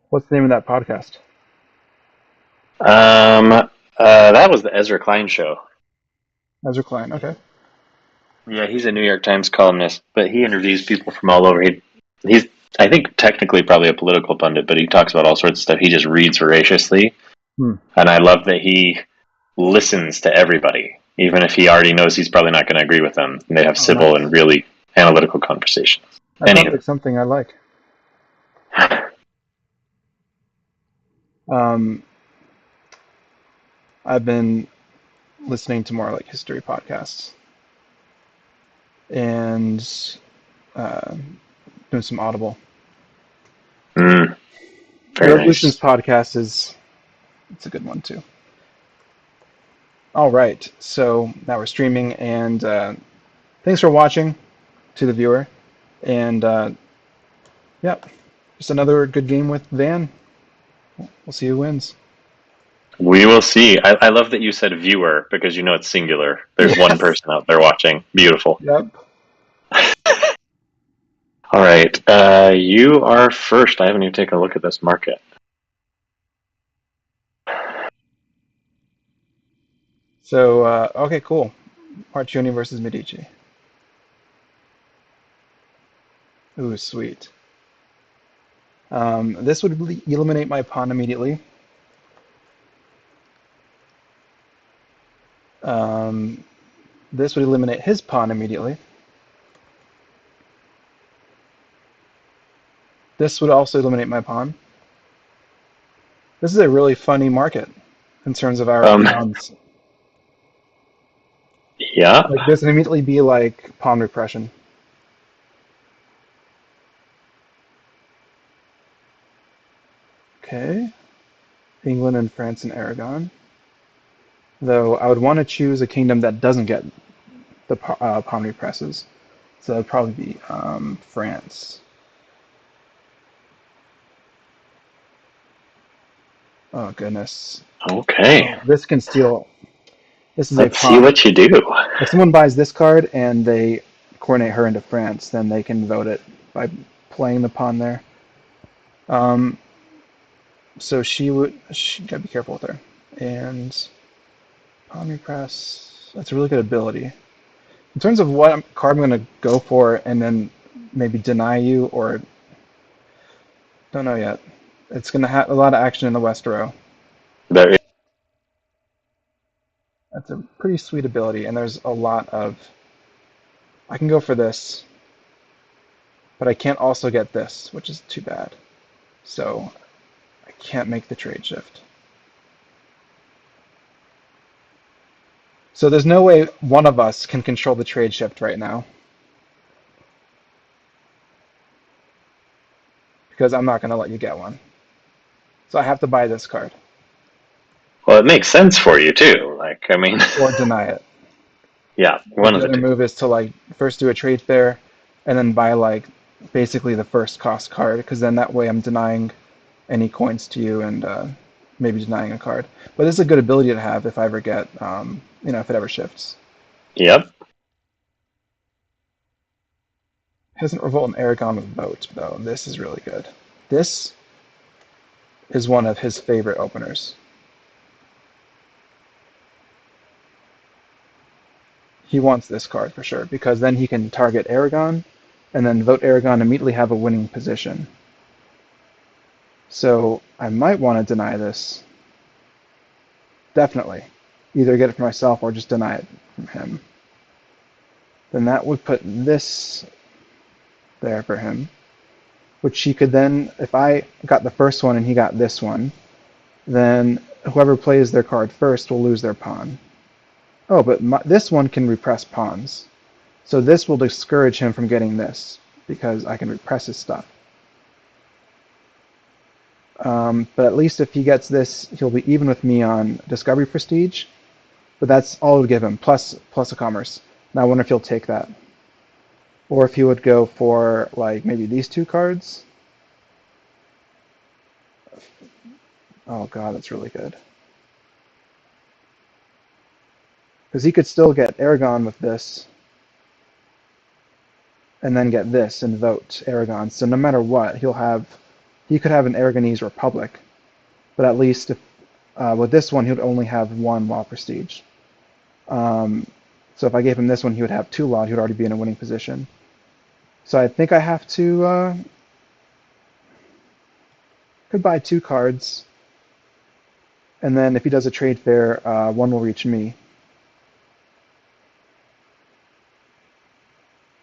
What's the name of that podcast? That was the Ezra Klein show. Ezra Klein. Okay. Yeah, he's a New York Times columnist, but he interviews people from all over. He's, I think, technically probably a political pundit, but he talks about all sorts of stuff. He just reads voraciously, Hmm. and I love that he listens to everybody, even if he already knows he's probably not going to agree with them. And they have Oh, civil and nice. really analytical conversations. That sounds Anywho, like something I like. Um, I've been listening to more like history podcasts and uh, doing some Audible. mm, The very Revolutions nice. podcast is it's a good one too. All right, so now we're streaming, and thanks for watching to the viewer. And yeah, just another good game with Van. We'll see who wins. We will see. I love that you said viewer because you know it's singular. There's one Yes. person out there watching. Beautiful. Yep. All right. You are first. I haven't even taken a look at this market. So okay, cool. Marchioni versus Medici. Ooh, sweet. This would eliminate my pawn immediately. Um, this would eliminate his pawn immediately. This would also eliminate my pawn. This is a really funny market in terms of our Um, pawns. yeah. Like this would immediately be like pawn repression. Okay. England and France and Aragon. Though I would want to choose a kingdom that doesn't get the pawn represses. So that would probably be France. Oh goodness. Okay. Oh, this can steal. This is a Let's see pawn. what you do. If someone buys this card and they coordinate her into France, then they can vote it by playing the pawn there. Um, so she gotta be careful with her. And pawn repress, that's a really good ability. In terms of what card I'm gonna go for and then maybe deny you or don't know yet. It's gonna have a lot of action in the West row. There is. That's a pretty sweet ability, and there's a lot of. I can go for this, but I can't also get this, which is too bad. So I can't make the trade shift. So there's no way one of us can control the trade shift right now because I'm not going to let you get one. So I have to buy this card Well, it makes sense for you too. Like, I mean, or deny it. yeah, Like one of the the other two. move is to like first do a trade fair and then buy like basically the first cost card because then that way I'm denying any coins to you and maybe denying a card. But this is a good ability to have if I ever get, if it ever shifts. Yep. Hasn't Revolt and Aragon with vote though. This is really good. This is one of his favorite openers. He wants this card for sure because then he can target Aragon and then vote Aragon immediately have a winning position. So I might want to deny this. Definitely. Either get it for myself or just deny it from him. Then that would put this there for him, which he could then, if I got the first one and he got this one, then whoever plays their card first will lose their pawn. Oh, but this one can repress pawns. So this will discourage him from getting this because I can repress his stuff. But at least if he gets this, he'll be even with me on Discovery Prestige. But that's all it would give him, plus a commerce. Now I wonder if he'll take that. Or if he would go for like maybe these two cards. Oh god, that's really good. Because he could still get Aragon with this, and then get this and vote Aragon. So no matter what, he'll have he could have an Aragonese Republic, but at least if, with this one, he would only have one law prestige. Um, so if I gave him this one, he would have two law. He would already be in a winning position. So I think I have to could buy two cards, and then if he does a trade fair, one will reach me.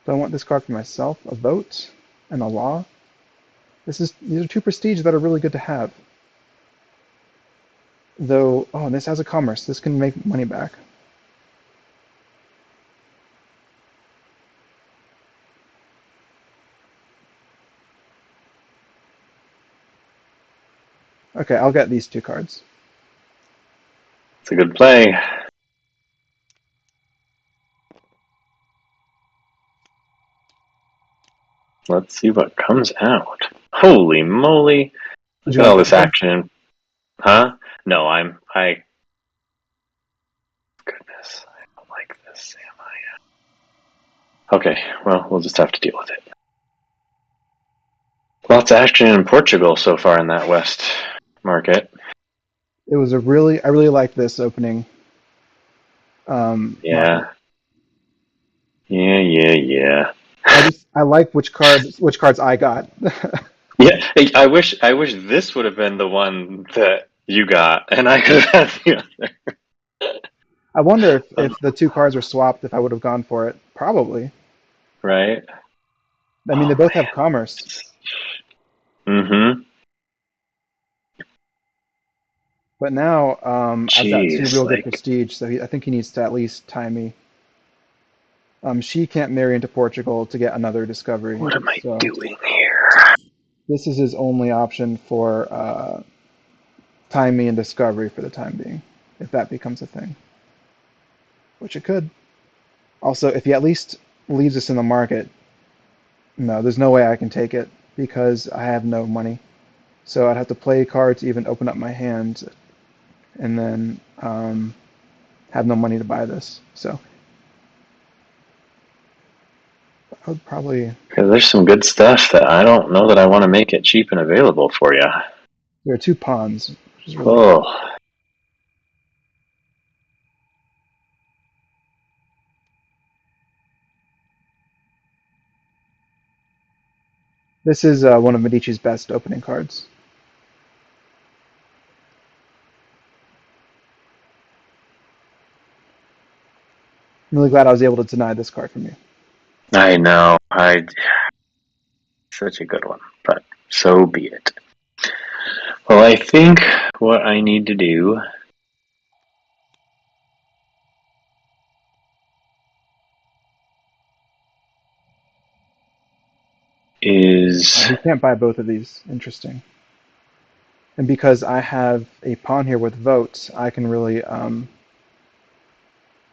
Do I want this card for myself? A vote and a law. These are two prestige that are really good to have. Though, oh, this has a commerce. This can make money back. Okay, I'll get these two cards. It's a good play. Let's see what comes out. Holy moly! Did Look you at want all to this get one? action. Huh? No, I. Goodness, I don't like this, am I? Okay, well, we'll just have to deal with it. Lots of action in Portugal so far in that West market. It was I really like this opening market. Yeah. Yeah. I like which cards I got. Yeah, I wish this would have been the one that you got, and I could have had the I wonder other. if the two cards were swapped, if I would have gone for it. Probably. Right? I mean, they Oh both have commerce, man. Mm-hmm. but now I've got two Jeez, real good like, prestige, so I think he needs to at least tie me. She can't marry into Portugal to get another discovery, what am I so doing here? this is his only option for tie me and discovery for the time being, if that becomes a thing, which it could. Also, if he at least leaves us in the market, no, there's no way I can take it because I have no money. So I'd have to play a card to even open up my hand, and then have no money to buy this. So I would probably. Because there's some good stuff that I don't know that I want to make it cheap and available for you. There are two pawns, which is really good. Oh, This is one of Medici's best opening cards. I'm really glad I was able to deny this card from you. I know. Such a good one, but so be it. Well, I think what I need to do is. He can't buy both of these. Interesting. And because I have a pawn here with votes, I can really kind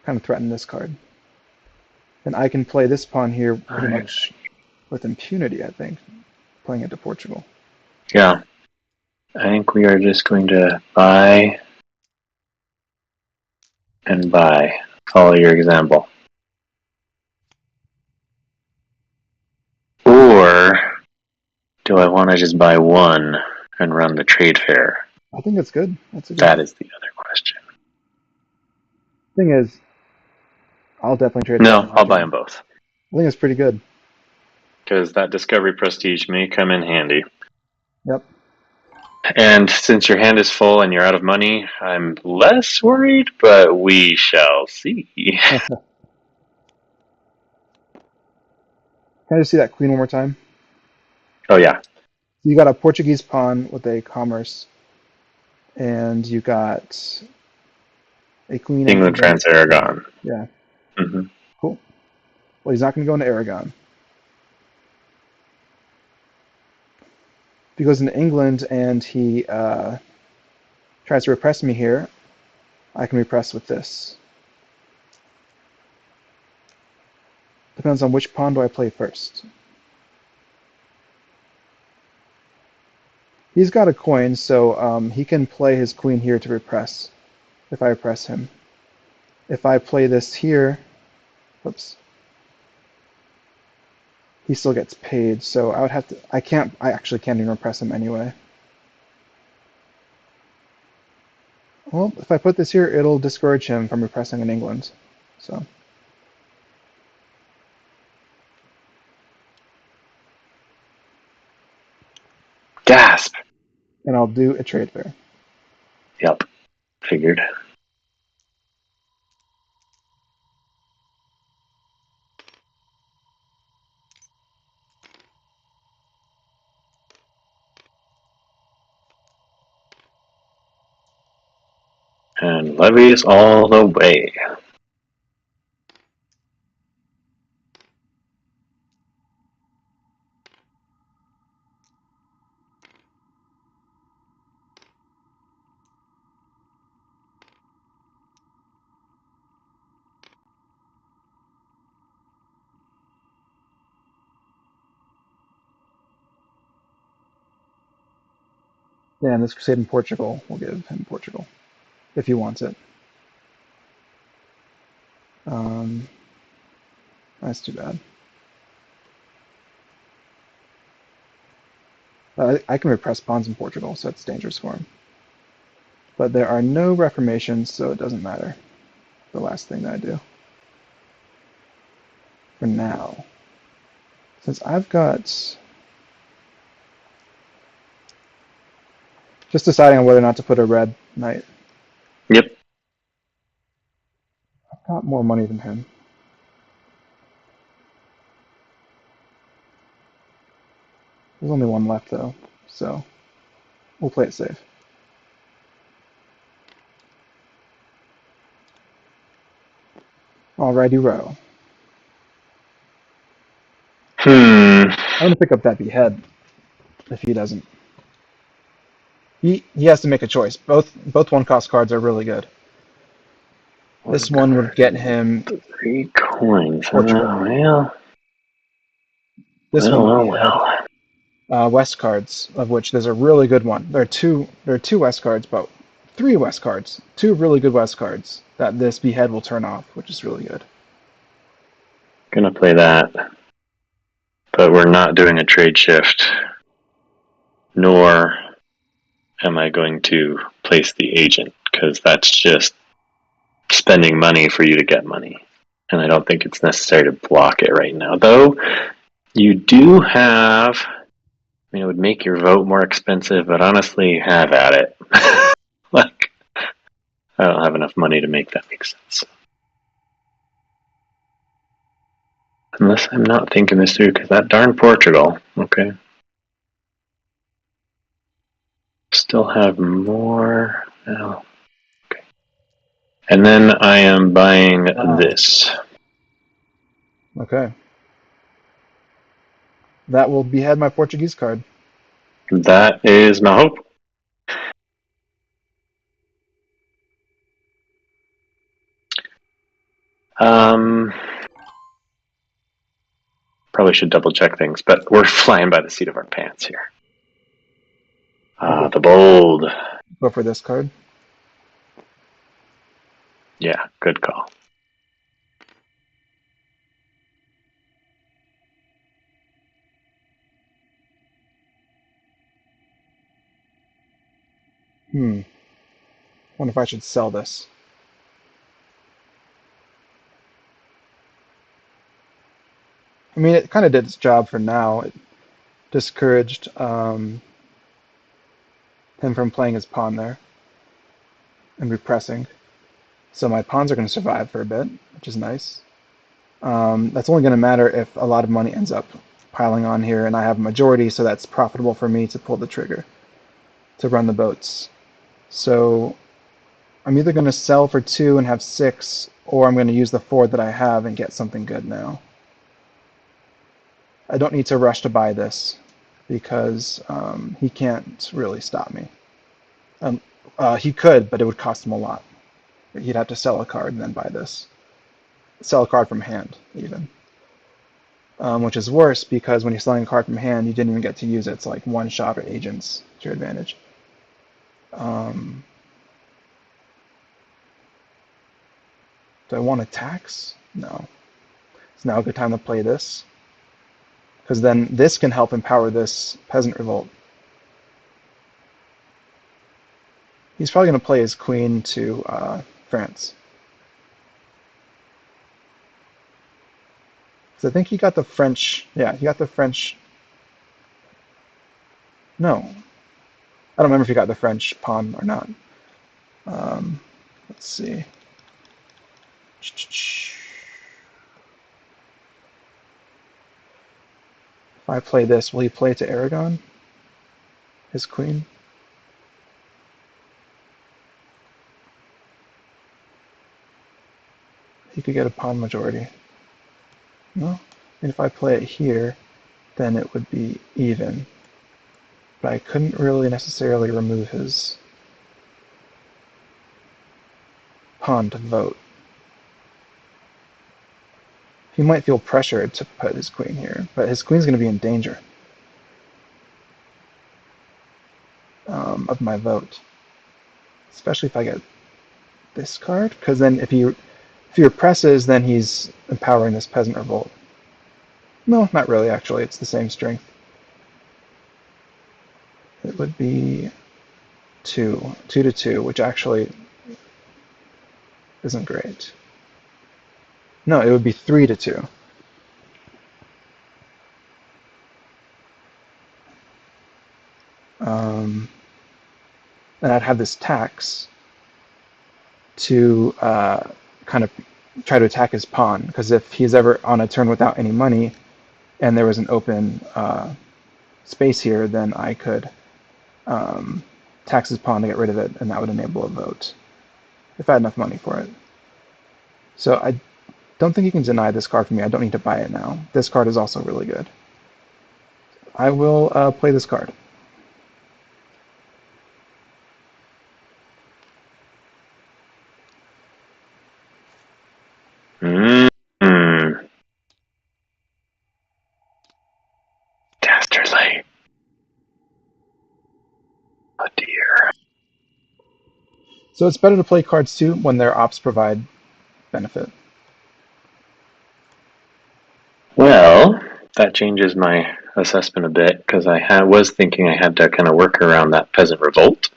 of threaten this card. And I can play this pawn here pretty much with impunity, I think, playing it to Portugal. Yeah, I think we are just going to buy and buy. Follow your example. Or do I want to just buy one and run the trade fair? I think that's good. That's a good That bet. is the other question. Thing is, I'll definitely trade for that No, I'll market. buy them both. I think it's pretty good. Because that Discovery Prestige may come in handy. Yep. And since your hand is full and you're out of money, I'm less worried, but we shall see. Can I just see that queen one more time? Oh, yeah. You got a Portuguese pawn with a commerce, and you got a queen in England, England. France, Aragon. Yeah, Mm-hmm. cool. Well, he's not going to go into Aragon. If he goes into England and he tries to repress me here, I can repress with this. Depends on which pawn do I play first. He's got a coin, so he can play his queen here to repress if I repress him. If I play this here, whoops, he still gets paid. So I would have to. I actually can't even repress him anyway. Well, if I put this here, it'll discourage him from repressing in England. So, Gasp. and I'll do a trade fair. Yep. Figured. And levies all the way. Yeah, and this crusade in Portugal will give him Portugal if he wants it. Um, that's too bad. I can repress pawns in Portugal, so it's dangerous for him. But there are no reformations, so it doesn't matter. The last thing that I do. For now. Since I've got... Just deciding on whether or not to put a red knight. Yep. I've got more money than him. There's only one left, though, so we'll play it safe. Alrighty, row. Hmm. I'm going to pick up that behead if he doesn't. He has to make a choice. Both one-cost cards are really good. This One one would card get and him 3 coins. Portugal. This one would behead Well. West cards, of which there's a really good one. There are two West cards, but three West cards. Two really good West cards that this behead will turn off, which is really good. Gonna play that. But we're not doing a trade shift. Nor am I going to place the agent, because that's just spending money for you to get money. And I don't think it's necessary to block it right now. Though, you do have... I mean, it would make your vote more expensive, but honestly, have at it. Like, I don't have enough money to make that make sense. Unless I'm not thinking this through, because that darn Portugal. Okay. Still have more. Oh, okay. And then I am buying this. Okay. That will behead my Portuguese card. That is my hope. Um, Probably should double check things, but we're flying by the seat of our pants here. The bold. Go for this card. Yeah, good call. Wonder if I should sell this. I mean, it kind of did its job for now. It discouraged him from playing his pawn there and repressing. So my pawns are going to survive for a bit, which is nice. That's only going to matter if a lot of money ends up piling on here and I have a majority, so that's profitable for me to pull the trigger, to run the boats. So I'm either going to sell for 2 and have 6, or I'm going to use the 4 that I have and get something good now. I don't need to rush to buy this because he can't really stop me. He could, but it would cost him a lot. He'd have to sell a card and then buy this. Sell a card from hand, even. Which is worse because when you're selling a card from hand, you didn't even get to use it. It's like one shot or agents to your advantage. Um, do I want to tax? No. It's now a good time to play this because then this can help empower this peasant revolt. He's probably going to play his queen to France. So I think he got the French. Yeah, he got the French. No, I don't remember if he got the French pawn or not. Let's see. If I play this, will he play to Aragon? His queen? He could get a pawn majority. No? And if I play it here, then it would be even. But I couldn't really necessarily remove his pawn to vote. He might feel pressured to put his queen here, but his queen's going to be in danger of my vote. Especially if I get this card, because then if he represses, then he's empowering this peasant revolt. No, not really, actually. It's the same strength. It would be 2 to 2, which actually isn't great. No, it would be 3 to 2. And I'd have this tax to kind of try to attack his pawn, because if he's ever on a turn without any money and there was an open space here, then I could tax his pawn to get rid of it, and that would enable a vote if I had enough money for it. So I don't think you can deny this card for me. I don't need to buy it now. This card is also really good. I will play this card. Dastardly. Oh dear. So it's better to play cards too when their ops provide benefit. Well, that changes my assessment a bit because I was thinking I had to kind of work around that peasant revolt.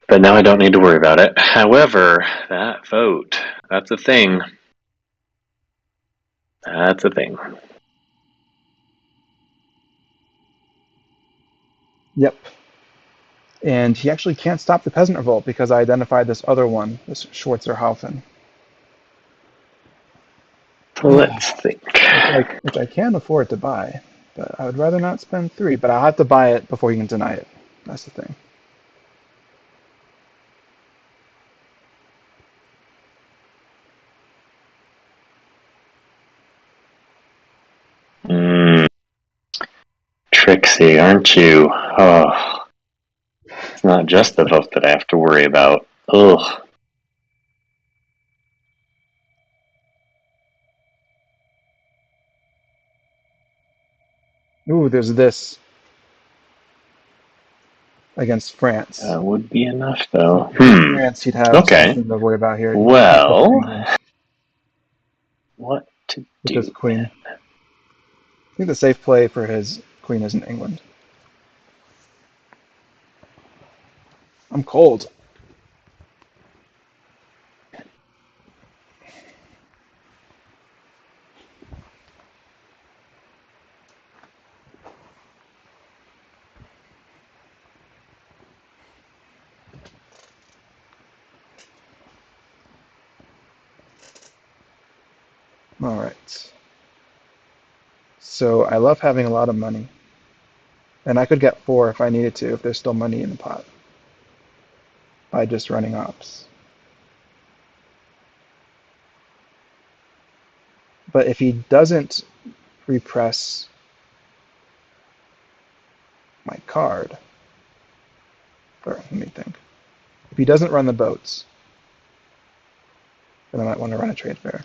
But now I don't need to worry about it. However, that vote, that's a thing. That's a thing. Yep. And he actually can't stop the peasant revolt because I identified this other one, this Schwarzerhaufen. Let's think. Which I can afford to buy, but I would rather not spend 3. But I'll have to buy it before you can deny it. That's the thing. Trixie, aren't you? Oh, it's not just the vote that I have to worry about. Ugh. Ooh, there's this against France. That would be enough, though. France, he'd have Okay. something to worry about here. Well, what to with do his queen. then? I think the safe play for his queen is in England. I'm cold. All right. So I love having a lot of money. And I could get 4 if I needed to, if there's still money in the pot, by just running ops. But if he doesn't repress my card, or let me think. If he doesn't run the boats, then I might want to run a trade fair.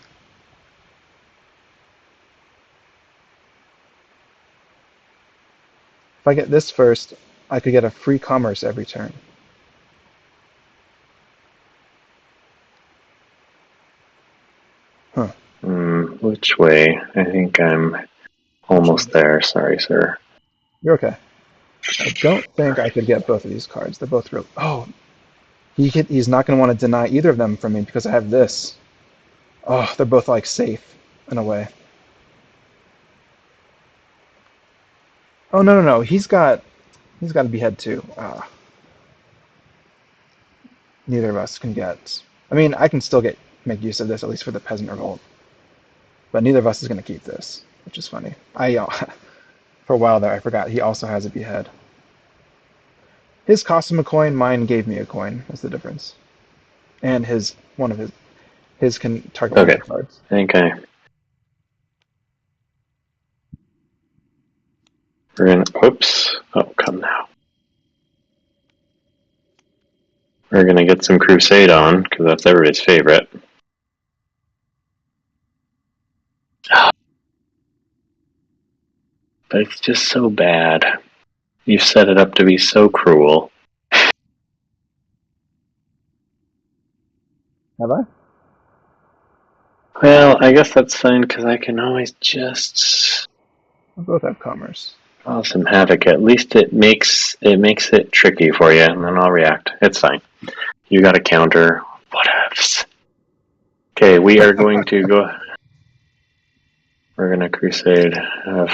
If I get this first, I could get a free commerce every turn. Huh. Well, Which way? I think I'm almost there. Sorry, sir. You're okay. I don't think I could get both of these cards. They're both real. Oh, he's not going to want to deny either of them from me because I have this. Oh, they're both like safe in a way. Oh no. He's got to behead too. Neither of us can get. I mean, I can still make use of this at least for the peasant revolt, but neither of us is going to keep this, which is funny. I for a while there I forgot he also has a behead. His cost him a coin. Mine gave me a coin. That's the difference. And his can target one of Okay. my cards. I think we're gonna. Oops. Oh, come now. We're gonna get some Crusade on because that's everybody's favorite. But it's just so bad. You've set it up to be so cruel. Have I? Well, I guess that's fine because I can always just We both have commerce. cause some havoc. At least it tricky for you, and then I'll react. It's fine. You got a counter. Whatevs. Okay, we are going to go. We're gonna crusade. Have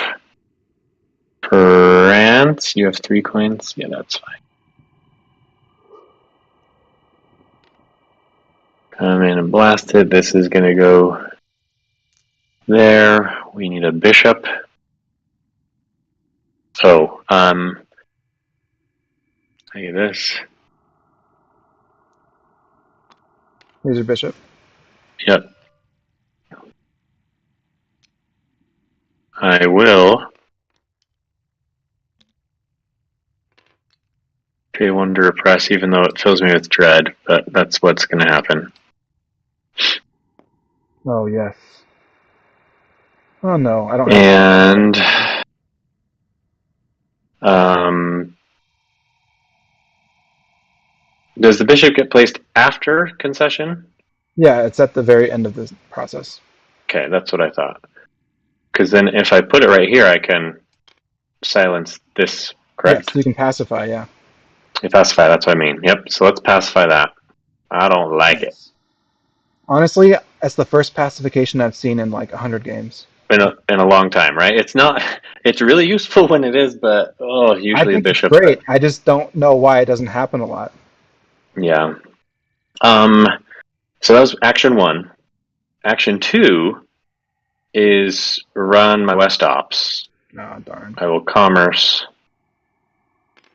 France. You have 3 coins. Yeah, that's fine. Come in and blast it. This is gonna go there. We need a bishop. So, I get this. Here's your bishop. Yep. I will pay 1 to repress, even though it fills me with dread, but that's what's going to happen. Oh yes. Oh no, I don't have. And um, does the bishop get placed after concession? Yeah, it's at the very end of the process. Okay, that's what I thought. Because then if I put it right here, I can silence this, Yes, correct? you can pacify. Yeah. You pacify, that's what I mean. Yep, so let's pacify that. I don't like it. Nice. Honestly, that's the first pacification I've seen in like 100 games. In a long time, right? It's not. It's really useful when it is, but I usually a think it's bishop. great. I just don't know why it doesn't happen a lot. Yeah. Um. So that was action 1. Action 2 is run my West Ops. Ah, darn. I will commerce.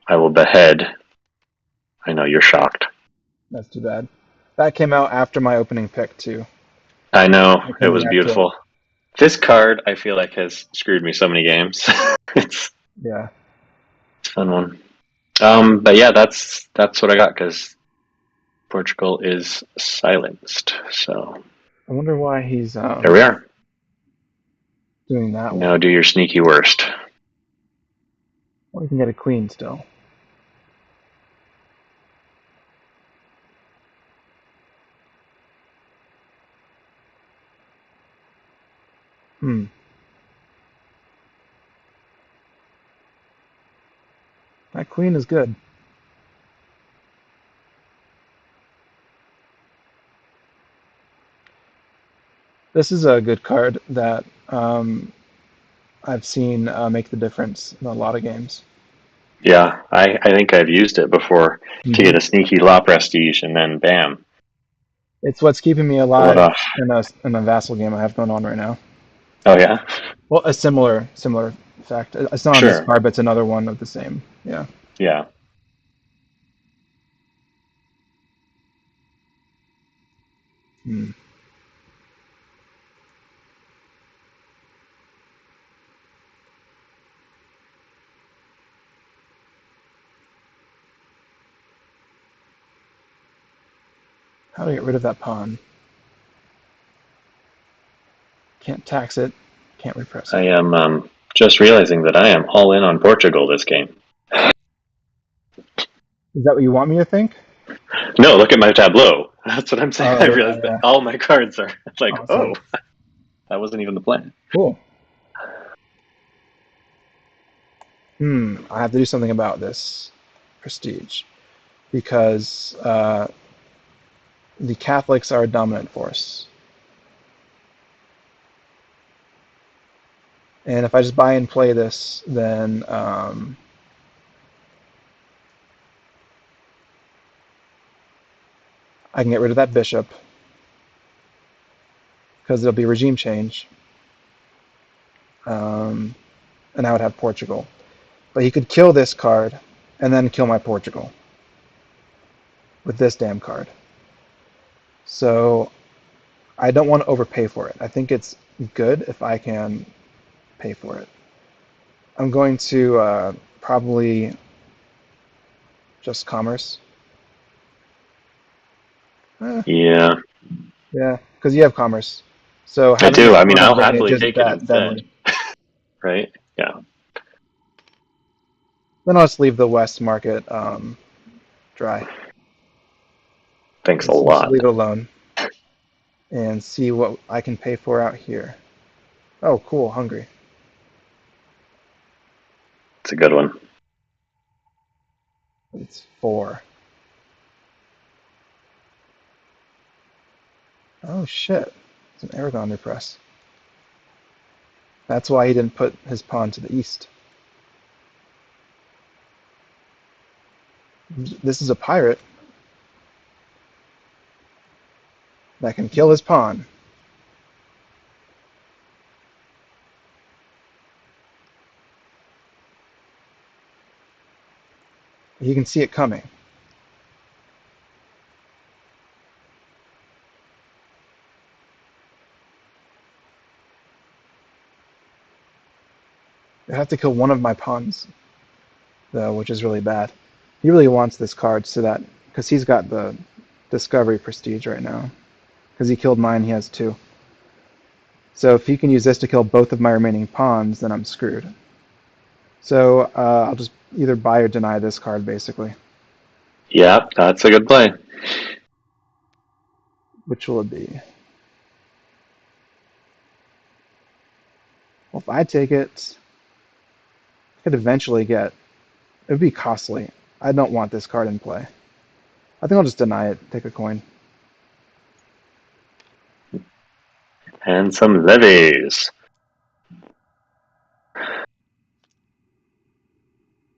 I will behead. I know you're shocked. That's too bad. That came out after my opening pick too. I know I it couldn't was react to it. beautiful. This card, I feel like, has screwed me so many games. it's Yeah. it's a fun one. But yeah, that's what I got because Portugal is silenced. So I wonder why he's there we are. doing that Now one. do your sneaky worst. Well, we can get a queen still. Hmm. That queen is good. This is a good card that I've seen make the difference in a lot of games. Yeah, I think I've used it before to Hmm. get a sneaky law prestige, and then bam, It's what's keeping me pull it alive off. in a vassal game I have going on right now. Oh yeah, Well, a similar fact. It's not on this sure. card, but it's another one of the same. Yeah. Yeah. Hmm. How do I get rid of that pawn? Can't tax it. Can't repress I it. am just realizing that I am all in on Portugal this game. Is that what you want me to think? No, look at my tableau. That's what I'm saying. Oh I yeah, realized that yeah. all my cards are like, oh, Awesome. That wasn't even the plan. Cool. I have to do something about this prestige because the Catholics are a dominant force. And if I just buy and play this, then I can get rid of that bishop because there'll be regime change, and I would have Portugal. But he could kill this card and then kill my Portugal with this damn card. So I don't want to overpay for it. I think it's good if I can pay for it. I'm going to probably just commerce. Yeah, Yeah, because you have commerce. So I having a do. I mean, pawn I'll advantage happily isn't take it that instead, deadly. right? Yeah. Then I'll just leave the West market dry. Thanks a Just lot. leave it alone and see what I can pay for out here. Oh, cool, Hungary. It's a good one. It's 4. Oh shit, it's an Aragon repress. That's why he didn't put his pawn to the east. This is a pirate that can kill his pawn. You can see it coming. I have to kill one of my pawns, though, which is really bad. He really wants this card so that, because he's got the discovery prestige right now. Because he killed mine, he has 2. So if he can use this to kill both of my remaining pawns, then I'm screwed. So I'll just either buy or deny this card, basically. Yeah, that's a good play. Which will it be? Well, if I take it, I could eventually get. It would be costly. I don't want this card in play. I think I'll just deny it. Take a coin. And some levies.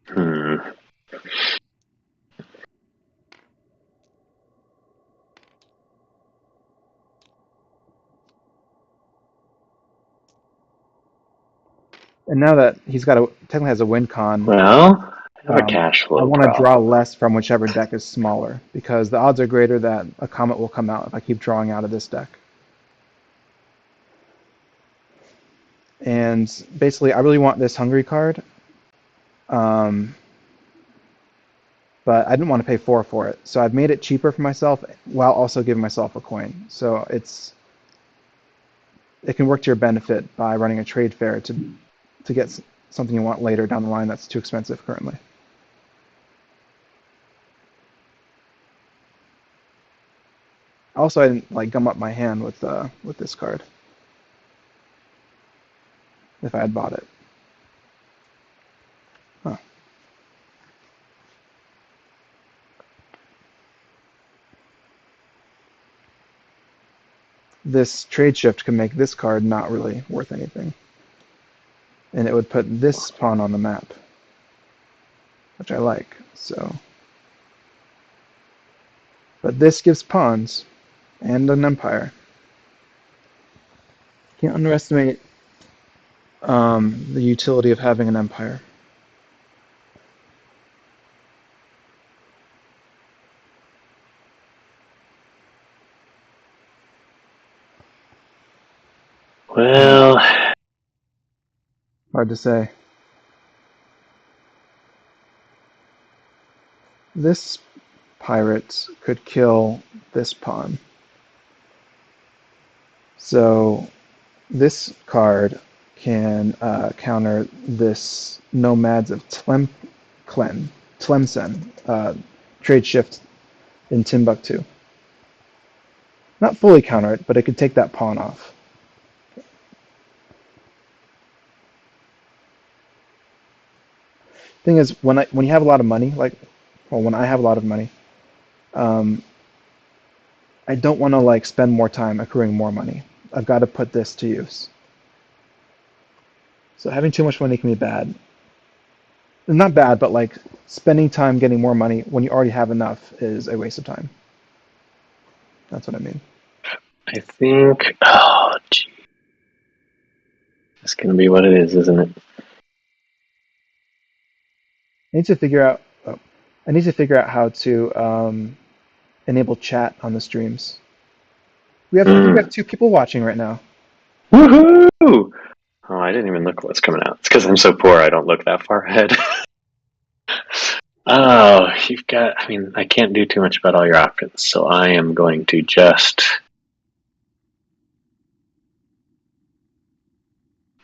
Hmm. And now that he's got a technically has a win con, Well, I have a cash I flow want to draw problem. less from whichever deck is smaller because the odds are greater that a comet will come out if I keep drawing out of this deck. And basically, I really want this Hungary card, um, but I didn't want to pay 4 for it. So I've made it cheaper for myself while also giving myself a coin. So it can work to your benefit by running a trade fair to get something you want later down the line that's too expensive currently. Also, I didn't like gum up my hand with this card if I had bought it. Huh. This trade shift can make this card not really worth anything. And it would put this pawn on the map, which I like. So, but this gives pawns and an empire. Can't underestimate the utility of having an empire. Well, Hard to say. This pirate could kill this pawn. So this card can counter this Nomads of Tlemcen trade shift in Timbuktu. Not fully counter it, but it could take that pawn off. Thing is, when you have a lot of money, when I have a lot of money, um, I don't want to like spend more time accruing more money. I've got to put this to use. So having too much money can be bad. Not bad, but like spending time getting more money when you already have enough is a waste of time. That's what I mean. I think. Oh, gee. It's gonna be what it is, isn't it? I need to figure out. Oh, I need to figure out how to enable chat on the streams. I think we have Mm. two people watching right now. Woohoo! Oh, I didn't even look at what's coming out. It's because I'm so poor. I don't look that far ahead. Oh, you've got. I mean, I can't do too much about all your options, so I am going to just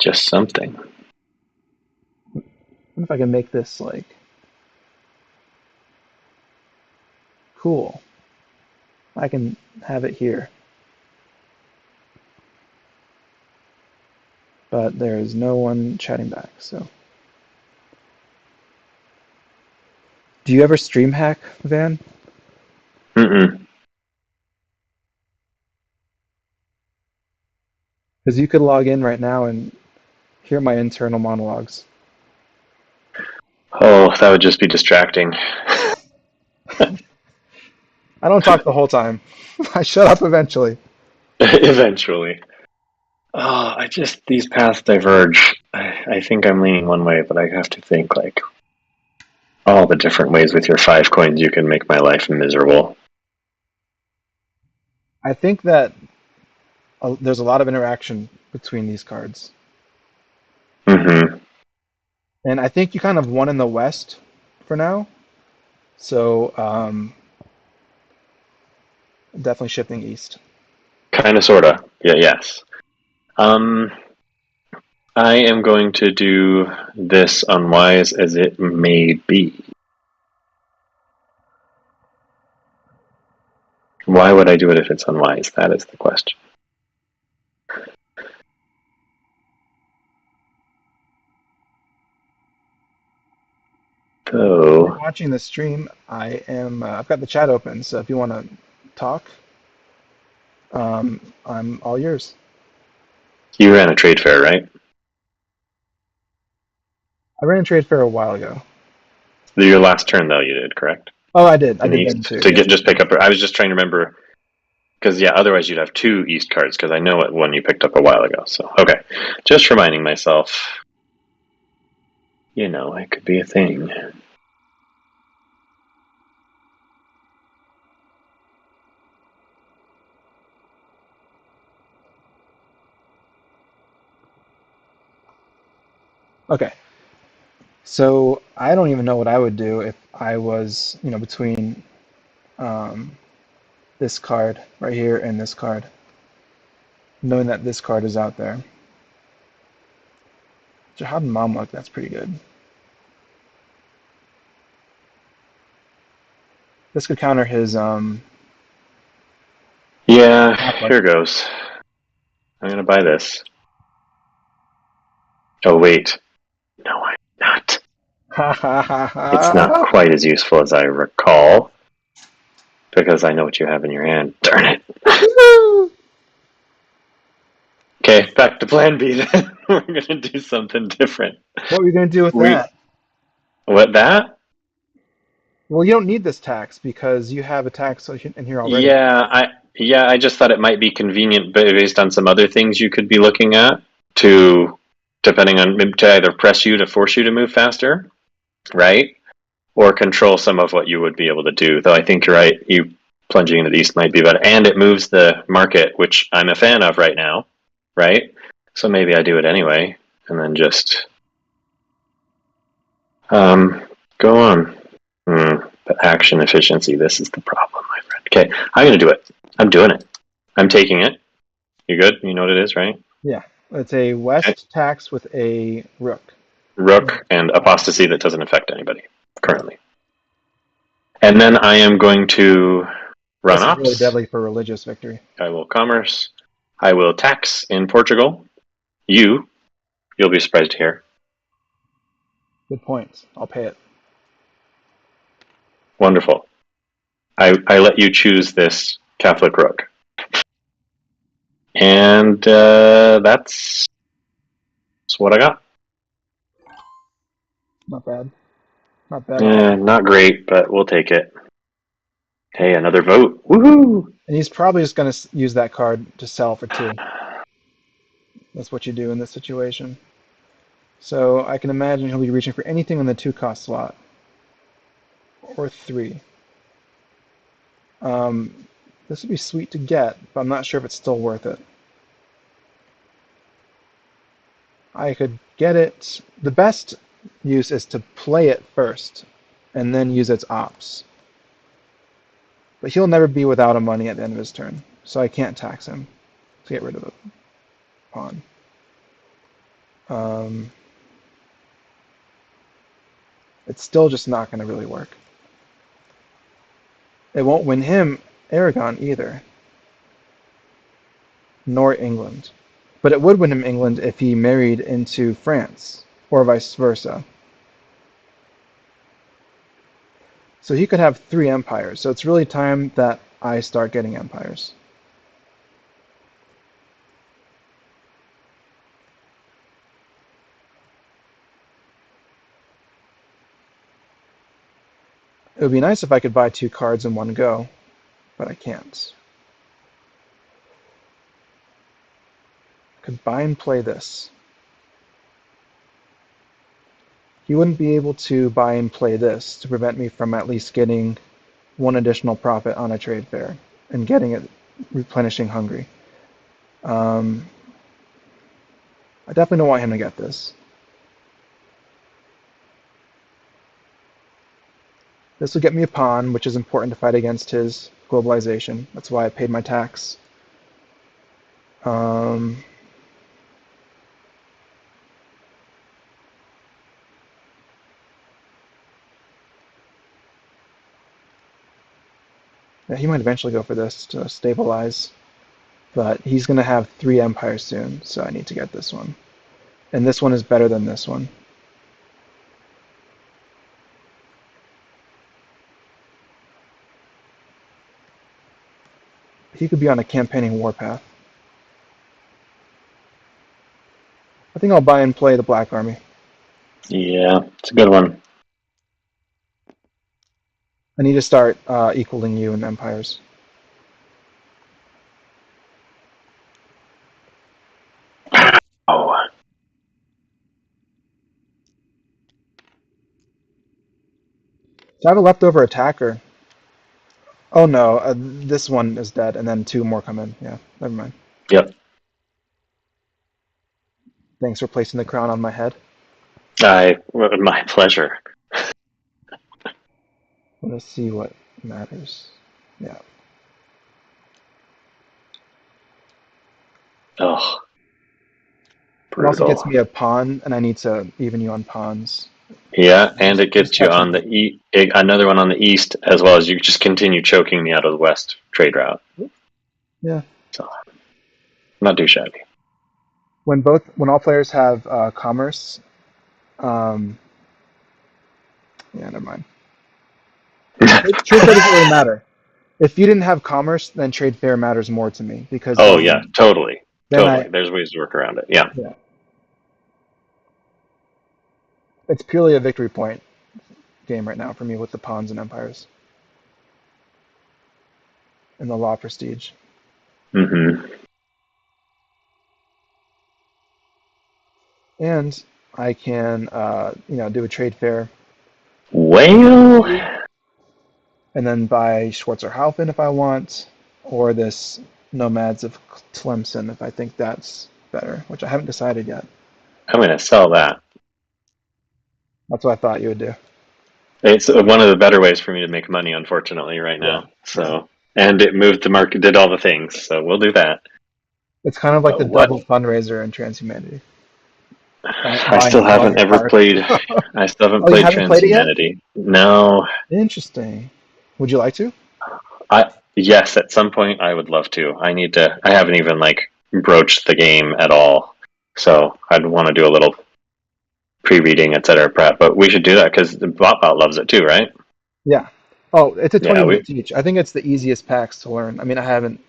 something. I wonder if I can make this like cool. I can have it here, but there is no one chatting back. So, do you ever stream hack, Van? Mm-mm. Because you could log in right now and hear my internal monologues. Oh, that would just be distracting. I don't talk the whole time. I shut up eventually. Eventually. Oh, these paths diverge. I think I'm leaning one way, but I have to think like all the different ways with your 5 coins you can make my life miserable. I think that there's a lot of interaction between these cards. Mm-hmm. And I think you kind of won in the West for now. So definitely shifting east. Kind of, sorta. Yeah, yes. Um, I am going to do this unwise as it may be. Why would I do it if it's unwise? That is the question. If you're So, watching the stream, I am. I've got the chat open, so if you want to talk, I'm all yours. you ran a trade fair, right? I ran a trade fair a while ago. Your last turn, though, you did, correct? Oh, I did. I In the did then east too. to Yes. get just pick up. I was just trying to remember because yeah, otherwise you'd have two east cards because I know what one you picked up a while ago. So okay, just reminding myself. It could be a thing. Okay. So I don't even know what I would do if I was, between um, this card right here and this card, knowing that this card is out there. Jihad and Mamluk, that's pretty good. This could counter his Yeah, Catholic. here goes. I'm gonna buy this. Oh wait, no, I'm not. Ha ha ha It's not ha! quite as useful as I recall because I know what you have in your hand. Darn it. Woo! Okay, back to Plan B. Then we're gonna do something different. What were you going to do with We that? what that? Well, you don't need this tax because you have a tax in here already. I just thought it might be convenient based on some other things you could be looking at to depending on to either press you to force you to move faster, right? Or control some of what you would be able to do. Though I think you're right, you plunging into the east might be better. And it moves the market, which I'm a fan of right now, right? So maybe I do it anyway and then just go on. But action efficiency, this is the problem, my friend. Okay, I'm going to do it. I'm doing it. I'm taking it. You good? You know what it is, right? Yeah, it's a Okay. West tax with a rook. Rook and apostasy that doesn't affect anybody Right. currently. And then I am going to run This is really ops. deadly for religious victory. I will commerce. I will tax in Portugal. You'll be surprised to hear. Good point. I'll pay it. Wonderful. I let you choose this Catholic rook. And that's what I got. Not bad. Not bad at all. Not great, but we'll take it. Hey, another vote. Woohoo! And he's probably just going to use that card to sell for 2. That's what you do in this situation. So I can imagine he'll be reaching for anything in the 2-cost slot. Or 3. This would be sweet to get, but I'm not sure if it's still worth it. I could get it. The best use is to play it first and then use its ops. But he'll never be without a money at the end of his turn, so I can't tax him to get rid of the pawn. It's still just not going to really work. It won't win him Aragon either, nor England. But it would win him England if he married into France, or vice versa. So he could have 3 empires, so it's really time that I start getting empires. It would be nice if I could buy 2 cards in one go, but I can't. I could buy and play this. He wouldn't be able to buy and play this to prevent me from at least getting 1 additional profit on a trade fair and getting it replenishing Hungary. I definitely don't want him to get this. This will get me a pawn, which is important to fight against his globalization. That's why I paid my tax. Yeah, he might eventually go for this to stabilize, but he's going to have 3 empires soon, so I need to get this one. And this one is better than this one. He could be on a campaigning warpath. I think I'll buy and play the Black Army. Yeah, it's a good one. I need to start equaling you in empires. Oh, So I have a leftover attacker. Oh no, this one is dead, and then 2 more come in. Yeah, never mind. yep. Thanks for placing the crown on my head. My pleasure. Let's see what matters. Yeah. Oh, It also gets brutal. me a pawn, and I need to even you on pawns. Yeah, and it Just gets you touching on me. the another one on the east, as well as you just continue choking me out of the west trade route. Yeah. So, not too shabby. When all players have commerce, um, yeah, never mind. Trade fair doesn't really matter. If you didn't have commerce, then trade fair matters more to me because Oh yeah, totally, then totally. I There's ways to work around it. Yeah. yeah, it's purely a victory point game right now for me with the pawns and empires and the law prestige. Mm-hmm. And I can do a trade fair Well, and then buy Schwarzerhaufen if I want, or this Nomads of Tlemcen if I think that's better, which I haven't decided yet. I'm gonna sell that. That's what I thought you would do. It's one of the better ways for me to make money, unfortunately, right Yeah, now. yeah. So, and it moved the market, did all the things. So we'll do that. It's kind of like But the what? double fundraiser in Transhumanity. I Buy and still sell haven't your ever card. played. I still haven't Oh, you played haven't played it yet? Transhumanity. No, Interesting. Would you like to? I yes, at some point I would love to. I need to. I haven't even like broached the game at all. So I'd want to do a little pre-reading, etc. prep, but we should do that because Bot loves it too, right? Yeah. Oh, it's a Yeah, 20-minute teach. I think it's the easiest packs to learn. I mean, I haven't.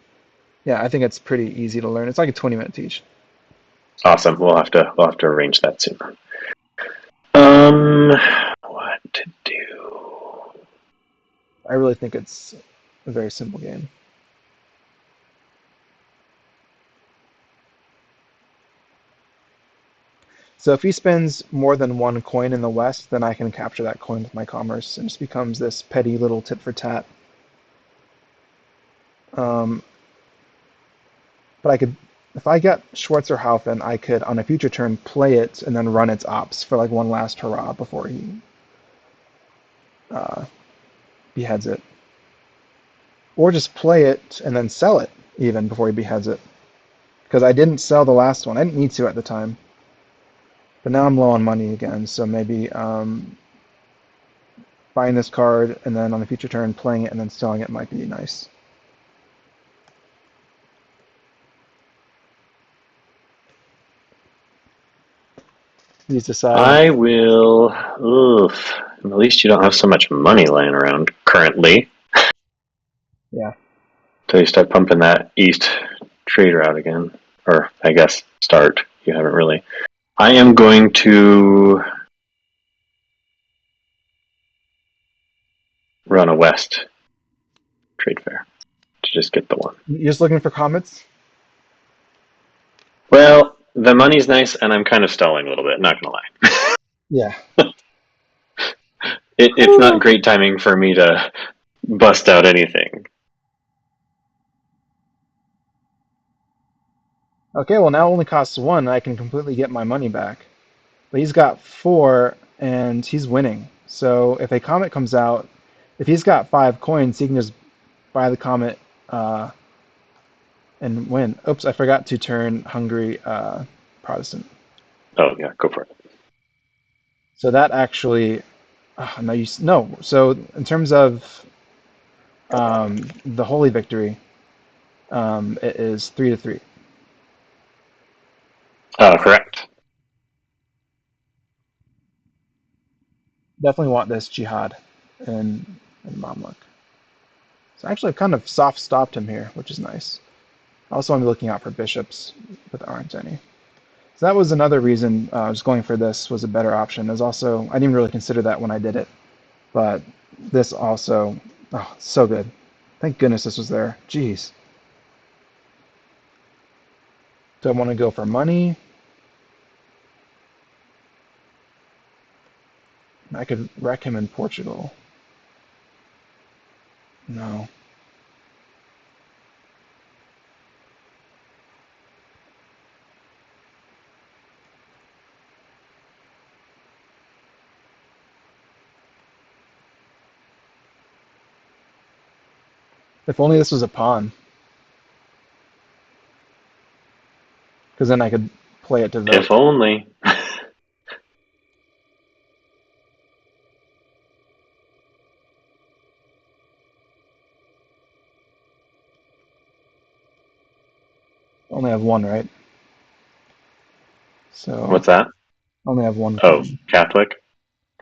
Yeah, I think it's pretty easy to learn. It's like a 20-minute teach. awesome. We'll have to arrange that soon. Um, what to do? I really think it's a very simple game. So if he spends more than one coin in the West, then I can capture that coin with my commerce, and it just becomes this petty little tit for tat. Um, but I could, if I get Schwarzerhaufen, I could on a future turn play it and then run its ops for like one last hurrah before he uh, beheads it, or just play it and then sell it even before he beheads it. Because I didn't sell the last one. I didn't need to at the time, but now I'm low on money again. So maybe buying this card and then on a future turn playing it and then selling it might be nice. He's deciding. I will. Oof. At least you don't have so much money lying around currently. Yeah. Until you start pumping that East trader out again, or I guess start. You haven't really. I am going to run a West trade fair to just get the one. You're just looking for comments? Well, the money's nice, and I'm kind of stalling a little bit. Not gonna lie. Yeah. It's not great timing for me to bust out anything. Okay, well now it only costs one, and I can completely get my money back. But he's got four, and he's winning. So if a comet comes out, if he's got 5 coins, he can just buy the comet and win. Oops, I forgot to turn Hungary Protestant. Oh yeah, go for it. So that actually, no, no. So in terms of the holy victory, it is 3-3. Correct. Definitely want this jihad in Mamluk. So actually, I've kind of soft stopped him here, which is nice. Also, I'm looking out for bishops, but there aren't any. So that was another reason I was going for this was a better option. Is also I didn't even really consider that when I did it, but this also, oh, so good. Thank goodness this was there. Jeez. Do I want to go for money? I could wreck him in Portugal. No. If only this was a pawn, because then I could play it to vote. If only. Only have one, right? So What's that? only have one Oh, coin. Catholic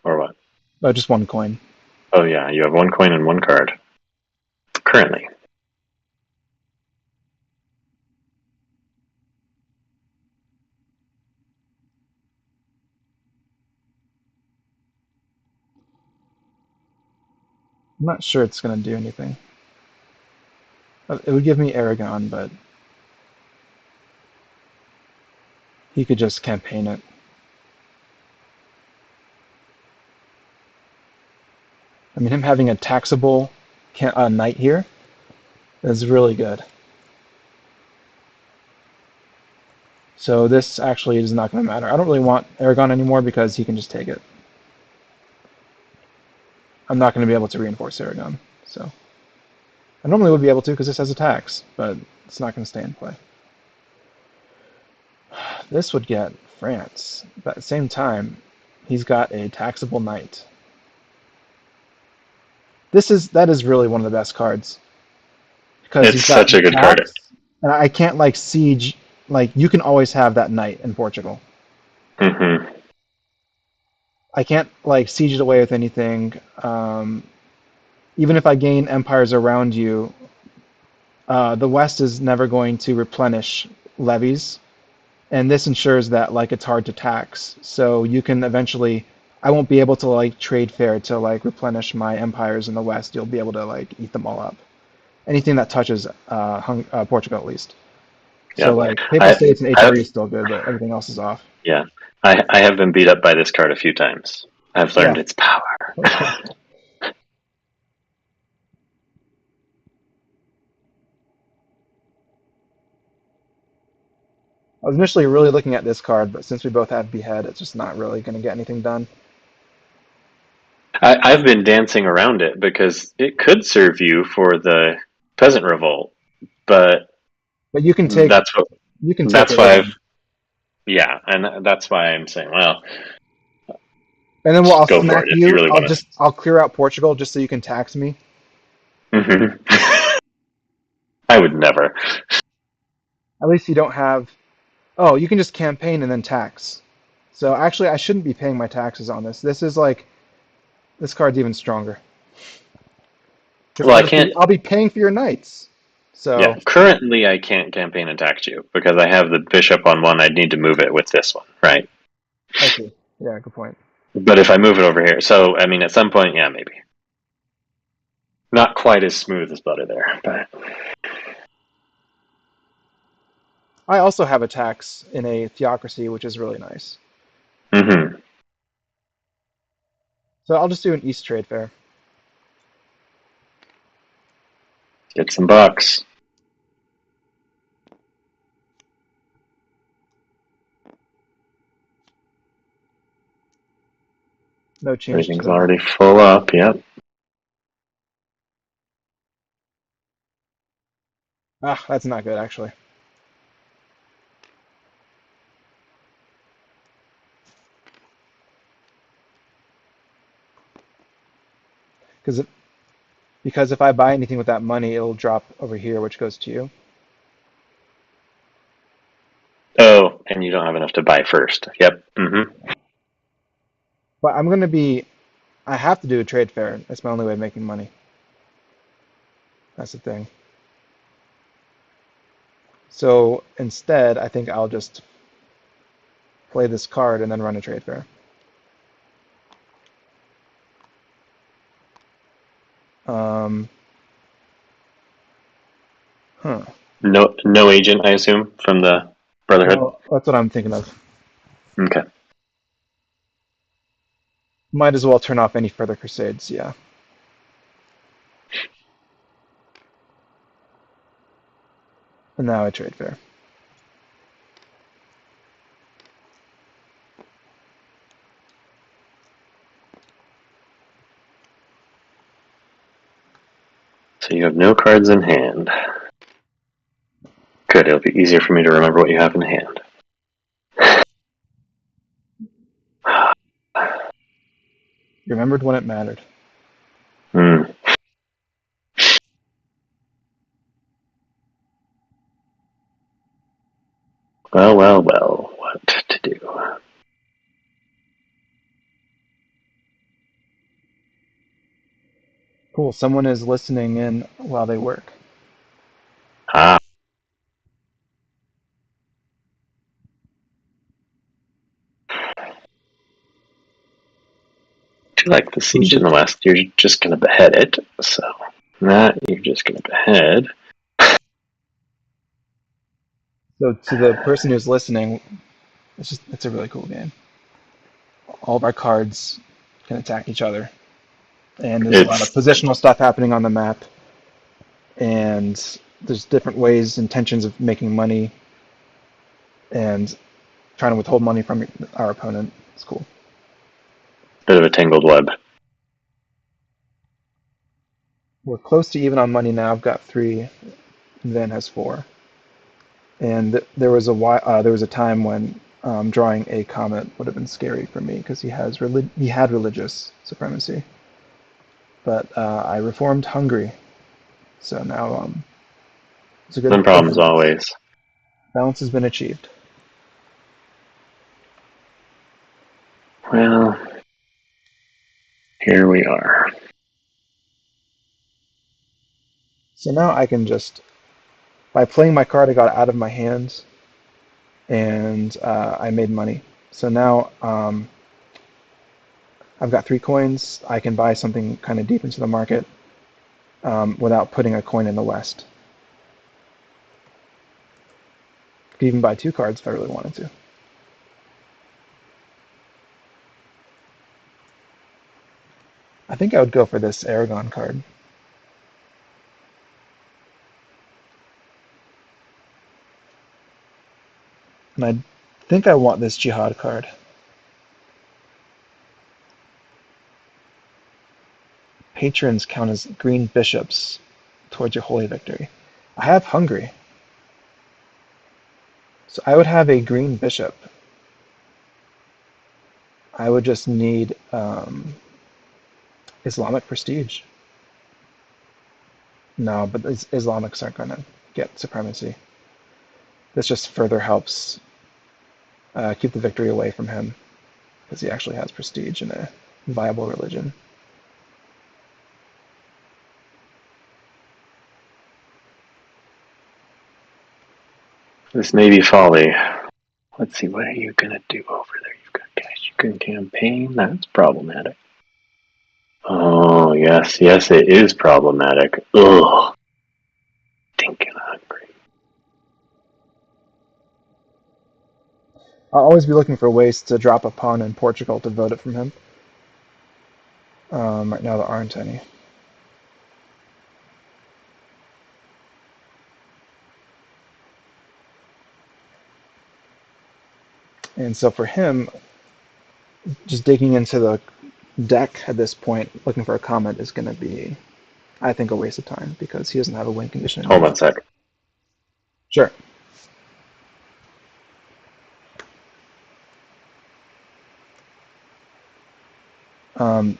or what? Oh, just one coin. Oh yeah, you have one coin and one card currently. I'm not sure it's going to do anything. It would give me Aragon, but he could just campaign it. I mean, him having a taxable knight here is really good. So this actually is not going to matter. I don't really want Aragon anymore because he can just take it. I'm not going to be able to reinforce Aragon. So I normally would be able to because this has a tax, but it's not going to stay in play. This would get France, but at the same time, he's got a taxable knight. That is really one of the best cards because It's he's got such the a good card. tax, and I can't like siege. Like you can always have that knight in Portugal. Mm-hmm. I can't like siege it away with anything. Even if I gain empires around you, the West is never going to replenish levies, and this ensures that like it's hard to tax. So you can eventually, I won't be able to like trade fair to like replenish my empires in the West. You'll be able to like eat them all up. Anything that touches Portugal at least. So Yeah. like Papal I, States and I HRE is still good, but everything else is off. yeah. I have been beat up by this card a few times. I've Yeah. learned its power. I was initially really looking at this card, but since we both have Behead, it's just not really going to get anything done. I've been dancing around it because it could serve you for the peasant revolt, but But that's what you can take that's it why with I've them, yeah, and that's why I'm saying, well, and then just I'll go for smack it if you you. really want I'll clear out Portugal just so you can tax me. to. I would never. At least you don't have. Oh, you can just campaign and then tax. So actually, I shouldn't be paying my taxes on this. This is like this card's even stronger because Well, I can't. I'll be paying for your knights. Yeah, So currently I can't campaign and tax you because I have the bishop on one. I'd need to move it with this one, right? I see. Yeah, good point. But if I move it over here, so I mean, at some point, yeah, maybe not quite as smooth as butter there, but I also have a tax in a theocracy, which is really nice. mm-hmm. So I'll just do an East trade fair. Get some bucks. No change to Everything's the. already full up. Yep. Ah, that's not good actually. Because if I buy anything with that money, it'll drop over here, which goes to you. Oh, and you don't have enough to buy first. Yep. Mm-hmm. But I'm gonna be. I have to do a trade fair. That's my only way of making money. That's the thing. So instead, I think I'll just play this card and then run a trade fair. Um, huh. No agent, I assume, from the Brotherhood. Well, that's what I'm thinking of. Okay. Might as well turn off any further crusades. Yeah. And now a trade fair. So you have no cards in hand. Good. It'll be easier for me to remember what you have in hand. You remembered when it mattered. Hmm. Well, well, well. What to do? Cool. Someone is listening in while they work. Ah. If you like the Who siege in should? the west, you're just going to behead it. So that you're just going to behead. So to the person who's listening, it's a really cool game. All of our cards can attack each other, and there's a lot of It's positional stuff happening on the map, and there's different ways, intentions of making money, and trying to withhold money from our opponent. It's cool. a bit of a tangled web. We're close to even on money now. I've got three, Van has four, and there was a time when drawing a comet would have been scary for me because he had religious supremacy, but I reformed Hungary, so now it's a One good problem is balance. always Balance has been achieved. well. we are. So now I can just, by playing my card, I got it out of my hands, and I made money. So now I've got 3 coins. I can buy something kind of deep into the market without putting a coin in the West. Could even buy 2 cards if I really wanted to. I think I would go for this Aragon card. And I think I want this Jihad card. Patrons count as green bishops towards your holy victory. I have Hungary. So I would have a green bishop. I would just need Islamic prestige. No, but Islamics aren't going to get supremacy. This just further helps keep the victory away from him because he actually has prestige in a viable religion. This may be folly. Let's see, what are you going to do over there? You've got cash. You can campaign. That's problematic. Oh, yes, it is problematic. Ugh. Stinking hungry. I'll always be looking for ways to drop a pawn in Portugal to vote it from him. Right now there aren't any. And so for him, just digging into the deck at this point, looking for a comment is going to be, I think, a waste of time because he doesn't have a win condition Hold on anymore. a sec. Sure. Um,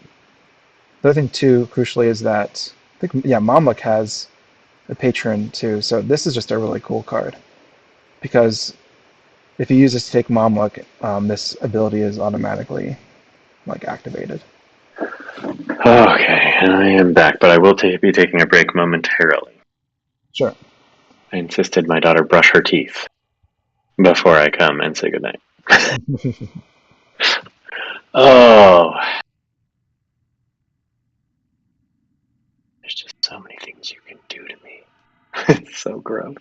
the other thing too, crucially, is that I think Mamluk has a patron too. So this is just a really cool card because if you use this to take Mamluk, this ability is automatically like activated. Okay, and I am back, but I will be taking a break momentarily. Sure. I insisted my daughter brush her teeth before I come and say goodnight. Oh, there's just so many things you can do to me. It's so gross.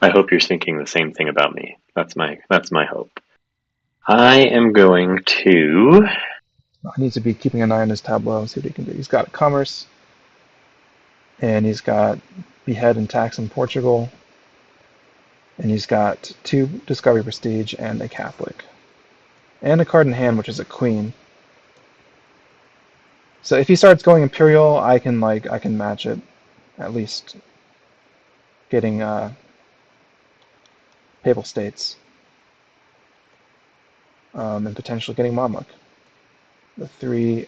I hope you're thinking the same thing about me. That's my hope. I am going to. He needs to be keeping an eye on his tableau and see what he can do. He's got commerce, and he's got behead and tax in Portugal, and he's got 2 discovery prestige and a Catholic, and a card in hand which is a queen. So if he starts going imperial, I can match it, at least getting Papal States, and potentially getting Mamluk. The 3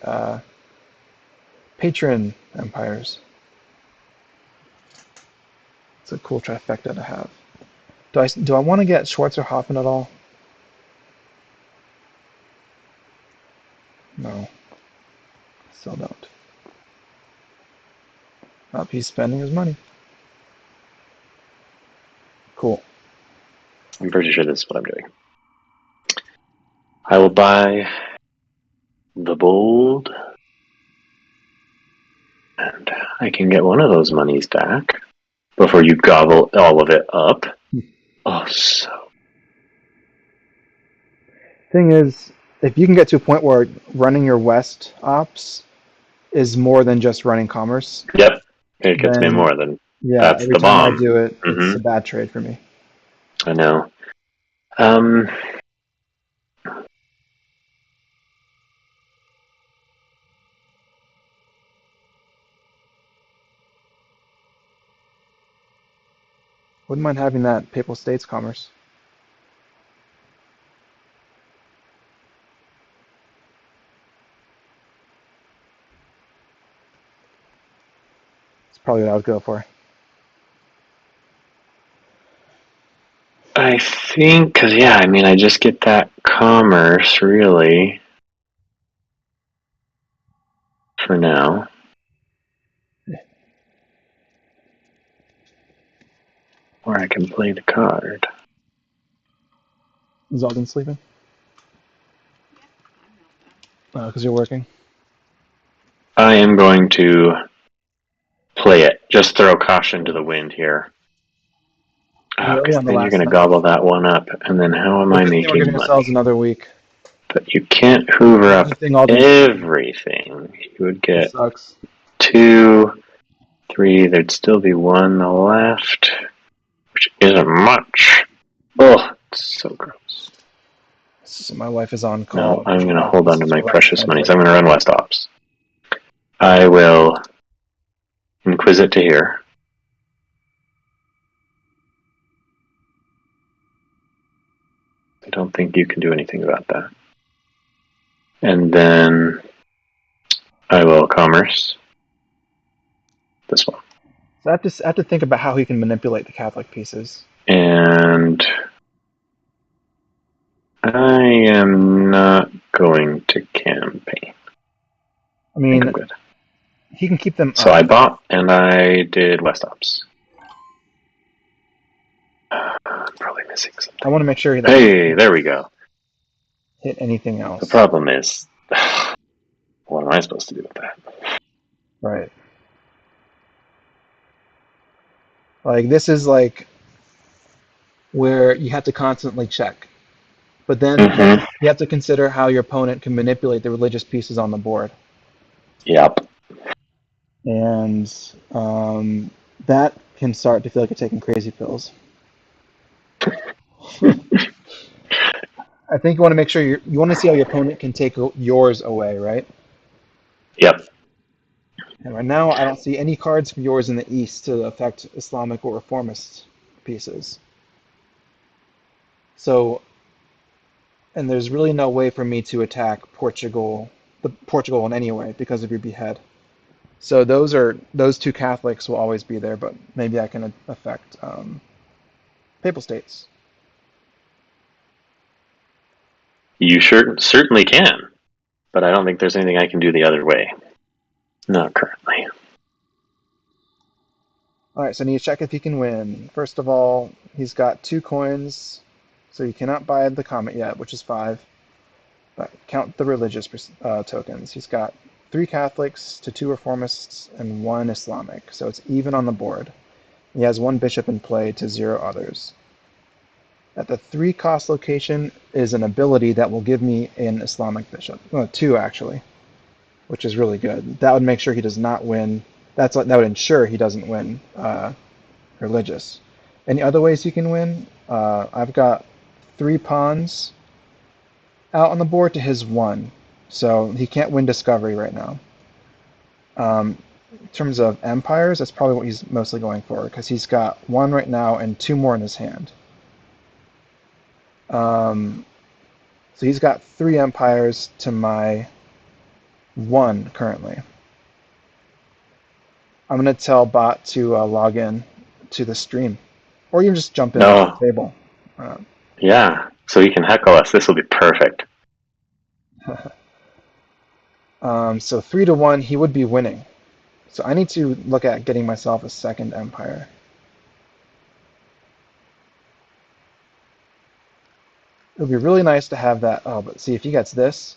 patron empires. It's a cool trifecta to have. Do I want to get Schwarzerhoffen at all? No, still don't. Oh, he's spending his money. Cool. I'm pretty sure this is what I'm doing. I will buy the bold, and I can get one of those monies back before you gobble all of it up. Oh, so. Thing is, if you can get to a point where running your West ops is more than just running commerce, Yep, it gets me then more than. yeah, That's every the time I bomb. do it, it's Mm-hmm. a bad trade for me. I know. Um, Wouldn't mind having that Papal States commerce. It's probably what I would go for. I think, because, yeah, I mean, I just get that commerce, really, for now. Or I can play the card. Is Alden sleeping? Because you're working. I am going to play it. Just throw caution to the wind here. You're already Because on the then you're last going to night. gobble that one up. And then how am The I good thing we're giving making ourselves money? another week. But you can't hoover The up good thing Alden's sleeping. everything. You would This get sucks. 2, 3. There'd still be 1 left, which isn't much. Oh, it's so gross. So my wife is on No, call. I'm going to Driving. hold This on to is my her last precious night money. here. So I'm going to run West Ops. I will inquisite to here. I don't think you can do anything about that. And then I will commerce this one. So I have to think about how he can manipulate the Catholic pieces. And I am not going to campaign. I I think I'm mean, good. he can keep them So up. I bought and I did West Ops. I'm probably missing something. I want to make sure that he Hey, can there we go. hit anything The else. problem is, what am I supposed to do with that? Right. Like this is like where you have to constantly check. But then Mm-hmm. you have to consider how your opponent can manipulate the religious pieces on the board. Yep. And that can start to feel like you're taking crazy pills. I think you want to make sure you want to see how your opponent can take yours away, right? Yep. And right now, I don't see any cards from yours in the east to affect Islamic or reformist pieces. So, and there's really no way for me to attack Portugal in any way because of your behead. So those two Catholics will always be there, but maybe I can affect Papal States. You certainly can, but I don't think there's anything I can do the other way. Not currently. All right, so I need to check if he can win. First of all, he's got 2 coins, so you cannot buy the comet yet, which is 5. But count the religious tokens. He's got 3 Catholics to 2 Reformists and 1 Islamic, so it's even on the board. He has 1 bishop in play to 0 others. At the 3 cost location is an ability that will give me an Islamic bishop. Well, 2 actually, which is really good. That would make sure he does not win. That would ensure he doesn't win religious. Any other ways you can win? I've got 3 pawns out on the board to his 1, so he can't win discovery right now. In terms of empires, that's probably what he's mostly going for because he's got 1 right now and 2 more in his hand. So he's got 3 empires to my 1 currently. I'm going to tell bot to log in to the stream, or you can just jump in at No. the table. Yeah. So you can heckle us. This will be perfect. So 3-1, he would be winning. So I need to look at getting myself a 2nd empire. It would be really nice to have that. Oh, but see, if he gets this,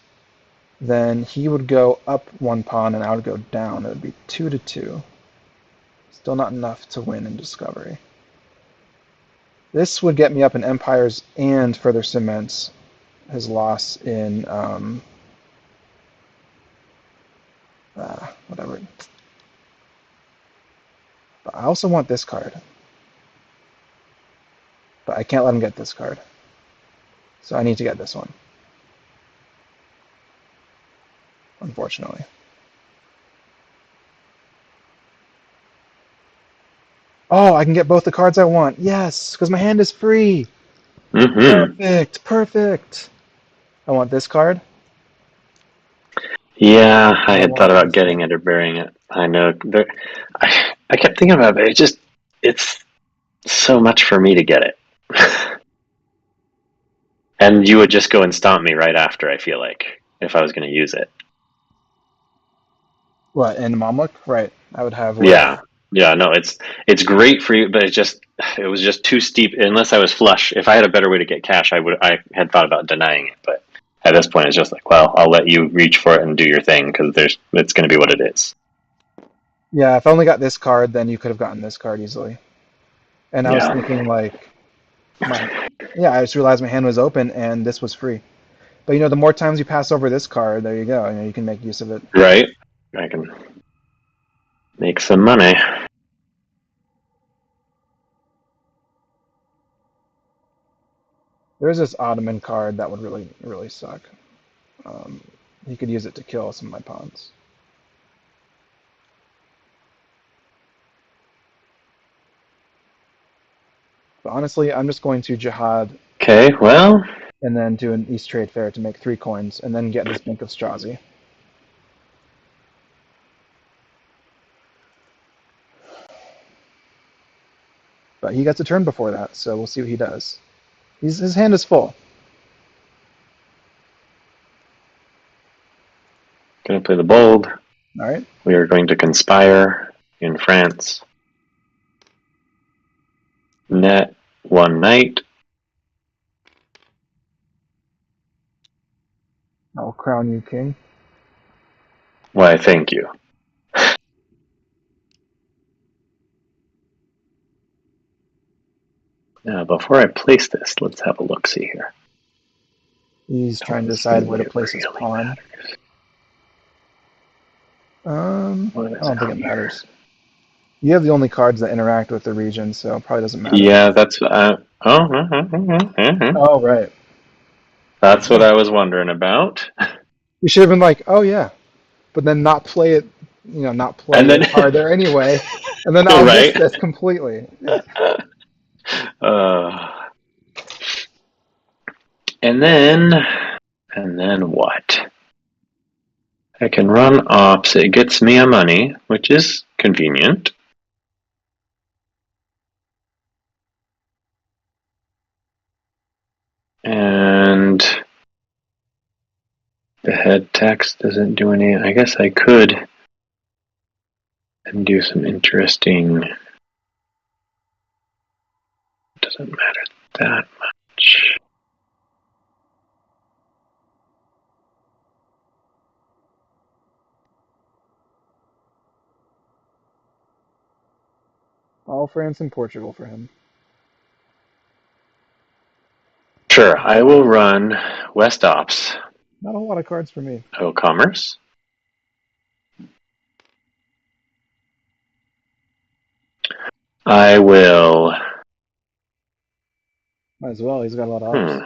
then he would go up 1 pawn and I would go down. It would be 2-2. Still not enough to win in discovery. This would get me up in empires and further cements his loss in whatever. But I also want this card. But I can't let him get this card. So I need to get this one. Unfortunately. Oh, I can get both the cards I want. Yes, because my hand is free. Mm-hmm. Perfect, perfect. I want this card. Yeah, I And I had thought want about this getting card. it or burying it. I know. I kept thinking about it. It's so much for me to get it. And you would just go and stomp me right after, I feel like, if I was going to use it. What, in Mamluk? Right. I would have like, Yeah. Yeah, no, it's great for you, but it was just too steep unless I was flush. If I had a better way to get cash, I had thought about denying it, but at this point it's just like, well, I'll let you reach for it and do your thing because it's going to be what it is. yeah, if I only got this card, then you could have gotten this card easily. And I was Yeah. thinking like, my, yeah, I just realized my hand was open and this was free. But the more times you pass over this card, there you go. You can make use of it. Right? I can make some money. There's this Ottoman card that would really, really suck. Um, you could use it to kill some of my pawns. But honestly, I'm just going to Jihad Okay, well, and then do an East Trade Fair to make 3 coins and then get this Bank of Strazi. But he gets a turn before that, so we'll see what he does. His hand is full. gonna play the bold. All right. We are going to conspire in France. Net one night. I'll crown you king. Why, thank you. Now, before I place this, let's have a look see here. He's trying to decide Doesn't where to it place his really pawn. matters? What I is don't think it on here? matters. You have the only cards that interact with the region, so it probably doesn't matter. Yeah, that's Oh, right. that's what I was wondering about. You should have been like, oh yeah, but then not play it, not And play then, the card there anyway, and then I'll miss right? this completely. Yeah. Uh, and then, and then what? I can run ops. It gets me a money, which is convenient. And the head text doesn't do any. I guess I could and do some interesting. Doesn't matter that much. All France and Portugal for him. Sure, I will run West Ops. Not a lot of cards for me. Oh, Commerce. I will. Might as well. He's got a lot of Hmm. ops.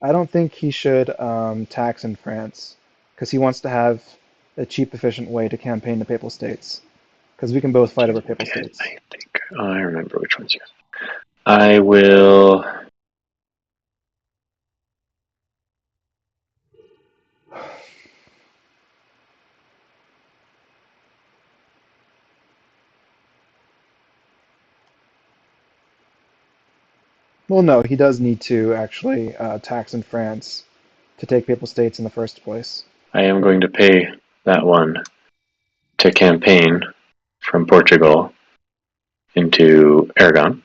I don't think he should tax in France because he wants to have a cheap, efficient way to campaign the Papal States. Because we can both fight over Papal I States. think. Oh, I remember which one's yours. I will. Well, no, he does need to actually tax in France to take Papal States in the first place. I am going to pay that one to campaign from Portugal into Aragon,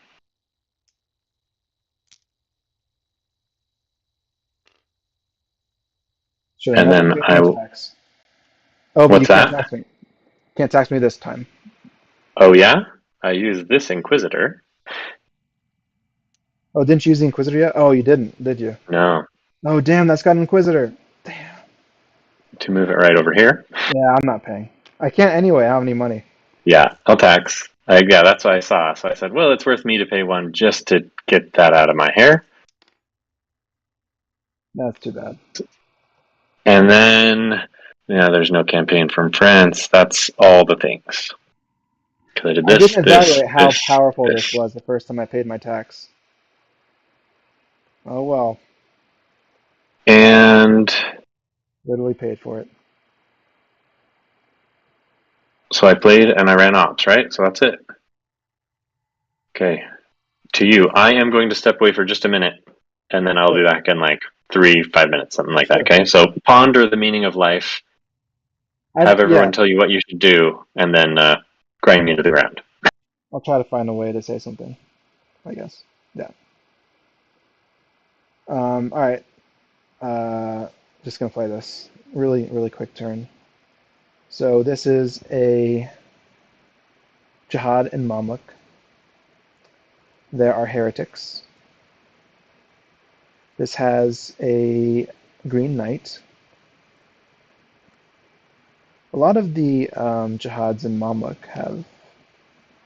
Should I and have to then pay I. or tax? Oh, but you What's can't that? tax me. Can't tax me this time. Oh yeah, I use this Inquisitor. Oh, didn't you use the Inquisitor yet? Oh, you didn't, did you? No, Oh, damn, that's got an Inquisitor. Damn. to move it right over here. Yeah, I'm not paying. I can't anyway. I don't have any money. Yeah, I'll tax. Yeah, that's what I saw. So I said, well, it's worth me to pay one just to get that out of my hair. That's too bad. And then, yeah, there's no campaign from France. That's all the things. Because I did I this, didn't this, evaluate how this, powerful this this. was the first time I paid my tax. Oh well, And literally paid for it. so I played and I ran ops, right? So that's it. Okay. to you. I am going to step away for just a minute, and then I'll Sure. be back in like 5 minutes, something like that. Sure. Okay. So ponder the meaning of life. Have Yeah, everyone tell you what you should do, and then grind me into the ground. I'll try to find a way to say something, I guess. Yeah. All right. Just gonna play this really, really quick turn. So this is a Jihad and Mamluk. There are heretics. This has a Green Knight. A lot of the Jihads and Mamluk have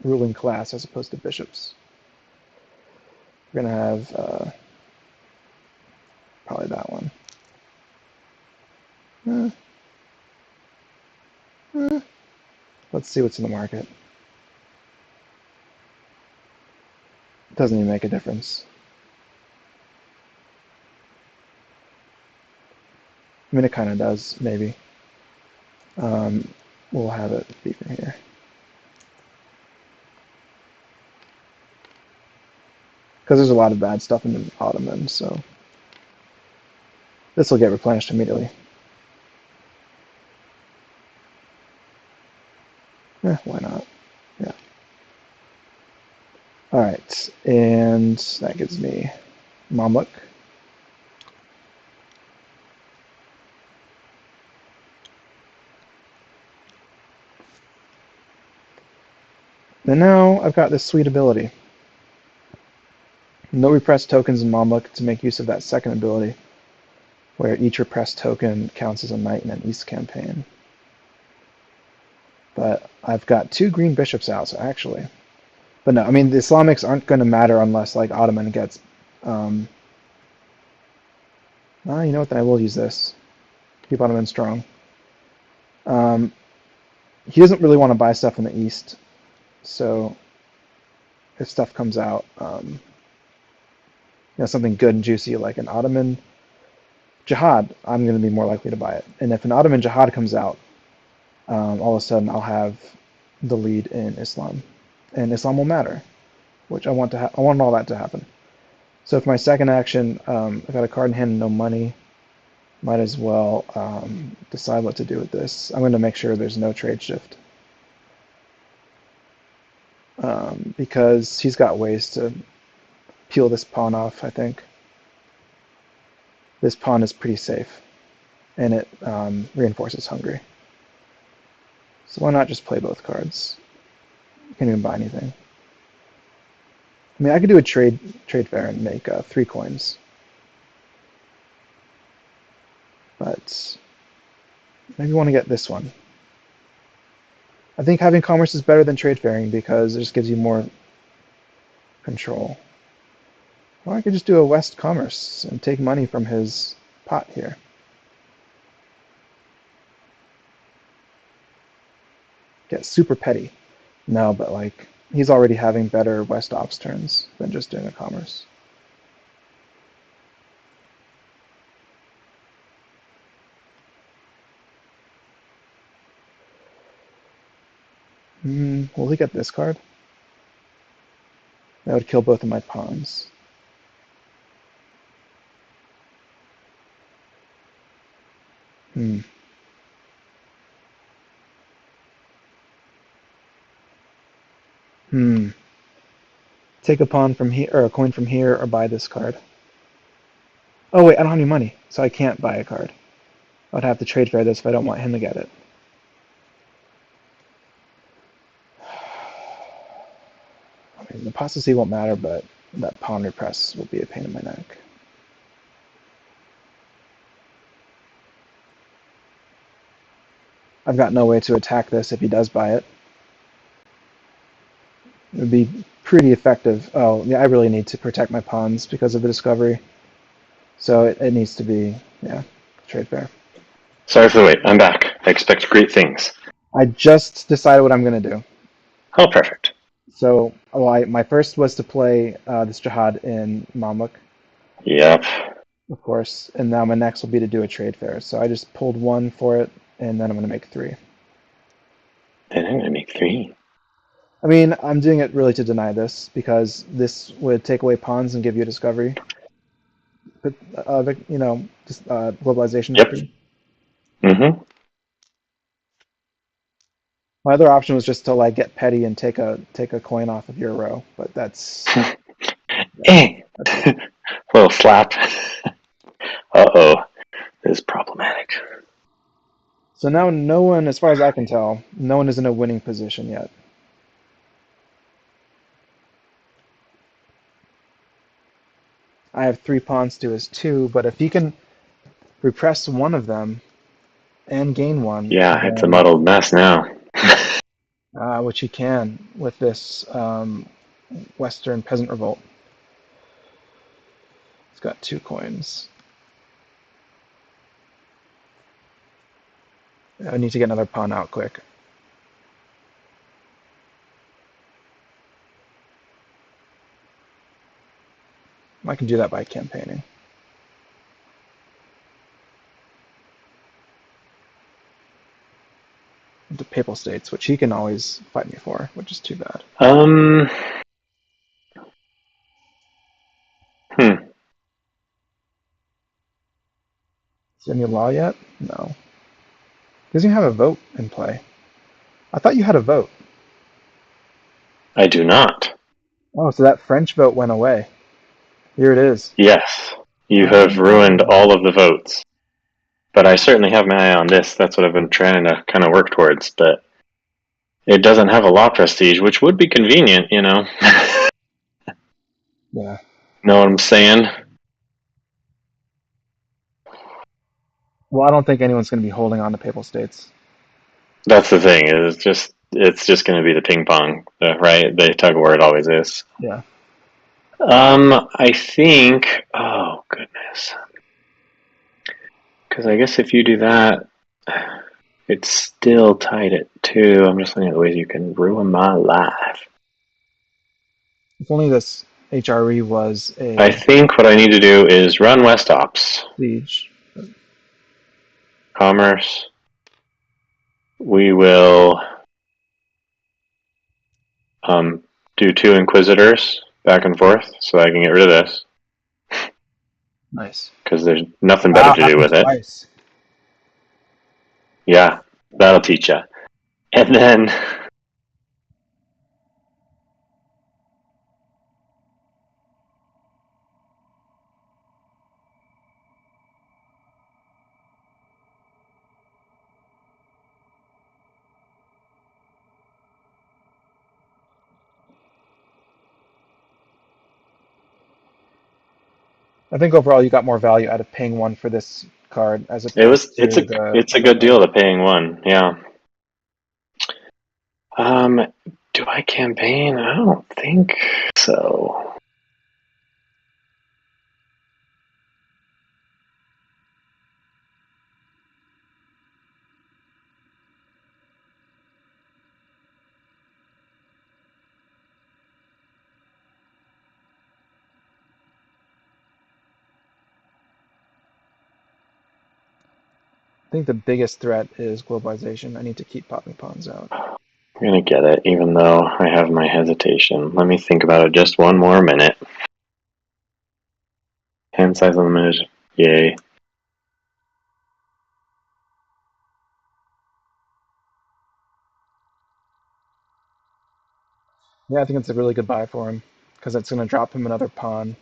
ruling class as opposed to bishops. We're gonna have probably that one. Uh, uh, let's see what's in the market. It doesn't even make a difference. I mean, it kind of does, maybe. Um, we'll have it be from here. Because there's a lot of bad stuff in the Ottoman, so this will get replenished immediately. Why not? Yeah. All right, and that gives me Mamluk. And now I've got this sweet ability. No repressed tokens in Mamluk to make use of that second ability, where each repressed token counts as a knight in an East campaign. But I've got 2 green bishops out, so actually. But no, I mean, the Islamics aren't going to matter unless, like, Ottoman gets... you know what, then I will use this. Keep Ottoman strong. Um, he doesn't really want to buy stuff in the East, so if stuff comes out, something good and juicy like an Ottoman Jihad, I'm going to be more likely to buy it. And if an Ottoman Jihad comes out, all of a sudden I'll have the lead in Islam, and Islam will matter, which I want to. I want all that to happen. So if my second action, I got a card in hand and no money, might as well decide what to do with this. I'm going to make sure there's no trade shift, because he's got ways to peel this pawn off. I think this pawn is pretty safe, and it reinforces Hungary. So why not just play both cards? You can't even buy anything. I mean, I could do a trade fair and make 3 coins, but maybe want to get this one. I think having commerce is better than trade fairing because it just gives you more control. Or I could just do a West commerce and take money from his pot here. Get super petty. No, but like he's already having better West ops turns than just doing a commerce. Will he get this card? That would kill both of my pawns. Hmm. Hmm. Take a pawn from here, or a coin from here, or buy this card. Oh wait, I don't have any money, so I can't buy a card. I would have to trade fair this if I don't want him to get it. I mean, the apostasy won't matter, but that pawn repress will be a pain in my neck. I've got no way to attack this if he does buy it. It would be pretty effective. Oh, yeah, I really need to protect my pawns because of the discovery. So it needs to be, yeah, trade fair. Sorry for the wait. I'm back. I expect great things. I just decided what I'm going to do. Oh, perfect. So my first was to play this Jihad in Mamluk, Yep. of course, and now my next will be to do a trade fair. So I just pulled 1 for it, and then I'm going to make 3. Then I'm going to make 3. I mean, I'm doing it really to deny this because this would take away pawns and give you a discovery, but just globalization Yep. victory. Mm-hmm. My other option was just to like get petty and take a coin off of your row, but yeah, Eh. that's it. Little slap. Uh-oh. This is problematic. So now no one, as far as I can tell, no one is in a winning position yet. I have 3 pawns to his 2, but if he can repress one of them and gain one, Yeah, it's a then muddled mess now. which he can with this Western Peasant Revolt. He's got 2 coins. I need to get another pawn out quick. I can do that by campaigning. The Papal States, which he can always fight me for, which is too bad. Um, hmm. Is there any law yet? No. Doesn't even have a vote in play. I thought you had a vote. I do not. Oh, so that French vote went away. Here it is. Yes, you have ruined Oh. all of the votes. But I certainly have my eye on this. That's what I've been trying to kind of work towards. But it doesn't have a law prestige, which would be convenient, you know. Yeah. Know what I'm saying? Well, I don't think anyone's going to be holding on to Papal States. That's the thing. It's just going to be the ping pong, right? The tug of war. It always is. Yeah. I think. Oh goodness. Because I guess if you do that, it's still tied at 2. I'm just looking at the ways you can ruin my life. If only this HRE was I a think what I need to do is run West Ops, siege. Commerce. We will do 2 Inquisitors back and forth so I can get rid of this Nice. because there's nothing better Wow, to do happened with it. twice. Yeah, that'll teach you. And then I think overall you got more value out of paying one for this card as opposed it's to the a other good card. deal to paying 1. Yeah. Um, do I campaign? I don't think so. I think the biggest threat is globalization. I need to keep popping pawns out. I'm gonna get it, even though I have my hesitation. Let me think about it just one more minute. Hand size unlimited. Yay. Yeah, I think it's a really good buy for him because it's going to drop him another pawn.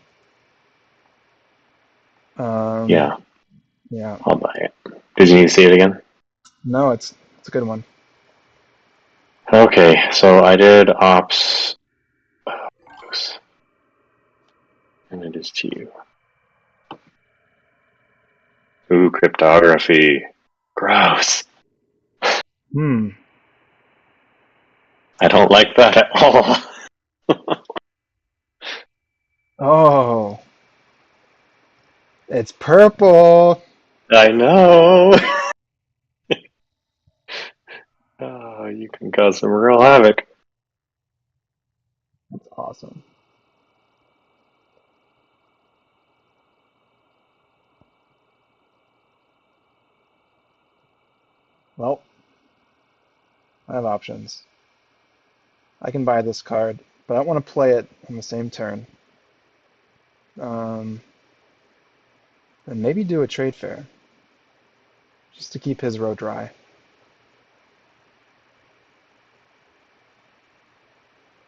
Um, Yeah, yeah. I'll buy it. Did you need to see it again? No, it's a good one. Okay, so I did ops. And it is to you. Ooh, cryptography. Gross. Hmm. I don't like that at all. Oh, it's purple. I know. Oh, you can cause some real havoc. That's awesome. Well, I have options. I can buy this card, but I don't want to play it on the same turn. Um, and maybe do a trade fair, just to keep his row dry.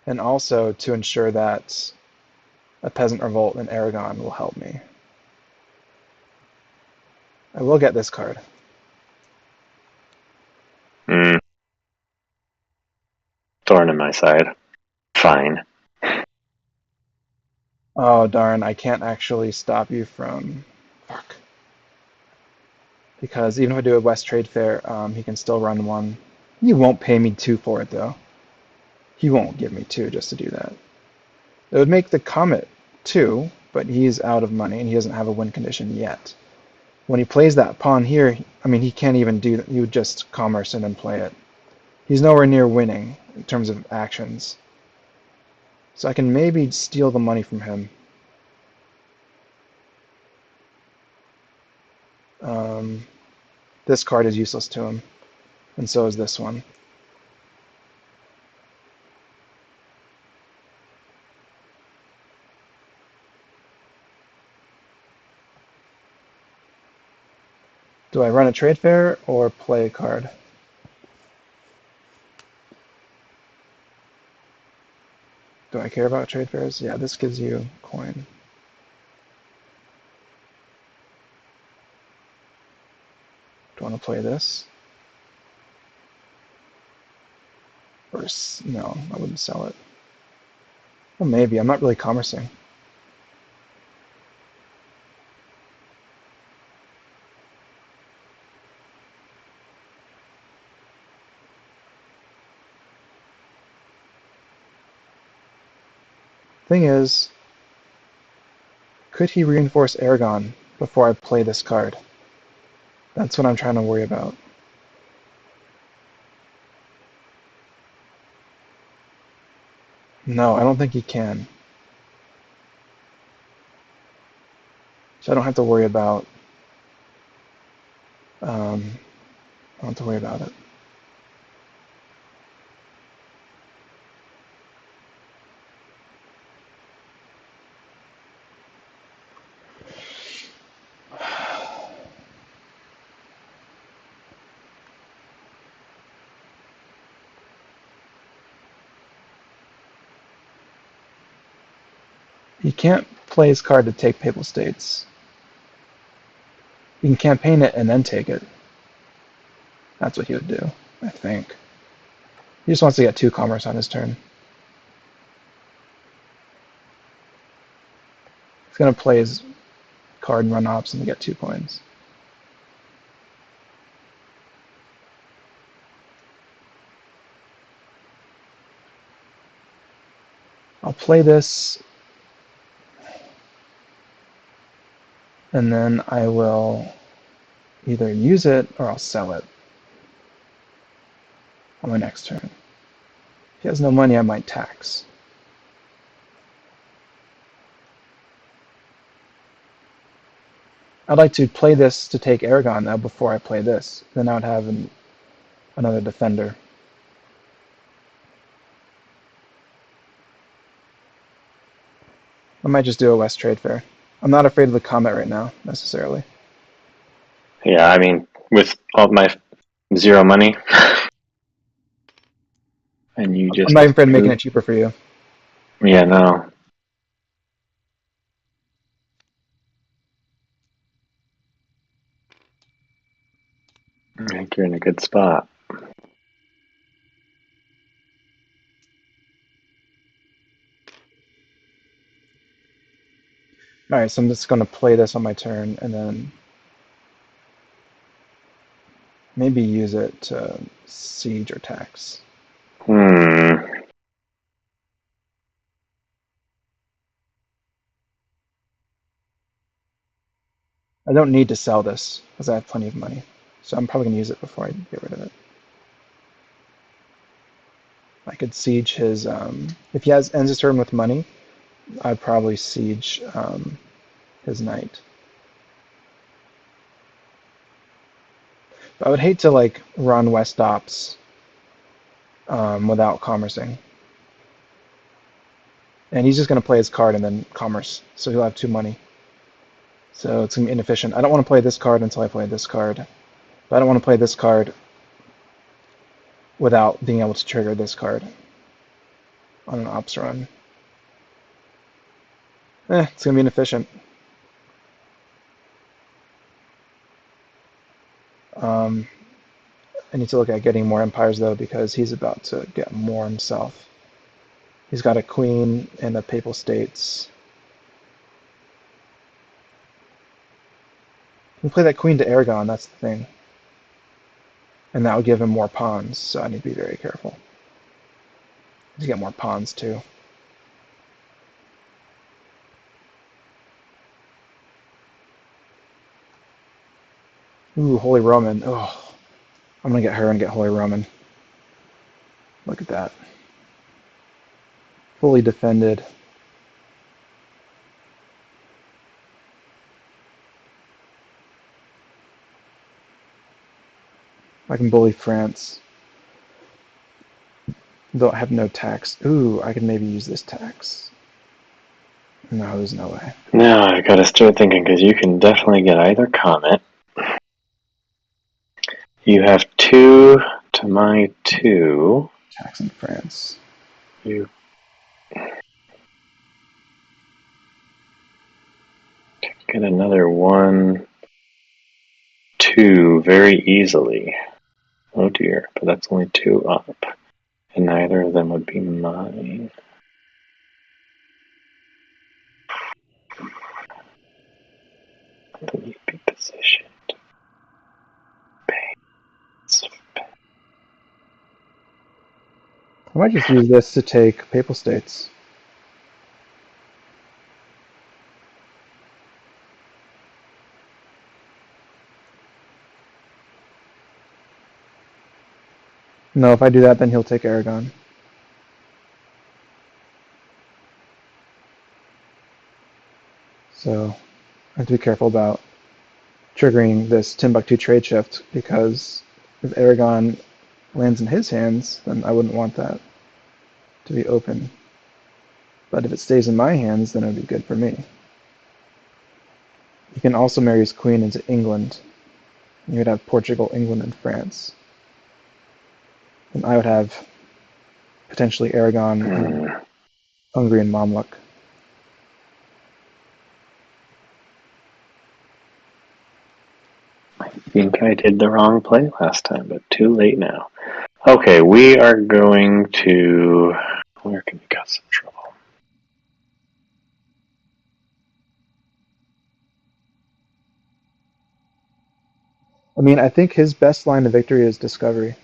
And also to ensure that a Peasant Revolt and Aragon will help me. I will get this card. Mm, thorn in my side. Fine. Oh darn, I can't actually stop you from... Fuck. Because even if I do a West Trade Fair, he can still run one. He won't pay me 2 for it though. He won't give me 2 just to do that. It would make the Comet 2, but he's out of money and he doesn't have a win condition yet. When he plays that pawn here, I mean, he can't even do that. He would just commerce and then play it. He's nowhere near winning in terms of actions. So I can maybe steal the money from him. Um, this card is useless to him, and so is this one. Do I run a trade fair or play a card? Do I care about trade fairs? Yeah, this gives you coin. Do I want to play this? Or no, I wouldn't sell it. Well, maybe. I'm not really commercing. Thing is, could he reinforce Aragon before I play this card? That's what I'm trying to worry about. No, I don't think he can. So I don't have to worry about. I don't have to worry about it. He can't play his card to take Papal States. He can campaign it and then take it. That's what he would do, I think. He just wants to get 2 commerce on his turn. He's going to play his card and run ops and get 2 coins. I'll play this, and then I will either use it or I'll sell it on my next turn. If he has no money, I might tax. I'd like to play this to take Aragon now before I play this. Then I would have another defender. I might just do a West Trade Fair. I'm not afraid of the Comet right now, necessarily. Yeah, I mean, with all my 0 money, and you I'm just not even afraid of making it cheaper for you. yeah, no. I think you're in a good spot. Alright, so I'm just going to play this on my turn, and then maybe use it to siege or tax. Hmm. I don't need to sell this, because I have plenty of money. So I'm probably going to use it before I get rid of it. I could siege his... if he ends his turn with money, I'd probably siege his knight. But I would hate to like run West Ops without commercing. And he's just going to play his card and then commerce, so he'll have 2 money. So it's going to be inefficient. I don't want to play this card until I play this card. But I don't want to play this card without being able to trigger this card on an ops run. It's going to be inefficient. I need to look at getting more empires, though, because he's about to get more himself. He's got a queen and a papal states. We play that queen to Aragon, that's the thing. And that would give him more pawns, so I need to be very careful. To get more pawns, too. Ooh, Holy Roman. Oh, I'm going to get her and get Holy Roman. Look at that. Fully defended. I can bully France. They'll have no tax. Ooh, I could maybe use this tax. No, there's no way. Now I gotta start thinking, because you can definitely get either comet. You have 2 to my 2. Tax in France. You can get another 1, 2 very easily. Oh dear, but that's only 2 up. And neither of them would be mine. Then you'd be positioned. I might just use this to take papal states. No, if I do that, then he'll take Aragon. So I have to be careful about triggering this Timbuktu trade shift, because if Aragon lands in his hands, then I wouldn't want that to be open. But if it stays in my hands, then it would be good for me. He can also marry his queen into England. You would have Portugal, England, and France. And I would have potentially Aragon and Hungary and Mamluk. I think I did the wrong play last time, but too late now. Okay, we are going to... Where can we cause some trouble? I mean, I think his best line of victory is discovery.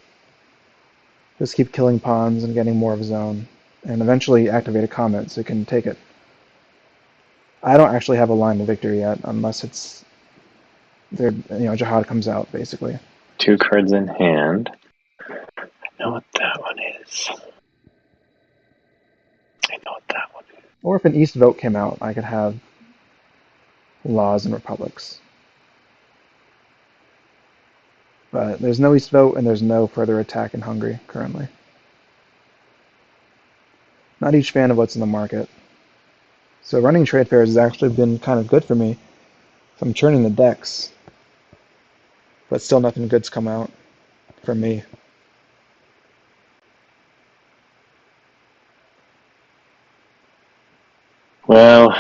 Just keep killing pawns and getting more of his own, and eventually activate a comet so he can take it. I don't actually have a line of victory yet, unless it's there. Jihad comes out basically. 2 cards in hand. I know what that one is. Or if an East vote came out, I could have laws and republics. But there's no East vote, and there's no further attack in Hungary currently. Not each fan of what's in the market. So running trade fairs has actually been kind of good for me. So I'm churning the decks, but still nothing good's come out for me. Well,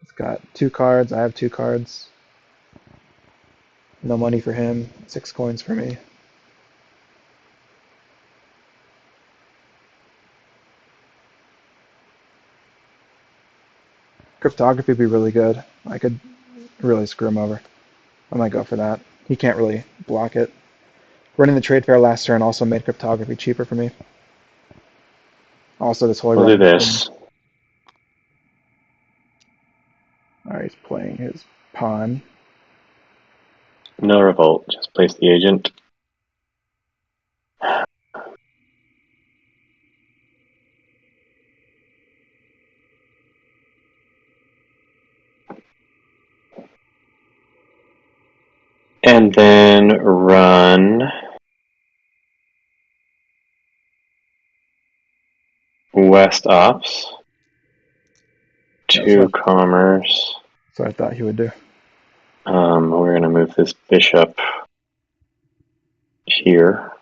It's got 2 cards. I have 2 cards. No money for him. 6 coins for me. Cryptography would be really good. I could really screw him over. I might go for that. He can't really block it. Running the trade fair last turn also made cryptography cheaper for me. Also, this Holy we'll do Roman. this. Alright, he's playing his pawn. No revolt, just place the agent. And then run West Ops, That's 2 Commerce. what I thought he would do. We're going to move this bishop here.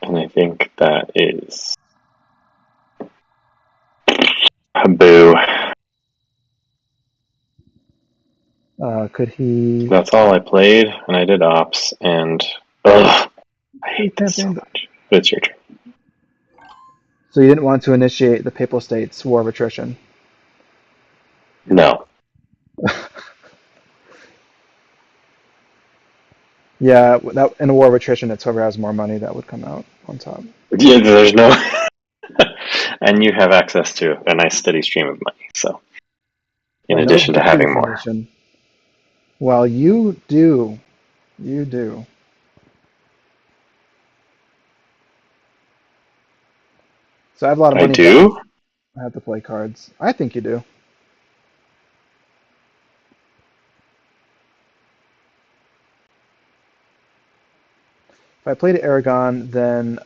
And I think that is a boo. Could he? That's all I played, and I did ops, and ugh, I hate this so much. But it's your turn. So you didn't want to initiate the Papal States War of Attrition? No. Yeah, that in a War of Attrition, it's whoever has more money that would come out on top. Yeah, there's no. And you have access to a nice steady stream of money, so in But no addition to victory having more. condition. Well, you do. You do. So I have a lot of I money, do? but I have to play cards. I think you do. If I played Aragon, then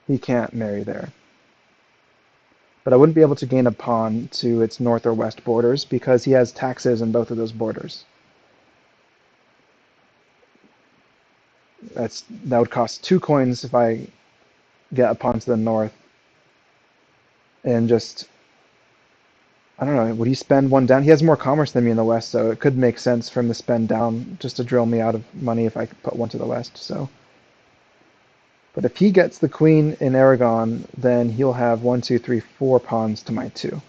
he can't marry there. But I wouldn't be able to gain a pawn to its north or west borders because he has taxes in both of those borders. That would cost 2 coins if I get a pawn to the north. And just, I don't know, would he spend 1 down? He has more commerce than me in the west, so it could make sense for him to spend down just to drill me out of money if I could put 1 to the west. So, but if he gets the queen in Aragon, then he'll have 1, 2, 3, 4 pawns to my 2.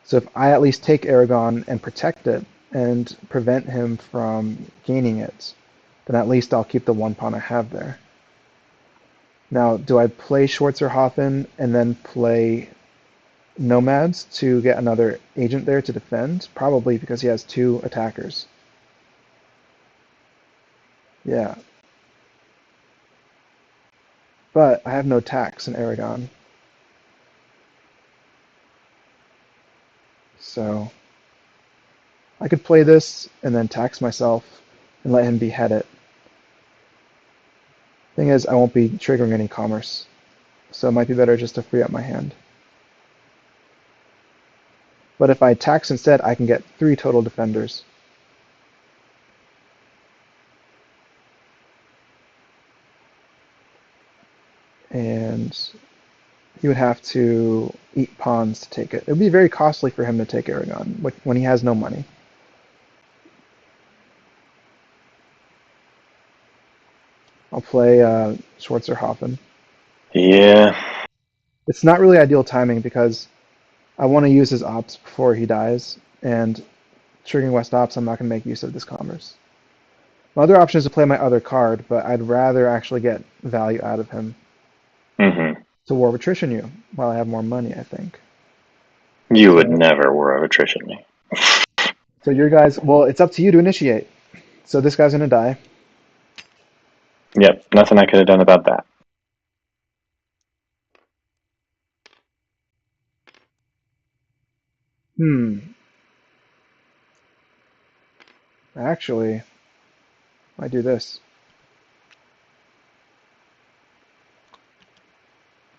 So if I at least take Aragon and protect it and prevent him from gaining it, then at least I'll keep the 1 pawn I have there. Now, do I play Schwarzerhofen and then play Nomads to get another agent there to defend? Probably, because he has 2 attackers. Yeah. But I have no tax in Aragon. So I could play this and then tax myself and let him behead it. Thing is, I won't be triggering any commerce, so it might be better just to free up my hand. But if I tax instead, I can get 3 total defenders. And he would have to eat pawns to take it. It would be very costly for him to take Aragon when he has no money. I'll play Schwarzerhofen. Yeah. It's not really ideal timing because I want to use his ops before he dies, and triggering West ops, I'm not going to make use of this commerce. My other option is to play my other card, but I'd rather actually get value out of him Mm-hmm. to War of Attrition you while I have more money, I think. You would So, never War of Attrition me. so your guys, well, it's up to you to initiate. So this guy's going to die. Yep, nothing I could have done about that. Actually, I do this.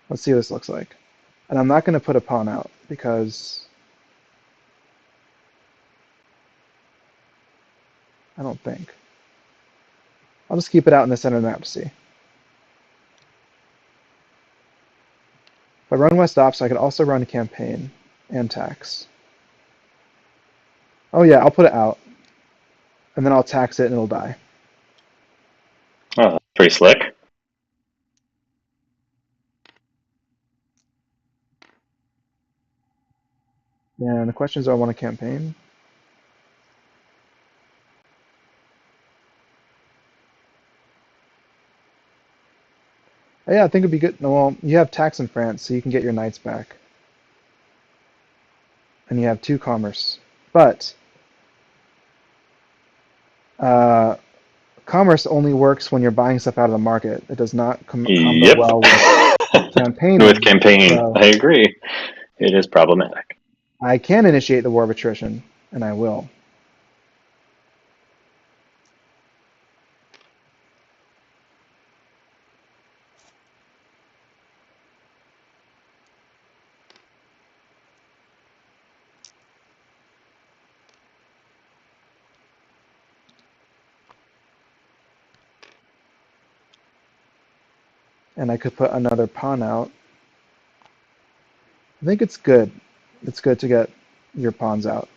Let's see what this looks like. And I'm not going to put a pawn out because I don't think. I'll just keep it out in the center of the map to see. If I run West Ops, I could also run a campaign and tax. Oh yeah, I'll put it out. And then I'll tax it and it'll die. Oh, that's pretty slick. And the question is, do I want a campaign? Oh, yeah, I think it'd be good. No, well, you have tax in France, so you can get your knights back. And you have 2 commerce. But uh, commerce only works when you're buying stuff out of the market. It does not combo Yep. well with campaigning. With campaigning, So I agree. It is problematic. I can initiate the War of Attrition, and I will. and I could put another pawn out. I think it's good. It's good to get your pawns out.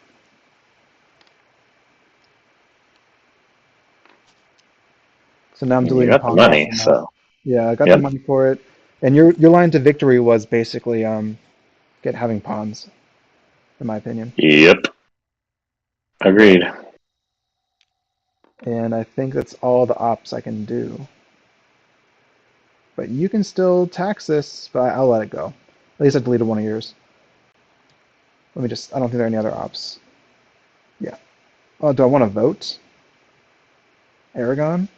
So now I'm You deleting got the pawns off money, the map. so Yeah, I got the yep, money for it. And your line to victory was basically get having pawns, in my opinion. yep, agreed. And I think that's all the ops I can do. But you can still tax this, but I'll let it go. At least I deleted one of yours. Let me just, I don't think there are any other ops. Yeah. Oh, do I want to vote? Aragon?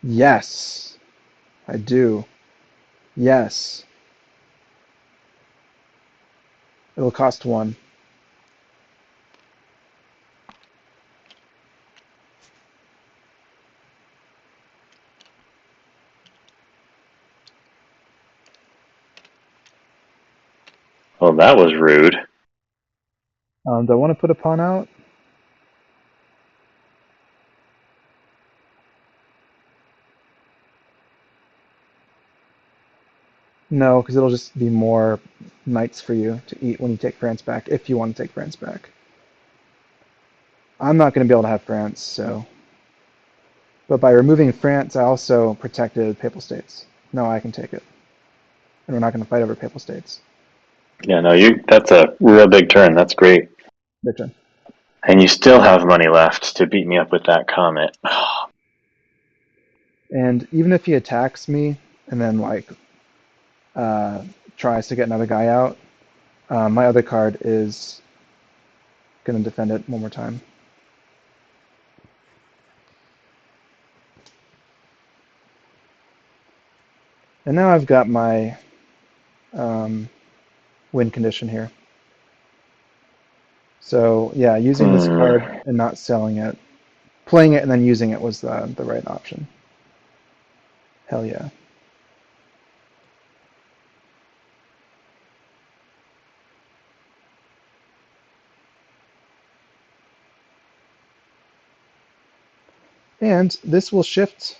Yes, I do. Yes. It'll cost one. Well, that was rude. Do I want to put a pawn out? No, because it'll just be more knights for you to eat when you take France back, if you want to take France back. I'm not going to be able to have France, so. But by removing France, I also protected Papal States. No, I can take it. And we're not going to fight over Papal States. Yeah, no, that's a real big turn. That's great. Victor. And you still have money left to beat me up with that comet. And even if he attacks me and then, like, uh, tries to get another guy out, my other card is going to defend it one more time. And now I've got my um, win condition here. So yeah, using this card Hmm. and not selling it, playing it and then using it was the right option. Hell yeah. And this will shift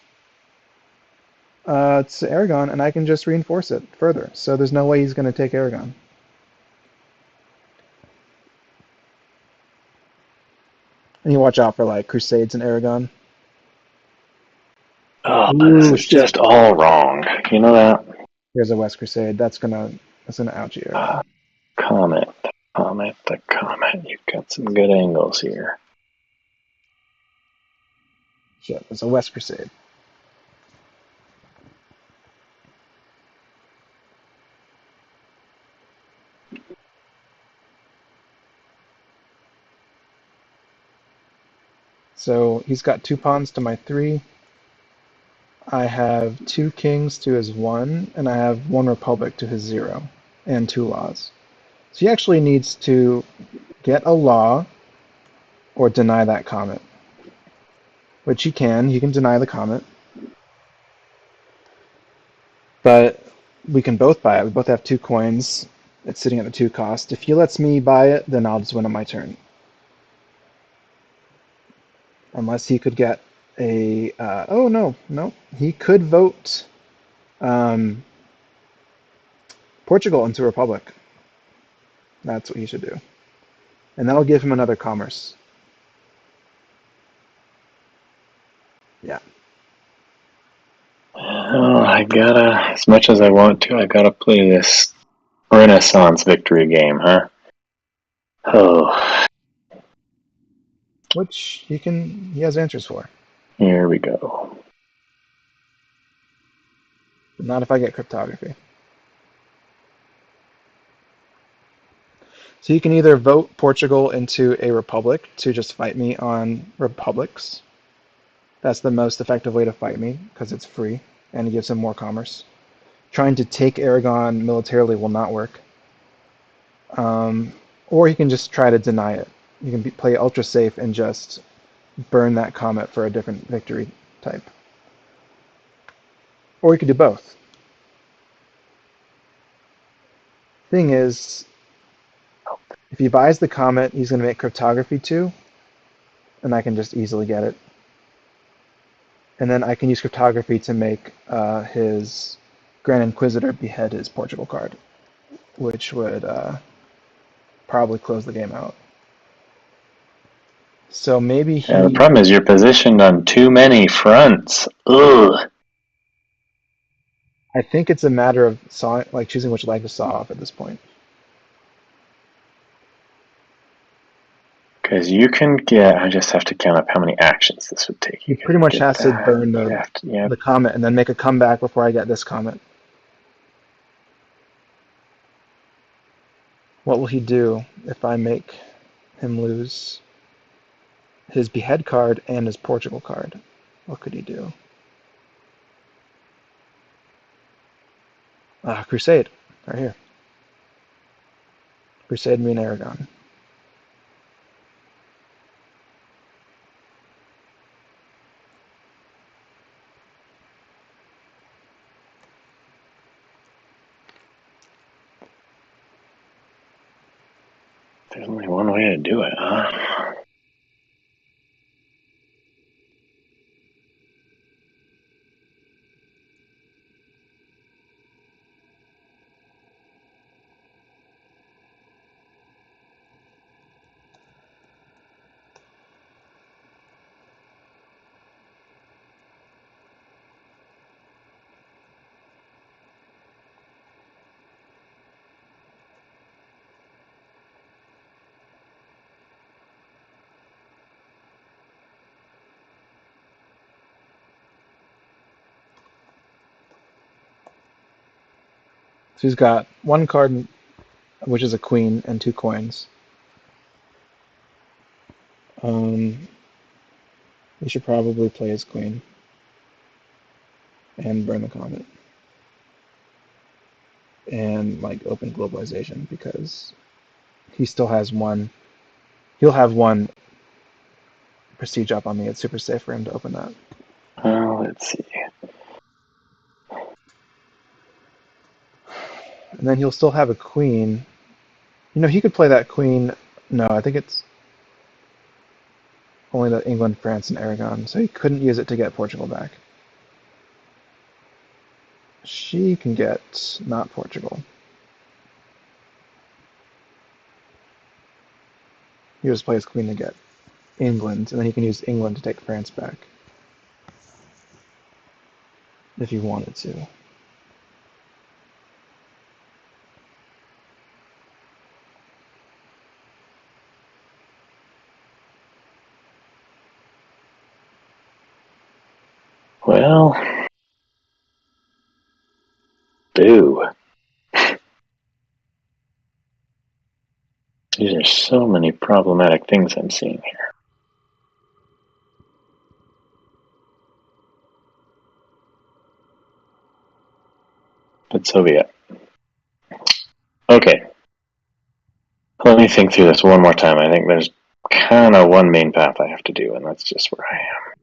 to Aragon, and I can just reinforce it further. So there's no way he's going to take Aragon. And you watch out for like Crusades and Aragon. Oh, this Ooh, is shit. just all wrong. You know that? Here's a West Crusade. That's gonna ouch you, Aragon. Comet, the comet. You've got some good angles here. Shit, it's a West Crusade. So he's got two pawns to my three. I have two kings to his one, and I have one republic to his zero, and two laws. So he actually needs to get a law or deny that comet, which he can. He can deny the comet, but we can both buy it. We both have two coins. It's sitting at the two cost. If he lets me buy it, then I'll just win on my turn. Unless he could get a. Oh, no, no. He could vote um, Portugal into a republic. That's what he should do. And that'll give him another commerce. Yeah. Oh, I gotta, as much as I want to, I gotta play this Renaissance victory game, huh? Oh, Which he has answers for. here we go. But not if I get cryptography. So you can either vote Portugal into a republic to just fight me on republics. That's the most effective way to fight me because it's free and it gives him more commerce. Trying to take Aragon militarily will not work. Um, or he can just try to deny it. You can play ultra safe and just burn that comet for a different victory type. Or you could do both. Thing is, if he buys the comet, he's going to make cryptography too, and I can just easily get it. and then I can use cryptography to make his Grand Inquisitor behead his Portugal card, which would probably close the game out. So maybe Yeah, the he. problem is you're positioned on too many fronts. Ugh. I think it's a matter of like choosing which leg to saw off at this point. Because you can get, I just have to count up how many actions this would take. He You pretty can much get has to that. burn You have to, yep. the comet and then make a comeback before I get this comet. What will he do if I make him lose his behead card and his Portugal card? What could he do? Crusade, right here. Crusade me and Aragon. There's only one way to do it, huh? So he's got one card, which is a queen, and 2 coins. Um, he should probably play his queen and burn the comet and like open globalization because he still has one. He'll have one prestige up on me. It's super safe for him to open that. Let's see. And then he'll still have a queen. You know, he could play that queen. No, I think it's only the England, France, and Aragon, so he couldn't use it to get Portugal back. She can get not Portugal. He just plays queen to get England, and then he can use England to take France back if he wanted to. Well, boo. These are so many problematic things I'm seeing here. But so be it. Okay. Let me think through this one more time. I think there's kind of one main path I have to do, and that's just where I am.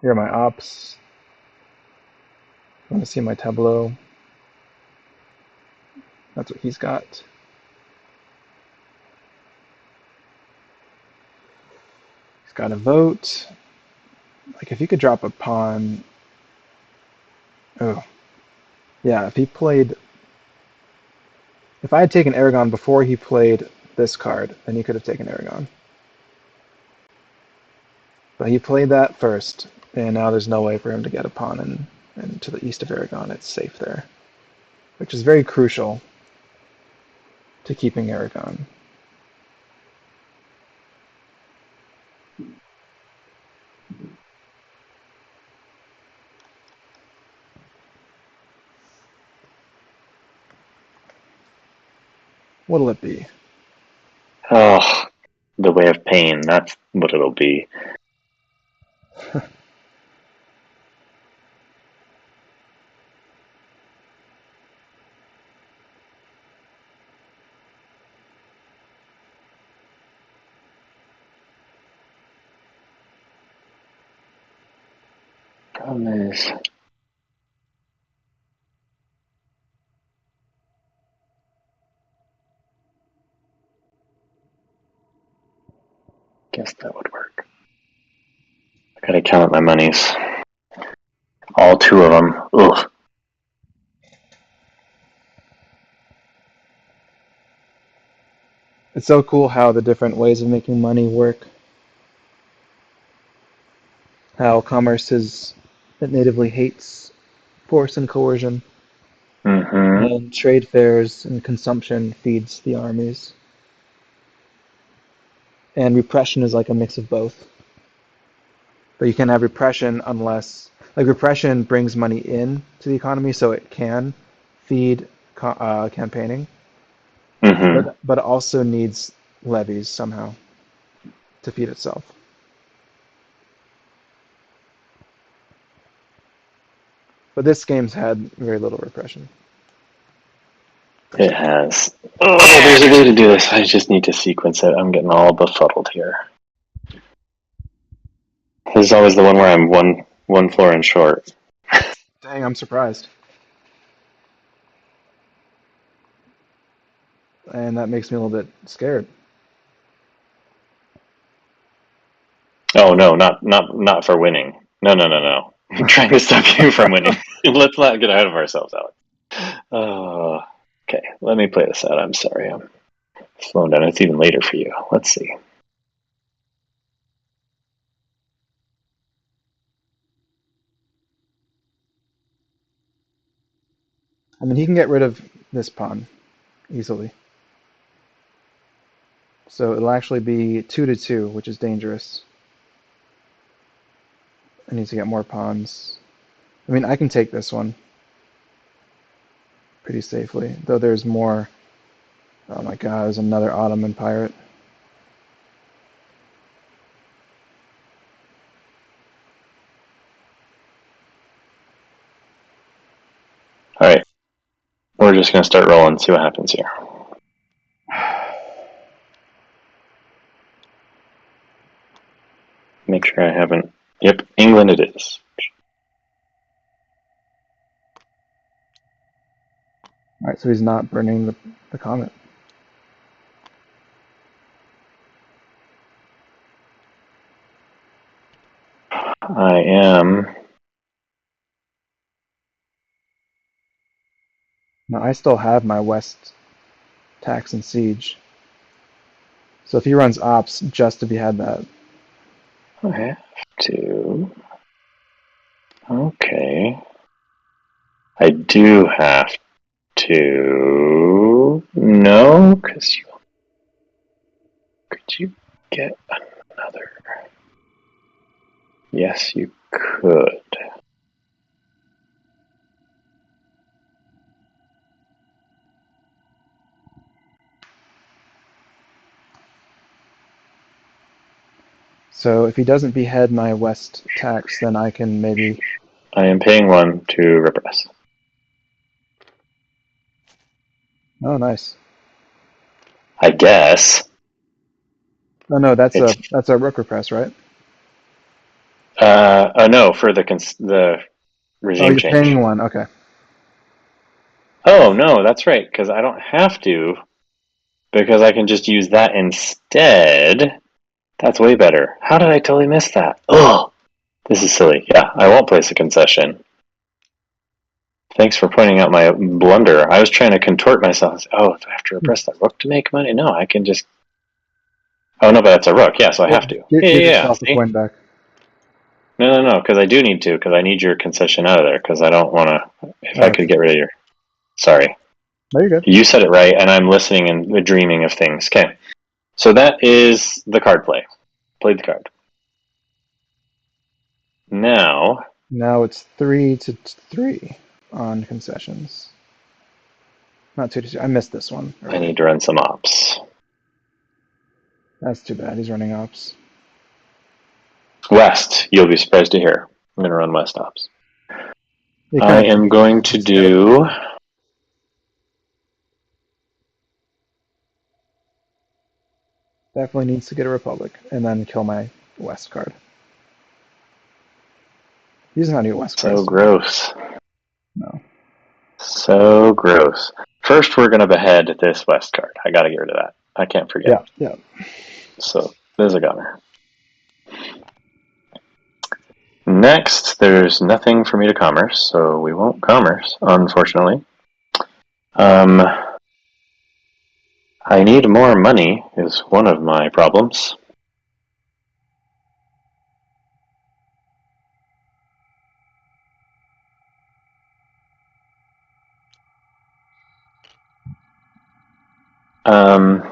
Here are my ops. Want to see my tableau? That's what he's got. He's got a vote. Like if he could drop a pawn. Oh, yeah. If he played, if I had taken Aragon before he played this card, then he could have taken Aragon. But he played that first, and now there's no way for him to get a pawn and to the east of Aragon. It's safe there, which is very crucial to keeping Aragon. What'll it be? Oh, the way of pain. That's what it'll be. Problem is, guess that would work. Gotta count my monies. All 2 of them. Ugh. It's so cool how the different ways of making money work. How commerce it natively hates force and coercion, Mm-hmm. and trade fairs and consumption feeds the armies. And repression is like a mix of both. But you can have repression unless, like, repression brings money in to the economy, so it can feed campaigning, Mm-hmm. but it also needs levies somehow to feed itself. But this game's had very little repression. It has. Oh, there's a way to do this. I just need to sequence it. I'm getting all befuddled here. This is always the one where I'm one floor in short. Dang, I'm surprised. And that makes me a little bit scared. Oh no, not for winning. No. I'm trying to stop you from winning. Let's not get ahead of ourselves, Alex. Okay, let me play this out. I'm sorry. I'm slowing down. It's even later for you. Let's see. I mean, he can get rid of this pawn easily. So it'll actually be 2-2, which is dangerous. I need to get more pawns. I mean, I can take this one pretty safely, though there's more. Oh my god, there's another Ottoman pirate. All right, we're just gonna start rolling. See what happens here. Make sure I haven't. Yep, England it is. Alright, so he's not burning the comet. I am. Now, I still have my West tax and siege. So if he runs ops just if he had that. I have to. Okay. I do have to. No, because you. Could you get another? Yes, you could. So if he doesn't behead my West tax, then I can maybe. I am paying 1 to repress. Oh, nice. I guess Oh no, that's it's. a rook repress, right? Oh no, for the Oh, regime you're change. paying one. Okay. Oh no, that's right, because I don't have to, because I can just use that instead. That's way better. How did I totally miss that? Oh, this is silly. Yeah, I won't place a concession. Thanks for pointing out my blunder. I was trying to contort myself. Oh, do I have to repress that rook to make money? No, I can just. Oh no, but that's a rook. Yeah, so I Yeah, have to. give Yeah. yourself a See? coin back. No, because I do need to, because I need your concession out of there, because I don't want to. If I could Okay. get rid of your. Sorry. No, you're good. You said it right, and I'm listening and dreaming of things. Okay. So that is the card play. Played the card. Now. Now it's 3-3 on concessions. Not 2-2. I missed this one I earlier. need to run some ops. That's too bad. He's running ops. West, you'll be surprised to hear. I'm going to run West ops. He kind I of am going to do. definitely needs to get a Republic and then kill my West card. He doesn't need a West So crest. gross. No. So gross. First, we're going to behead this West card. I got to get rid of that. I can't forget. Yeah. So, there's a gunner. Next, there's nothing for me to commerce, so we won't commerce, unfortunately. I need more money is one of my problems.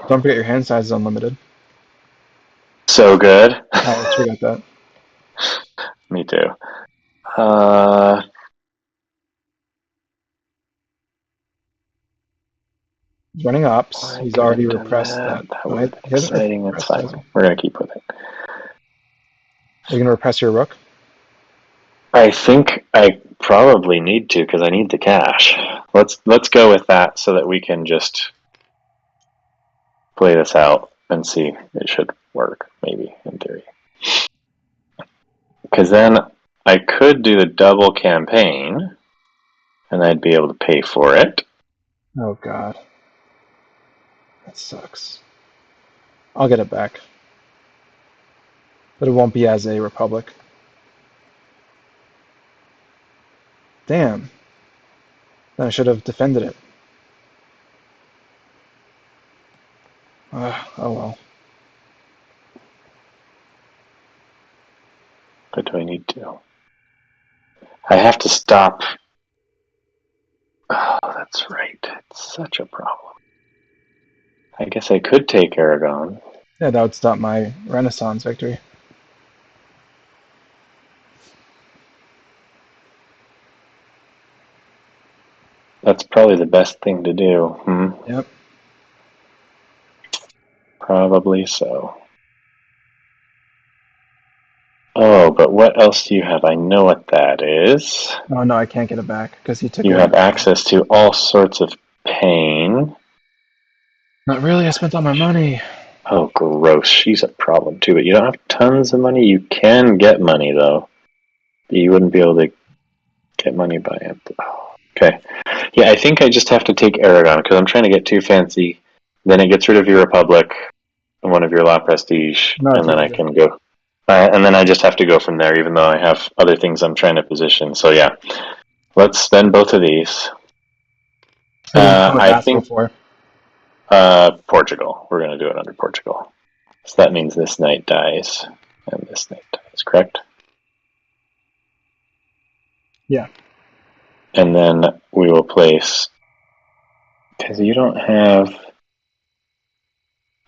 Don't forget your hand size is unlimited. So good. I always forget that. Me too. Uh, He's running ops. I He's could already have done repressed that. that. That Oh, would have been he hasn't exciting. That's repressed, fine. has he? We're gonna keep with it. Are you going to repress your rook? I think I probably need to because I need the cash. Let's go with that so that we can just play this out and see. It should work, maybe in theory. Because then I could do the double campaign, and I'd be able to pay for it. Oh, God. That sucks. I'll get it back. But it won't be as a republic. Damn. Then I should have defended it. Oh well. But do I need to? I have to stop. Oh, that's right. It's such a problem. I guess I could take Aragon. Yeah, that would stop my Renaissance victory. That's probably the best thing to do. Yep. Probably so. Oh, but what else do you have? I know what that is. Oh no, I can't get it back because he took You have Aragon. access to all sorts of pain. Not really. I spent all my money. Oh, gross. She's a problem too, but you don't have tons of money. You can get money, though. You wouldn't be able to get money by it. Oh, okay. Yeah, I think I just have to take Aragon because I'm trying to get too fancy. Then it gets rid of your Republic and one of your La Prestige, No, and it's then I easier. can go. And then I just have to go from there, even though I have other things I'm trying to position. So yeah, let's spend both of these. Who did you come with I vassal think for? Portugal. We're going to do it under Portugal. So that means this knight dies, and this knight dies, correct? Yeah. And then we will place, because you don't have,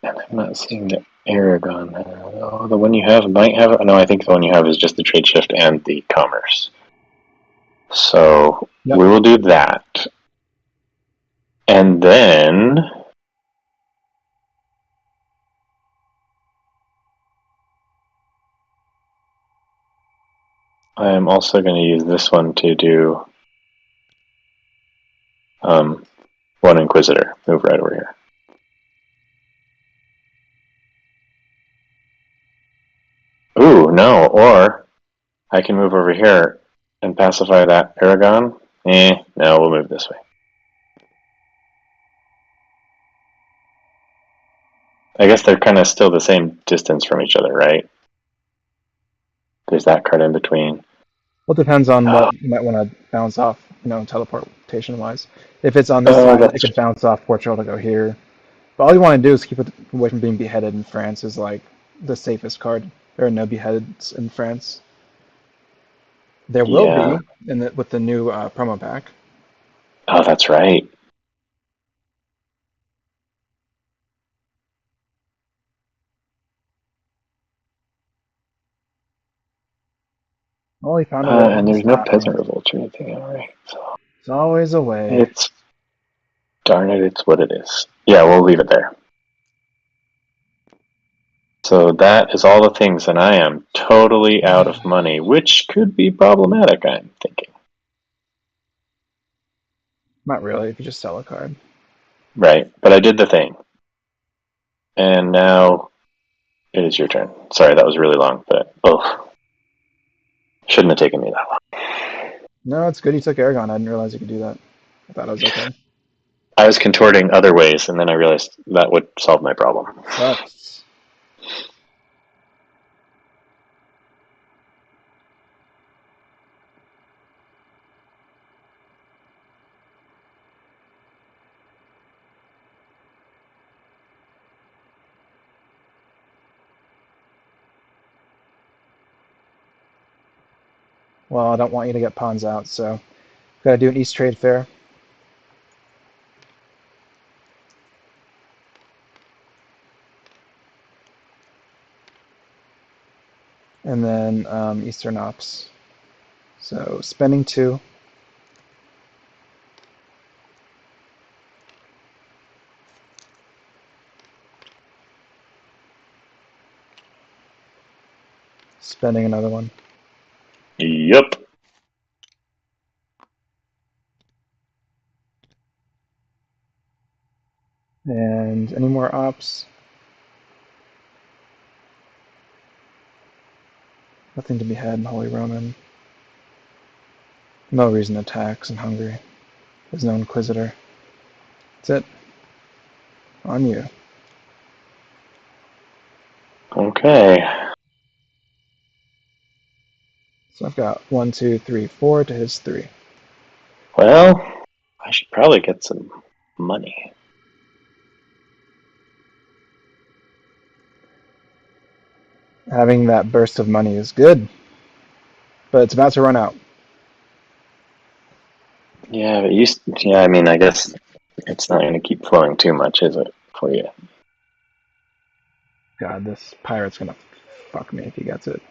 and I'm not seeing the Aragon. Oh, the one you have might have, no, I think the one you have is just the trade shift and the commerce. So Yep. we will do that. And then I am also going to use this one to do one Inquisitor. Move right over here. Ooh, no, or I can move over here and pacify that Aragon. No, we'll move this way. I guess they're kind of still the same distance from each other, right? There's that card in between. Well, it depends on Oh, what you might want to bounce off, teleportation wise. If it's on this oh side, it that's could bounce off Portugal to go here. But all you want to do is keep it away from being beheaded in France is like the safest card. There are no beheadeds in France. There will yeah. be with the new promo pack. Oh, that's right. Well, he found a way to And lose there's no that peasant one. revolt or anything. All right, so It's always a way. it's darn it. It's what it is. Yeah, we'll leave it there. So that is all the things, and I am totally out of money, which could be problematic. I'm thinking. Not really, if you just sell a card. Right, but I did the thing, and now it is your turn. Sorry, that was really long, but shouldn't have taken me that long. No, it's good you took Aragon. I didn't realize you could do that. I thought it was okay. I was contorting other ways, and then I realized that would solve my problem. Sucks. Well, I don't want you to get pawns out, so gotta do an East Trade Fair. And then Eastern Ops. So spending 2. Spending another one. Yep. And any more ops? Nothing to be had in Holy Roman. No reason to tax in Hungary. There's no Inquisitor. That's it. On you. Okay. So I've got 1, 2, 3, 4 to his 3. Well, I should probably get some money. Having that burst of money is good, but it's about to run out. Yeah, but yeah, I mean, I guess it's not going to keep flowing too much, is it, for you? God, this pirate's gonna fuck me if he gets it.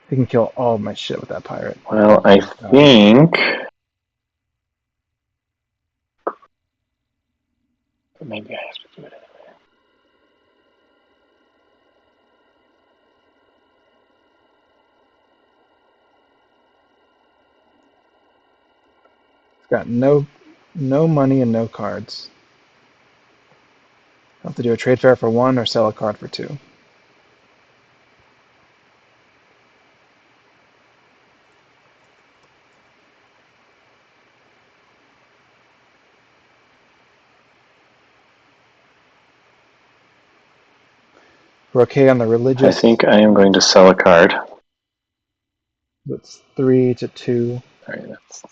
He can kill all of my shit with that pirate. Well, I God. think maybe I have to do it. He's got no money and no cards. I'll have to do a trade fair for 1 or sell a card for 2. We're okay on the I religious. think I am going to sell a card. That's 3 to 2. All right, that's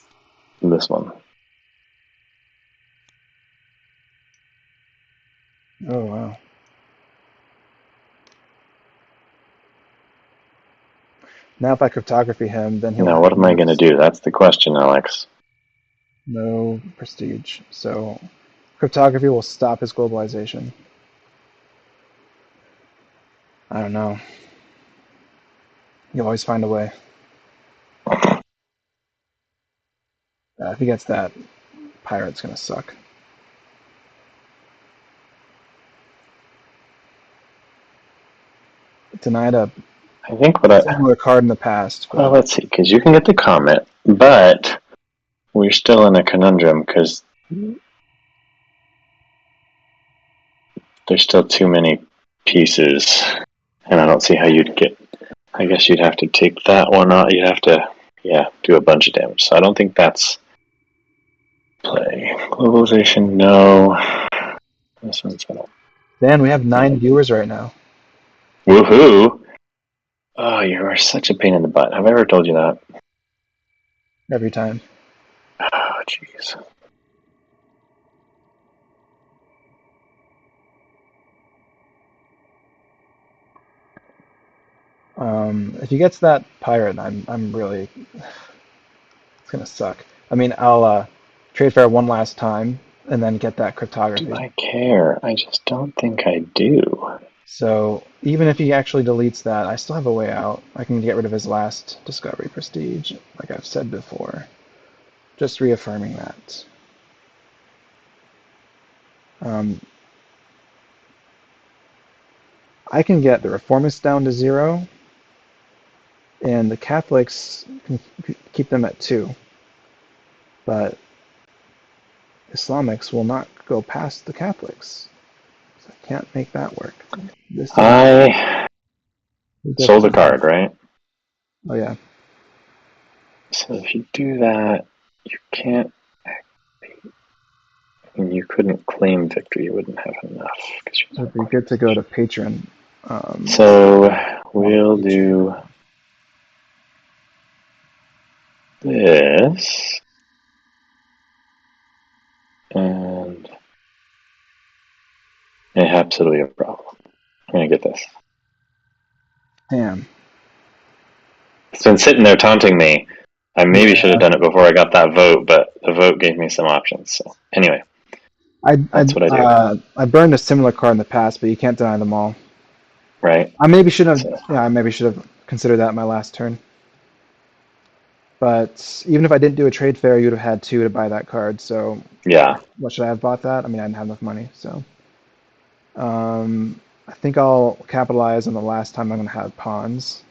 this one. Oh wow. Now if I cryptography him, then he'll Now, have what to am I going to use do? That's the question, Alex. no prestige. So cryptography will stop his globalization. I don't know. He'll always find a way. If he gets that, pirate's gonna suck. Denied a I think what I similar card in the past, well, but let's see, because you can get the comet, but we're still in a conundrum because there's still too many pieces, and I don't see how you'd get. I guess you'd have to take that one out. You'd have to, yeah, do a bunch of damage. So I don't think that's play. Globalization, no. This one's gonna. Dan, we have 9 viewers right now. Woohoo! Oh, you are such a pain in the butt. Have I ever told you that? Every time. Oh, jeez. If he gets that pirate, I'm really it's gonna suck. I mean, I'll trade fair 1 last time and then get that Do cryptography. I care? I just don't think I do. So even if he actually deletes that, I still have a way out. I can get rid of his last discovery prestige, like I've said before. Just reaffirming that. Um, I can get the reformists down to 0, and the Catholics can keep them at 2. But Islamics will not go past the Catholics. So I can't make that work. This is not. I This sold a definitely not. card, right? Oh yeah. So if you do that, you can't. And you couldn't claim victory. You wouldn't have enough because you're So not it'd be quite. good to go to patron. So Swap we'll patron. do this, and Absolutely a problem. I'm gonna get this. Damn. It's been sitting there taunting me. I maybe should have Yeah. done it before I got that vote, but the vote gave me some options. So anyway, that's what I do, I burned a similar card in the past, but you can't deny them all. right? I maybe should have. So Yeah, I maybe should have considered that my last turn. But even if I didn't do a trade fair, you would have had two to buy that card. So yeah, what should I have bought that? I mean, I didn't have enough money. So I think I'll capitalize on the last time I'm going to have pawns.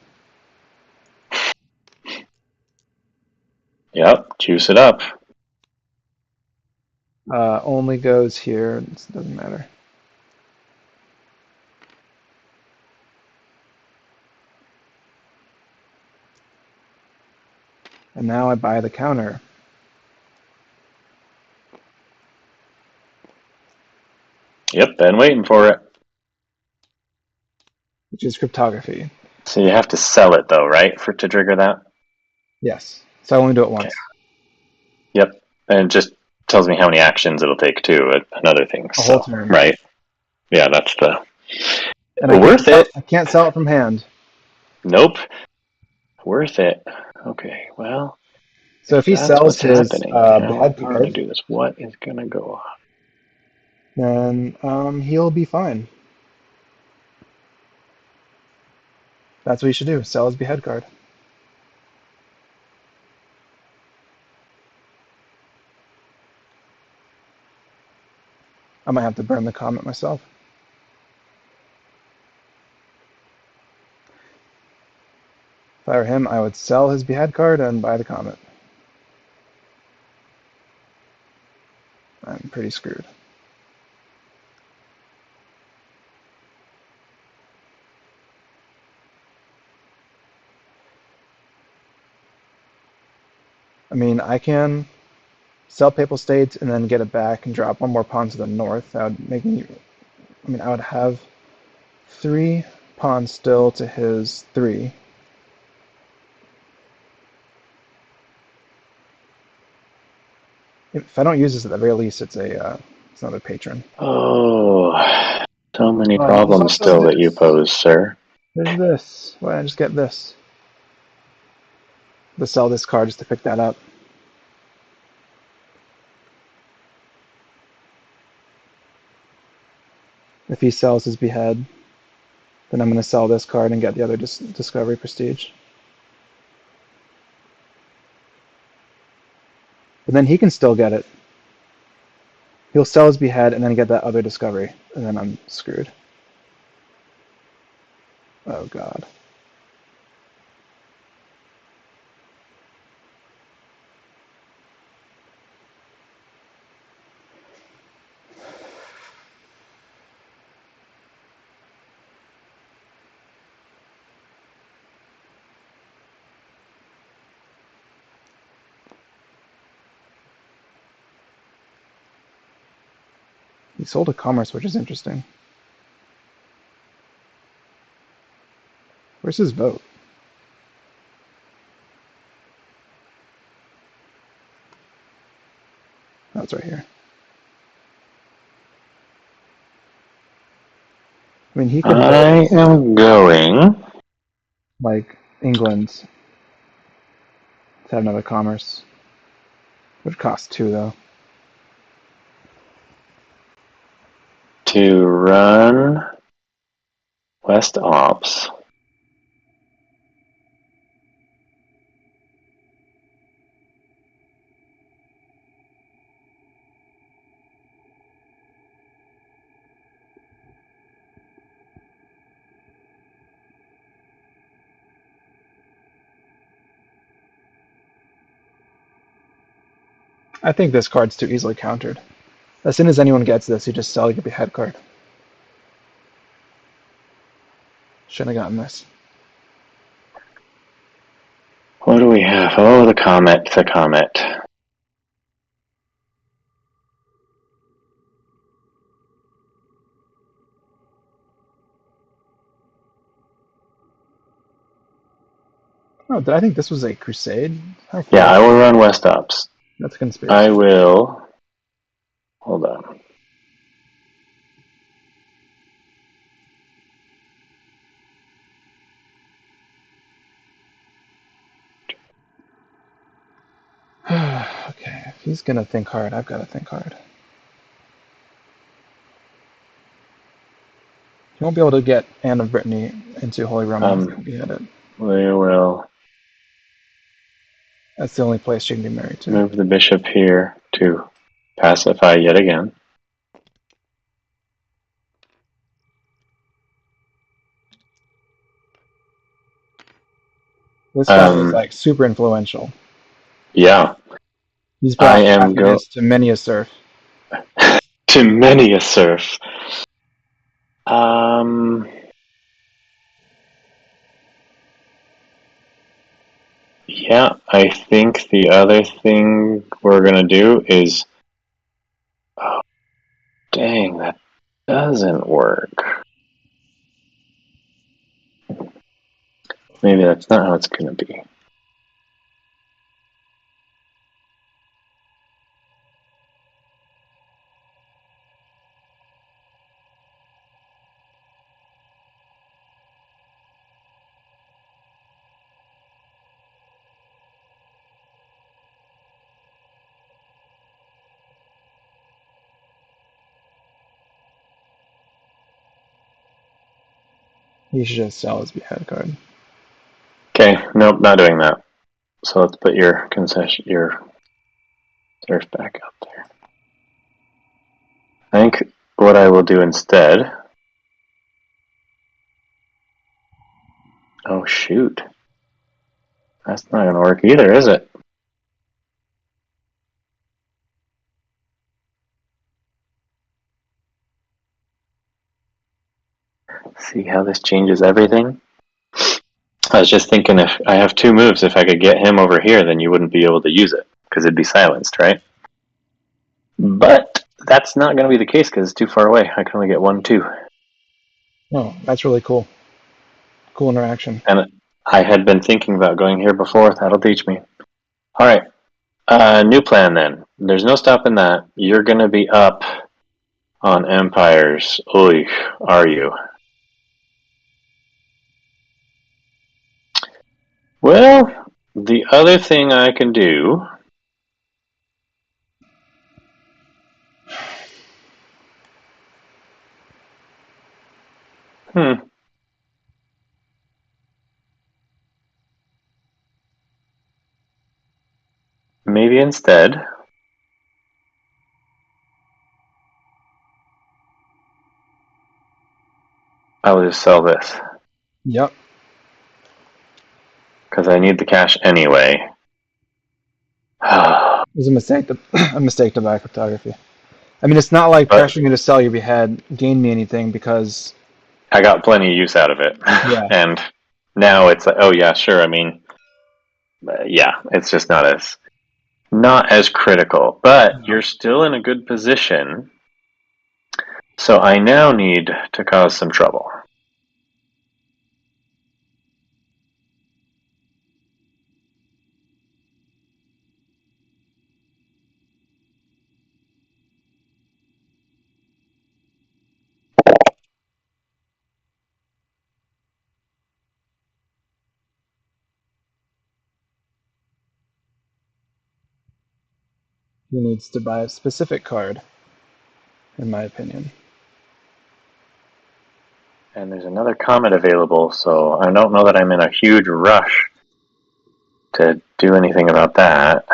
yep, juice it up. Only goes here. It doesn't matter. And now I buy the counter, Yep, been waiting for it. which is cryptography. So you have to sell it though, right, for to trigger that? Yes. So I only do it Okay. once. Yep, and it just tells me how many actions it'll take too. Another thing. A whole So turn. right, yeah, that's the And worth it. I can't sell it from hand. Nope, worth it. Okay, well, So if if he that's sells what's his happening, how are bad we gonna card, do this? What is gonna go on? then he'll be fine. That's what you should do. Sell his behead card. I might have to burn the comet myself. If I were him, I would sell his behead card and buy the comet. I'm pretty screwed. I mean, I can sell Papal States and then get it back and drop one more pawn to the north. That would make me. I mean, I would have three pawns still to his three. If I don't use this at the very least, it's another patron. Oh, so many Oh, there's problems also still that you this. pose, sir. There's this. Why don't I just get this? To sell this card just to pick that up. If he sells his behead, then I'm going to sell this card and get the other discovery prestige. But then he can still get it. He'll sell his behead and then get that other discovery, and then I'm screwed. Oh god. He sold a commerce, which is interesting. Where's his vote? Oh, it's right here. I mean, he could vote I am going like England to have another commerce, which costs two though. to run West Ops. I think this card's too easily countered. As soon as anyone gets this, you just sell your behead card. Shouldn't have gotten this. What do we have? Oh, the comet, the comet. Oh, did I think this was a crusade? How Yeah, I foolish. will run West Ops. That's a I conspiracy. will. Hold on. He's gonna think hard. I've got to think hard. He won't be able to get Anne of Brittany into Holy Roman. He's gonna behead it. We will That's the only place she can be married to. move the bishop here to pacify yet again. This guy is like super influential. Yeah, He's I brought am happiness to many a serf. to many a serf. Um, yeah, I think the other thing we're gonna do is, oh, dang, that doesn't work. Maybe that's not how it's gonna be. He should just sell his behead card. Okay, nope, not doing that. So let's put your concession, your serf back up there. I think what I will do instead. Oh shoot, that's not gonna work either, is it? See how this changes everything? I was just thinking if I have two moves, if I could get him over here, then you wouldn't be able to use it because it'd be silenced, right? But that's not going to be the case because it's too far away. I can only get 1, 2. Oh, that's really cool. Cool interaction. And I had been thinking about going here before. That'll teach me. All right. New plan then. There's no stopping that. You're going to be up on empires. Oy, are you? Well, the other thing I can do. Maybe instead. I will just sell this. Yep. Because I need the cash anyway. It was a mistake to a mistake to buy cryptography. I mean, it's not like But pressuring you to sell your behead gained me anything because I got plenty of use out of it. yeah, And now it's like, oh yeah, sure. I mean, yeah, it's just not as critical. But no. you're still in a good position. So I now need to cause some trouble. He needs to buy a specific card, in my opinion. And there's another comet available, so I don't know that I'm in a huge rush to do anything about that.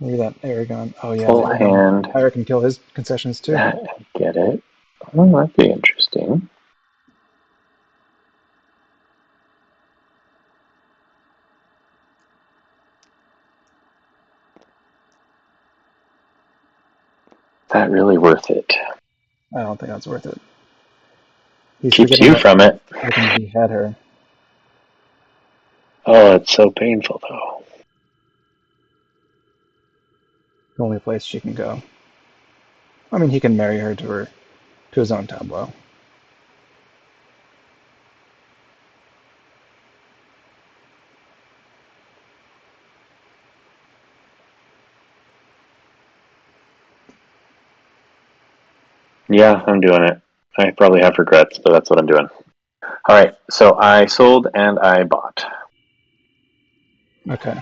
Maybe that Aragon. Oh yeah, the Full Aragon hand. Empire can kill his concessions too. Get it? Oh, that'd be interesting. Is that really worth it? I don't think that's worth it. He's Keeps forgetting you that from it. I can behead her. Oh, it's so painful though. The only place she can go. I mean, he can marry her to his own tableau. Yeah, I'm doing it. I probably have regrets, but that's what I'm doing. All right, so I sold and I bought. Okay.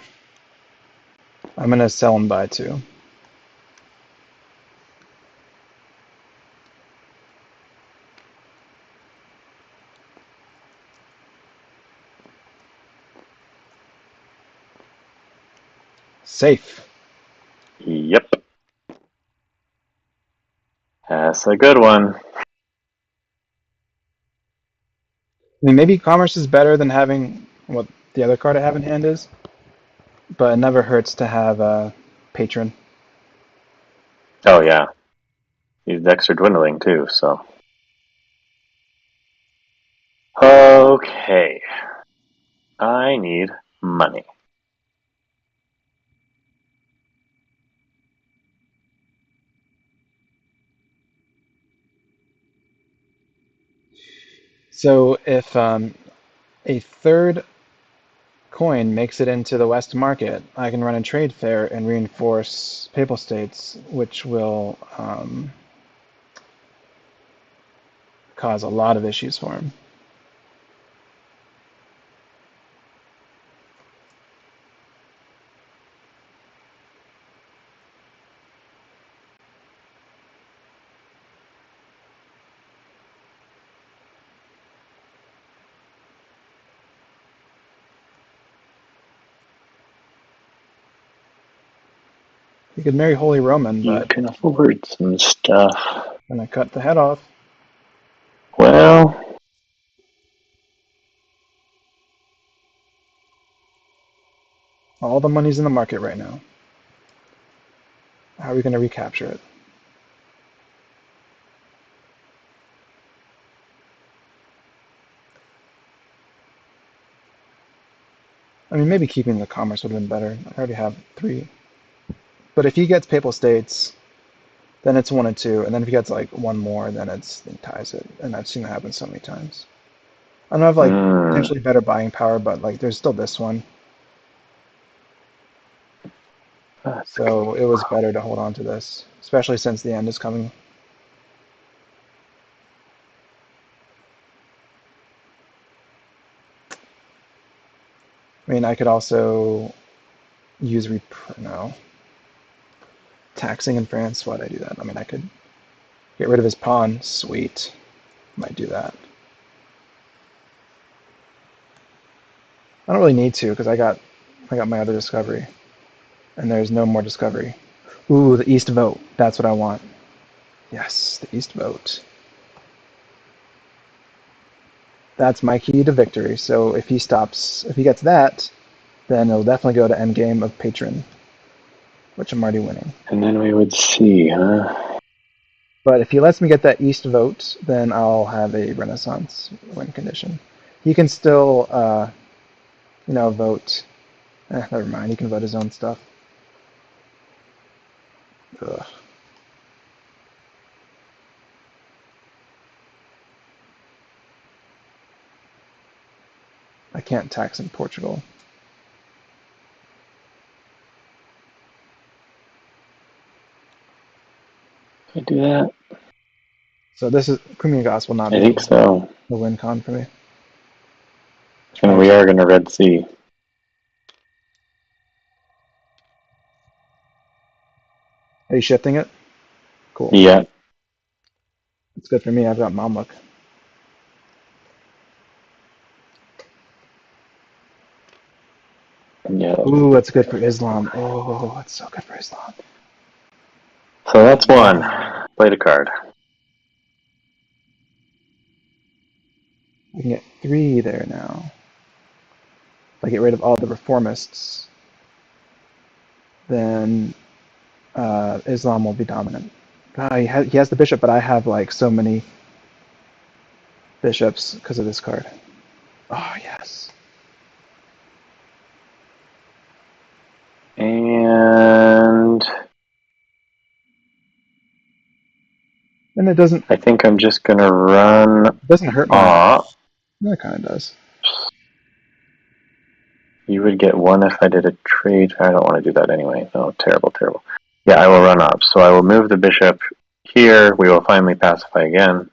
I'm gonna sell and buy too. Safe. Yep, that's a good one. I mean, maybe commerce is better than having what the other card I have in hand is, but it never hurts to have a patron. Oh yeah, these decks are dwindling too. So okay, I need money. So if a third coin makes it into the West Market, I can run a trade fair and reinforce Papal States, which will cause a lot of issues for him. He could marry Holy Roman, You but can afford some stuff. I'm gonna cut the head off. Well, All the money's in the market right now. How are we gonna recapture it? I mean, maybe keeping the commerce would have been better. I already have 3. But if he gets Papal States, then it's 1 and 2, and then if he gets like one more, then it ties it. And I've seen that happen so many times. I don't have like mm, potentially better buying power, but like there's still this one. that's So it was better to hold on to this, especially since the end is coming. I mean, I could also use no taxing in France. Why'd I do that? I mean, I could get rid of his pawn. Sweet, might do that. I don't really need to because I got my other discovery, and there's no more discovery. Ooh, the East vote. That's what I want. Yes, the East vote. That's my key to victory. So if he gets that, then it'll definitely go to endgame of patron, which I'm already winning. and then we would see, huh? But if he lets me get that East vote, then I'll have a Renaissance win condition. He can still, vote. Never mind. He can vote his own stuff. Ugh. I can't tax in Portugal. Can I do that? So this is Kumigas will not I be think so. a win con for me. Should And probably we just, are going to Red Sea. are you shifting it? Cool. Yeah, It's good for me. I've got Mamluk. yeah. Ooh, that's good for Islam. Oh, that's so good for Islam. So that's one. Oh, Played a card. we can get 3 there now. If I get rid of all the reformists, then Islam will be dominant. He has the bishop, but I have like so many bishops because of this card. Oh, yes. And And it doesn't I think I'm just going to run doesn't hurt my. off. That kind of does. You would get one if I did a trade. I don't want to do that anyway. Oh, terrible, terrible. Yeah, I will run up. So I will move the bishop here. We will finally pacify again.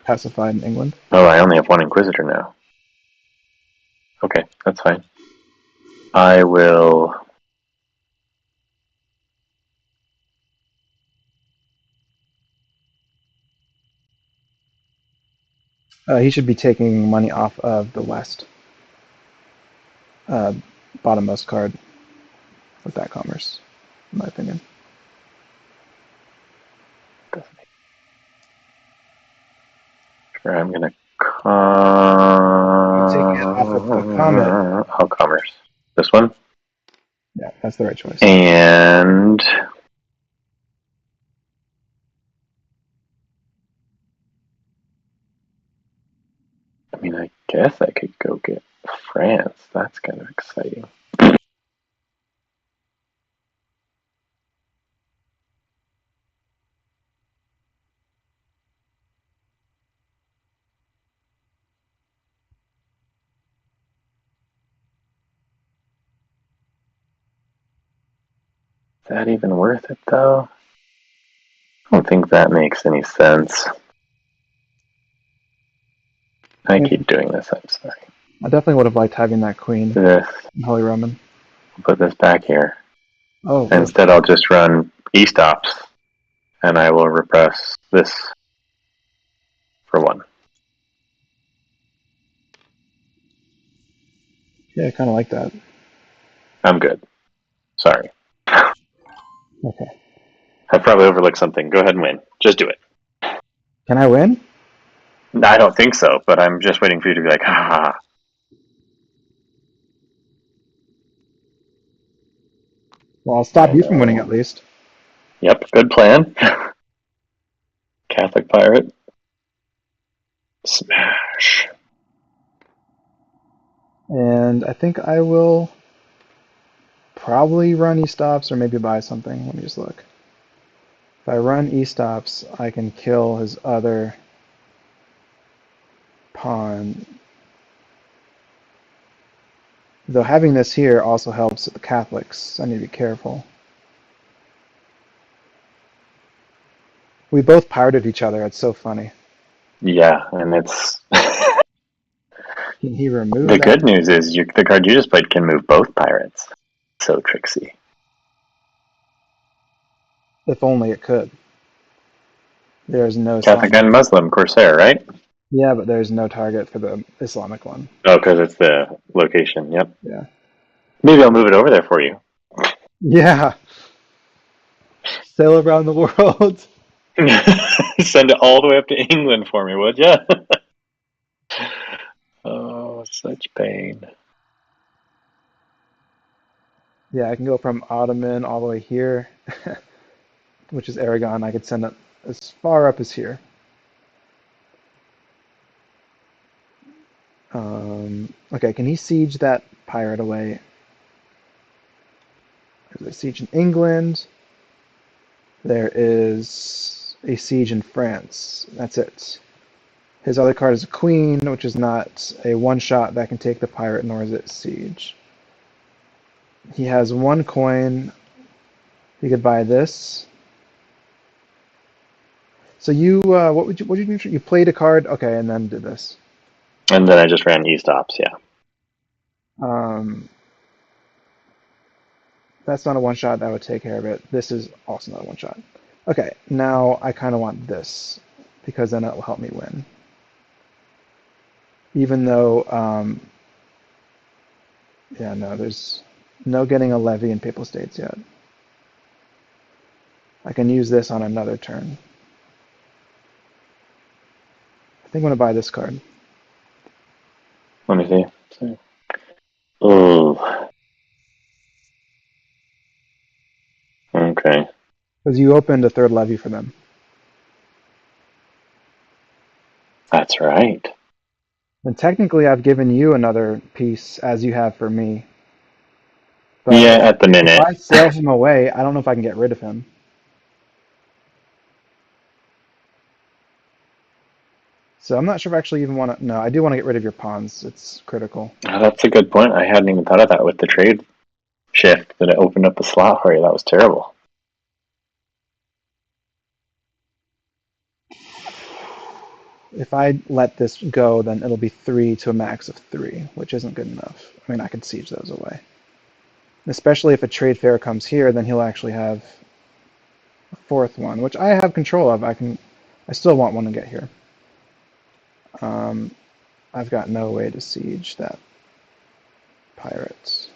Pacified in England. Oh, I only have one Inquisitor now. Okay, that's fine. I will... He should be taking money off of the West. Bottommost card with that commerce, in my opinion. Sure, I'm gonna... You're taking it off of the Comet. Oh, commerce. This one? Yeah, that's the right choice. And... I mean, I guess I could go get France. That's kind of exciting. Is that even worth it, though? I don't think that makes any sense. I keep doing this, I'm sorry. I definitely would have liked having that queen This. in Holy Roman. I'll put this back here. Oh, Instead, I'll just run E-stops, and I will repress this for 1. yeah, I kind of like that. I'm good. Sorry. Okay. I probably overlooked something. Go ahead and win. Just do it. Can I win? I don't think so, but I'm just waiting for you to be like, ha ha ha. Well, I'll stop you from winning at least. Yep, good plan. Catholic pirate. Smash. And I think I will probably run E-stops or maybe buy something. Let me just look. If I run E-stops, I can kill his other pawn. Though having this here also helps the Catholics. I need to be careful. We both pirated each other. It's so funny. Yeah, and it's... Can he remove the that? good news is the card you just played can move both pirates. So tricksy. If only it could. There's no Catholic Islamic. and Muslim Corsair, right? Yeah, but there's no target for the Islamic one. Oh, because it's the location. Yep. Yeah. Maybe I'll move it over there for you. Yeah. Sail around the world. Send it all the way up to England for me, would ya? Oh, such pain. Yeah, I can go from Ottoman all the way here, which is Aragon. I could send it as far up as here. Okay, can he siege that pirate away? There's a siege in England. There is a siege in France. That's it. His other card is a queen, which is not a one-shot that can take the pirate, nor is it siege. He has 1 coin. He could buy this. So you, what did you do? You played a card, okay, and then did this. And then I just ran E-stops, yeah. That's not a one-shot. That would take care of it. This is also not a one-shot. Okay, now I kind of want this because then it will help me win. Even though, yeah, no, there's no getting a levy in Papal States yet. I can use this on another turn. I think I'm going to buy this card. Let me see. Oh. Okay. Because you opened a 3rd levy for them. That's right. And technically I've given you another piece as you have for me. But yeah, at the minute. if I sail him away, I don't know if I can get rid of him. So I'm not sure if I actually even want to... No, I do want to get rid of your pawns. It's critical. Oh, that's a good point. I hadn't even thought of that with the trade shift that it opened up a slot for you. That was terrible. If I let this go, then it'll be 3 to a max of 3, which isn't good enough. I mean, I could siege those away. Especially if a trade fair comes here, then he'll actually have a fourth one, which I have control of. I still want one to get here. Um, I've got no way to siege that pirates.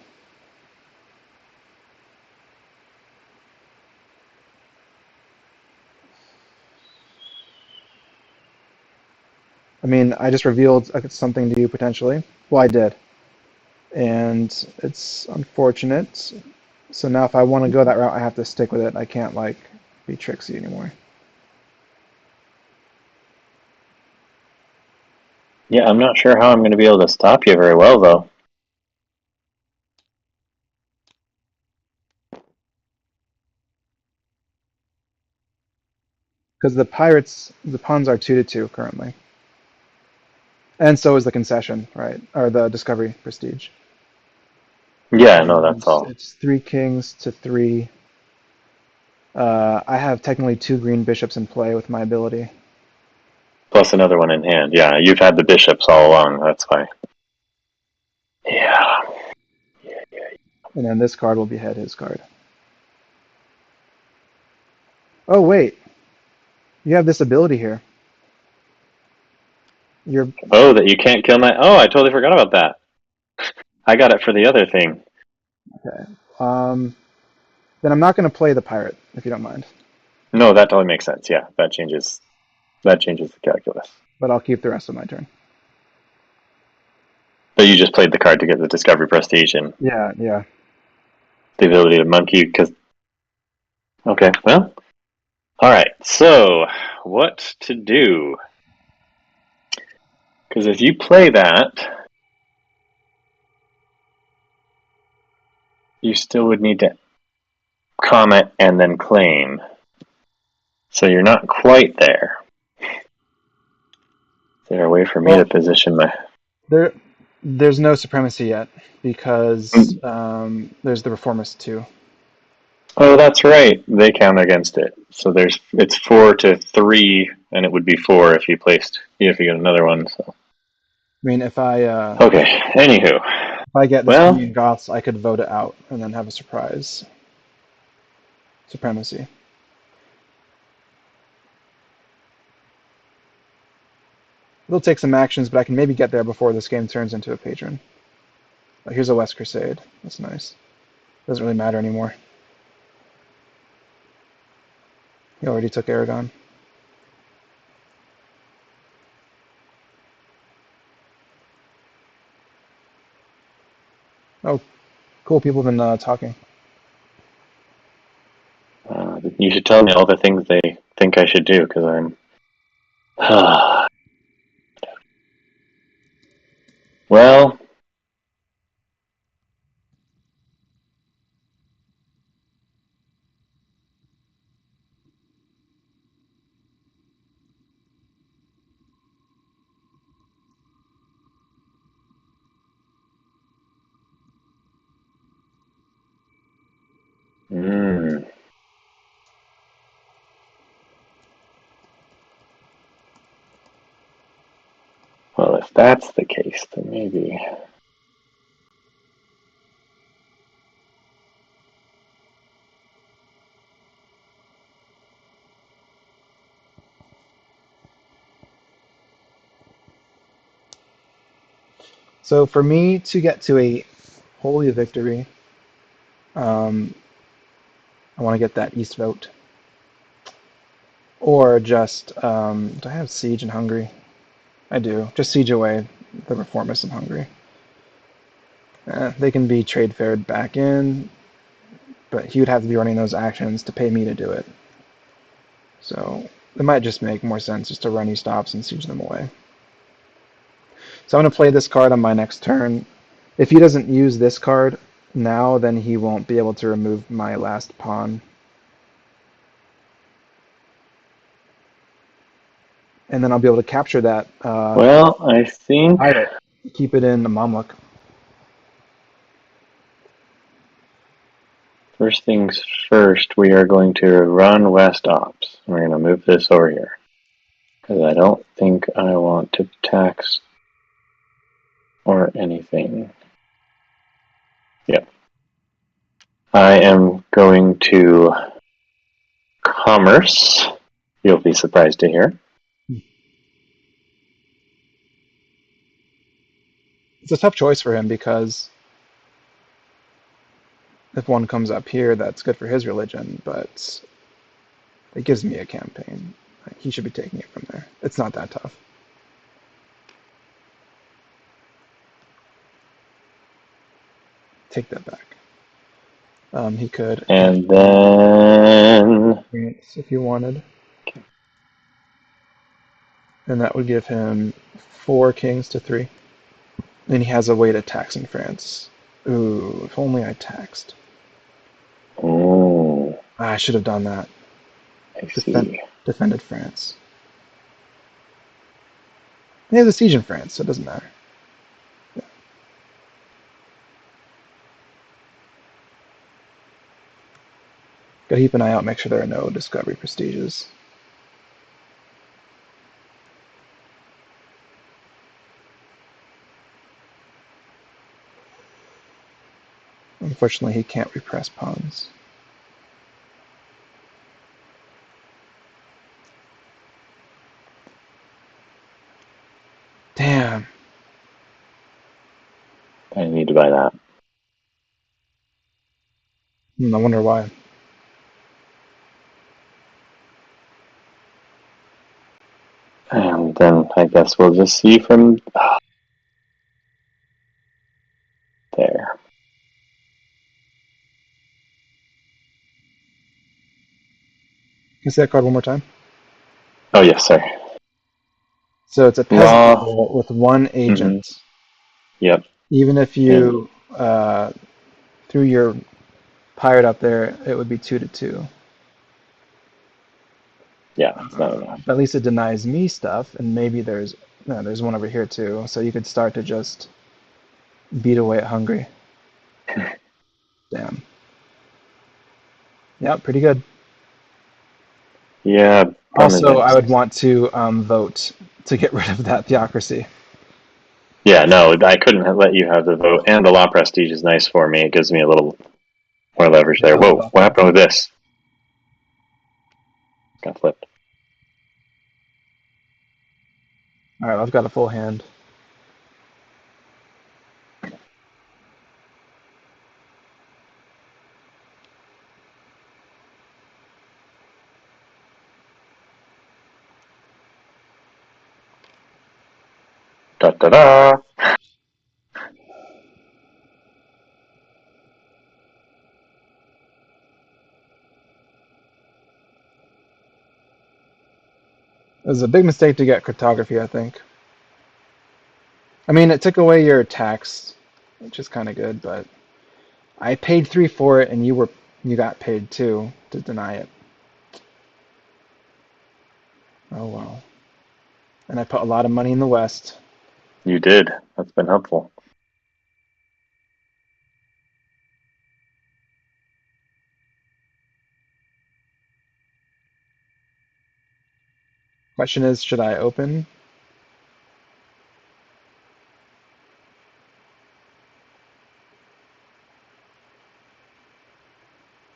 I mean, I just revealed something to you potentially. Well, I did. And it's unfortunate. So now if I want to go that route, I have to stick with it. I can't, like, be tricksy anymore. Yeah, I'm not sure how I'm going to be able to stop you very well, though. Because the pirates, the pawns are 2 to 2 currently. And so is the concession, right? Or the discovery prestige. Yeah, no, And that's all. it's 3 kings to 3. I have technically 2 green bishops in play with my ability. Plus another one in hand. Yeah, you've had the bishops all along. That's why. Yeah. And then this card will behead his card. Oh, wait. You have this ability here. You're Oh, that you can't kill my. Oh, I totally forgot about that. I got it for the other thing. okay. Then I'm not going to play the pirate, if you don't mind. No, that totally makes sense. Yeah, that changes. That changes the calculus. But I'll keep the rest of my turn. But you just played the card to get the discovery prestige and Yeah, yeah. the ability to monkey. Because okay, well, all right. So, what to do? Because if you play that, you still would need to comment and then claim. So you're not quite there. Is there a way for me to Well, position my? there's no supremacy yet because there's the reformist too. Oh, that's right. They count against it. So it's 4 to 3, and it would be 4 if you get another one. So I mean, okay. Anywho, if I get this well, Armenian Goths, I could vote it out and then have a surprise supremacy. It'll take some actions, but I can maybe get there before this game turns into a patron. Oh, here's a West Crusade. That's nice. Doesn't really matter anymore. He already took Aragon. Oh, cool. People have been talking. you should tell me all the things they think I should do because I'm. Well, mm, well, if that's the case, then maybe. So for me to get to a holy victory, um, I want to get that East vote. Or just, do I have siege in Hungary? I do. Just siege away the reformists in Hungary. They can be trade faired back in, but he would have to be running those actions to pay me to do it. So it might just make more sense just to run East stops and siege them away. So I'm going to play this card on my next turn. If he doesn't use this card now, then he won't be able to remove my last pawn. And then I'll be able to capture that Well, I think. pirate, keep it in the Mamluk. First things first, we are going to run West Ops. We're going to move this over here. Because I don't think I want to tax or anything. Yep. I am going to Commerce. You'll be surprised to hear. It's a tough choice for him because if one comes up here, that's good for his religion, but it gives me a campaign. He should be taking it from there. It's not that tough. Take that back. He could And then if he wanted. And that would give him 4 kings to 3. And he has a way to tax in France. Ooh, if only I taxed. oh, I should have done that. I see. Defended France. He has a siege in France, so it doesn't matter. Yeah. Gotta keep an eye out, make sure there are no discovery prestiges. Unfortunately, he can't repress pawns. Damn. I need to buy that. I wonder why. And then I guess we'll just see from there. Can you say that card one more time? Oh, yes, sorry. So it's a peasant Law. rule with 1 agent. Mm-hmm. Yep. Even if And you threw your pirate up there, it would be 2 to 2. yeah, it's not enough. But at least it denies me stuff, and maybe there's one over here too. So you could start to just beat away at Hungary. Damn. Yeah, pretty good. Yeah, problem is Also, I it's... would want to vote to get rid of that theocracy. Yeah, no, I couldn't let you have the vote. And the law prestige is nice for me. It gives me a little more leverage there. I love Whoa, that. what happened with this? Got flipped. All right, I've got a full hand. Da-da-da! It was a big mistake to get cryptography, I think. I mean, it took away your tax, which is kind of good, but I paid 3 for it, and you got paid 2 to deny it. Oh well. And I put a lot of money in the West. You did. That's been helpful. Question is, should I open?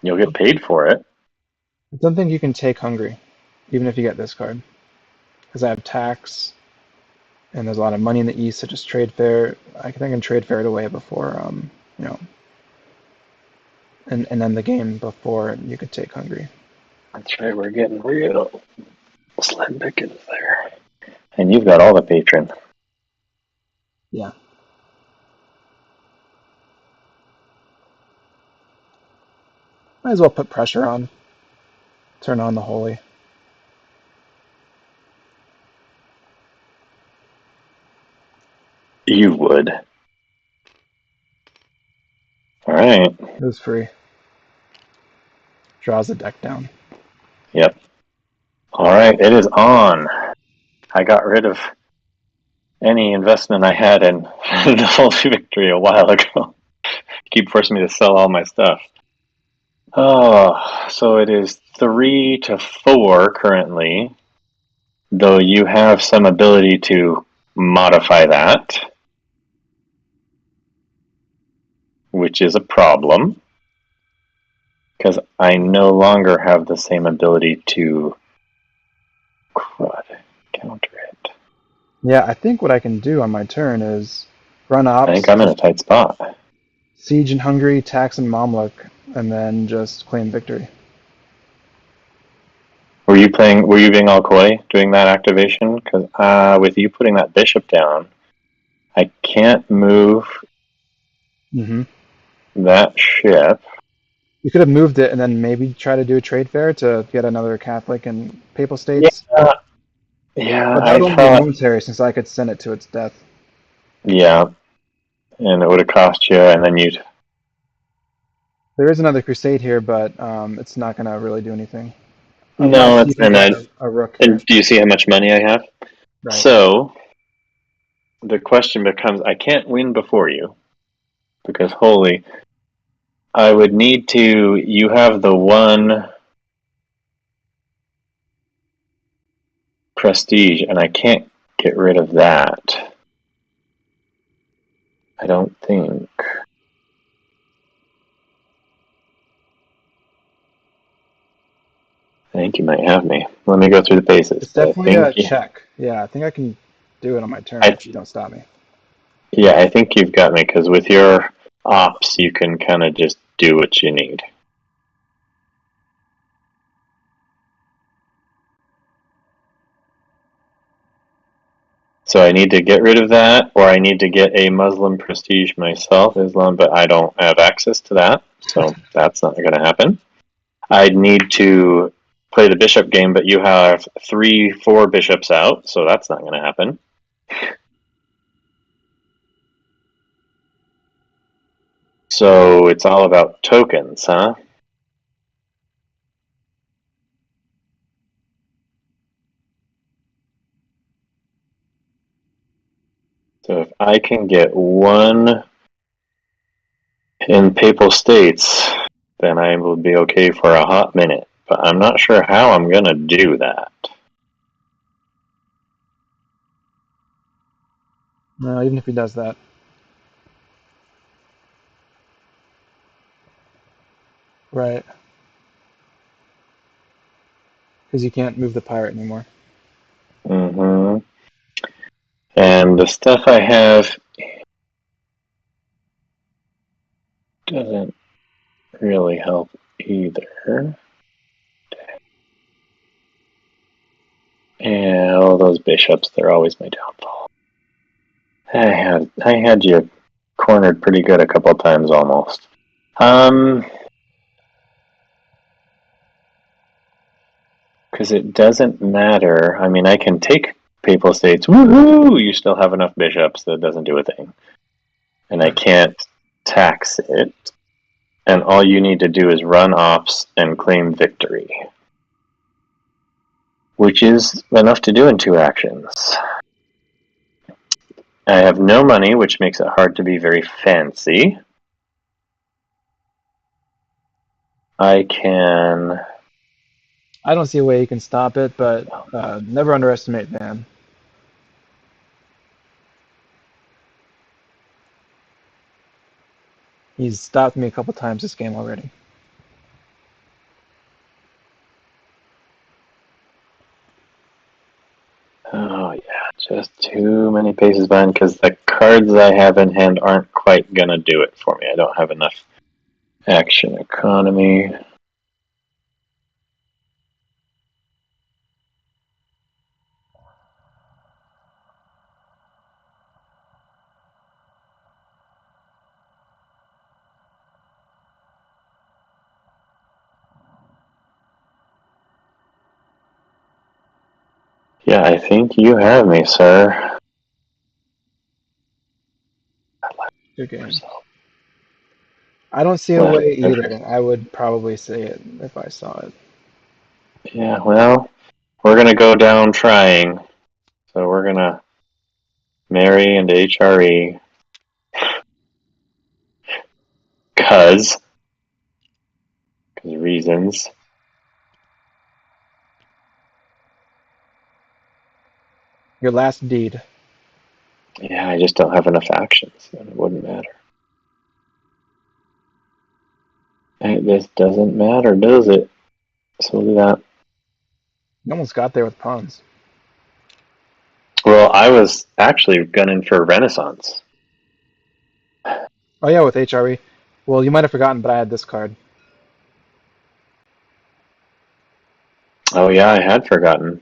You'll get paid for it. I don't think you can take Hungary, even if you get this card, because I have tax, and there's a lot of money in the East. So just trade fair. I think I can trade fair it away before, you know, and end the game before you could take Hungary. That's right, we're getting real slim pickings there. And you've got all the patron. Yeah. Might as well put pressure on. Turn on the holy. You would. Alright. It was free. Draws the deck down. Yep. Alright, it is on. I got rid of any investment I had in the Holy Victory a while ago. Keep forcing me to sell all my stuff. Oh, so it is 3 to 4 currently, though you have some ability to modify that, which is a problem, because I no longer have the same ability to counter it. Yeah, I think what I can do on my turn is run I think ops, I'm in a tight spot. siege in Hungary, tax in Mamluk, and then just claim victory. Were you playing? Were you being all coy doing that activation? Because with you putting that bishop down, I can't move Mm-hmm. that ship. You could have moved it and then maybe try to do a trade fair to get another Catholic in Papal Yeah, States, yeah. but that I would only be thought, momentary since I could send it to its death. yeah, and it would have cost you, and then you'd. There is another Crusade here, but it's not going to really do anything. No, Unless you it's can and get a rook here. and do you see how much money I have? Right. So the question becomes: I can't win before you because holy, I would need to. You have the one prestige, and I can't get rid of that. I don't think. I think you might have me. Let me go through the paces, It's but I definitely a think yeah, check. Yeah, I think I can do it on my turn I if you don't stop me. yeah, I think you've got me because with your ops, you can kind of just do what you need. So I need to get rid of that, or I need to get a Muslim prestige myself, Islam, but I don't have access to that, so that's not going to happen. I'd need to play the bishop game, but you have 4 bishops out, so that's not going to happen. So it's all about tokens, huh? So if I can get one in Papal States, then I will be okay for a hot minute. But I'm not sure how I'm going to do that. No, even if he does that. Right. Because you can't move the pirate anymore. Mm-hmm. And the stuff I have doesn't really help either. And all those bishops, they're always my downfall. I had you cornered pretty good a couple times almost. Because it doesn't matter. I mean, I can take Papal States. Woohoo! You still have enough bishops that doesn't do a thing, and I Right. can't tax it. And all you need to do is run ops and claim victory, which is enough to do in 2 actions. I have no money, which makes it hard to be very fancy. I can. I don't see a way you can stop it, but never underestimate man. He's stopped me a couple times this game already. Oh, yeah, just too many paces behind because the cards I have in hand aren't quite gonna do it for me. I don't have enough action economy. Yeah, I think you have me, sir. Good game. I don't see a Well, way either. I would probably say it if I saw it. yeah, well, we're gonna go down trying. So we're gonna marry into HRE. Cause reasons. Your last deed. Yeah, I just don't have enough actions, and it wouldn't matter. This doesn't matter, does it? So we'll do that. You almost got there with pawns. Well, I was actually gunning for Renaissance. Oh yeah, with HRE. Well, you might have forgotten, but I had this card. Oh yeah, I had forgotten.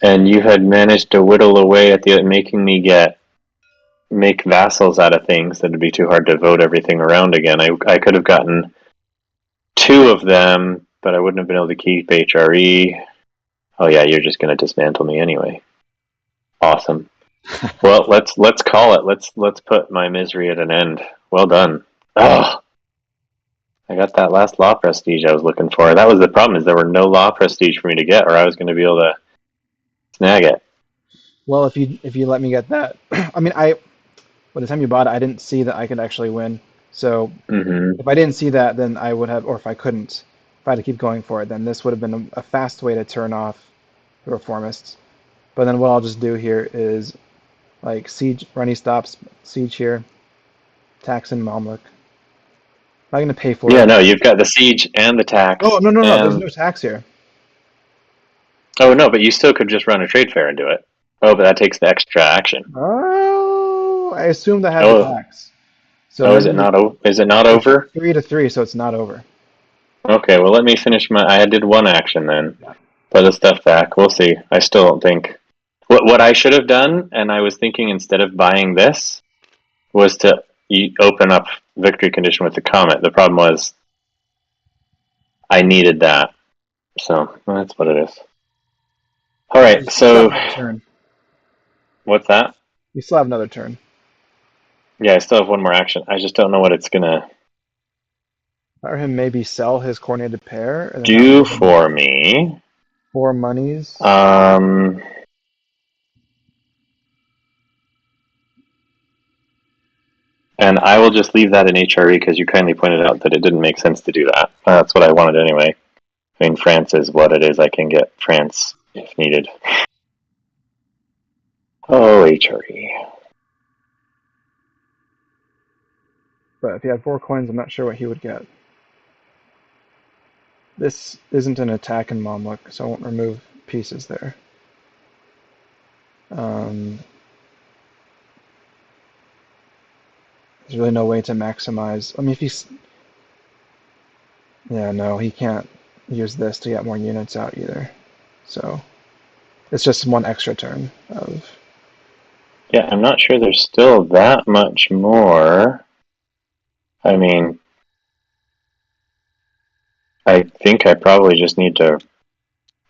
And you had managed to whittle away at the making me make vassals out of things that'd be too hard to vote everything around again. I could have gotten 2 of them, but I wouldn't have been able to keep HRE. Oh yeah, you're just gonna dismantle me anyway. Awesome. Well, let's call it. Let's put my misery at an end. Well done. Oh, I got that last law prestige I was looking for. That was the problem, is there were no law prestige for me to get, or I was going to be able to snag it. Well, if you let me get that, I mean, by the time you bought it, I didn't see that I could actually win. So Mm-hmm. if I didn't see that, then I would have, or if I couldn't, if I had to keep going for it, then this would have been a fast way to turn off the reformists. But then what I'll just do here is like siege, runny stops, siege here, tax in Mamluk. I'm not gonna pay for Yeah, it. no, you've got the siege and the Oh tax, no no no! There's and no tax here. oh no, but you still could just run a trade fair and do it. Oh, but that takes the extra action. Oh, I assumed I had the Oh, tax. So oh, is it maybe not? Is it not it's over? 3-3, so it's not over. Okay, well let me finish my. I did 1 action then. Yeah. Put the stuff back. We'll see. I still don't think what I should have done, and I was thinking instead of buying this, was to open up victory condition with the comet. The problem was I needed that, so that's what it is. All So right, you still have so another turn. what's that? You still have another turn. Yeah, I still have 1 more action. I just don't know what it's gonna Or him maybe sell his coordinated pair, and then that would do give him for me. 4 monies. Um, and I will just leave that in HRE because you kindly pointed out that it didn't make sense to do that. That's what I wanted anyway. I mean, France is what it is. I can get France if needed. Oh, HRE. But if he had 4 coins, I'm not sure what he would get. This isn't an attack in Mamluk, so I won't remove pieces there. Um, there's really no way to maximize. I mean, if he's... Yeah, no, he can't use this to get more units out either. So it's just 1 extra turn of... Yeah, I'm not sure there's still that much more. I mean, I think I probably just need to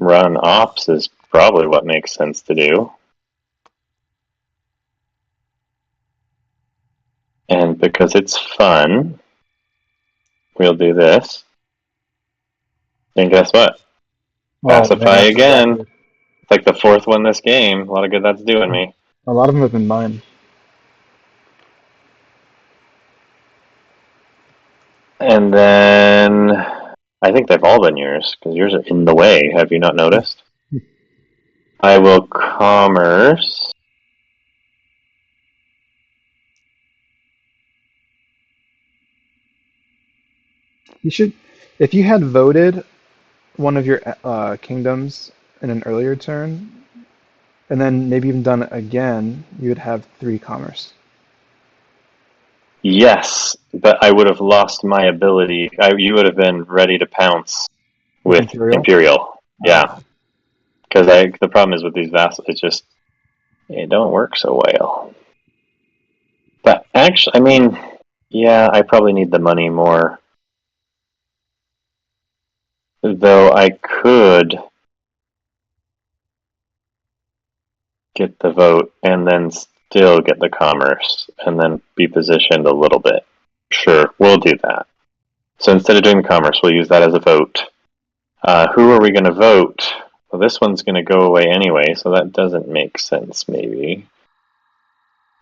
run ops is probably what makes sense to do. And because it's fun, we'll do this. And guess what? Oh Pacify man, that's a again. record. It's like the 4th one this game. A lot of good that's doing me. A lot of them have been mine. And then I think they've all been yours because yours are in the way. Have you not noticed? I will commerce. You should, if you had voted one of your kingdoms in an earlier turn, and then maybe even done it again, you would have 3 commerce. Yes, but I would have lost my ability. You would have been ready to pounce With with Imperial? Imperial. Yeah, Ah, because the problem is with these vassals, it don't work so well. But actually, I mean, yeah, I probably need the money more. Though I could get the vote and then still get the commerce and then be positioned a little bit. Sure, we'll do that. So instead of doing the commerce, we'll use that as a vote. Who are we going to vote? Well, this one's going to go away anyway, so that doesn't make sense, maybe.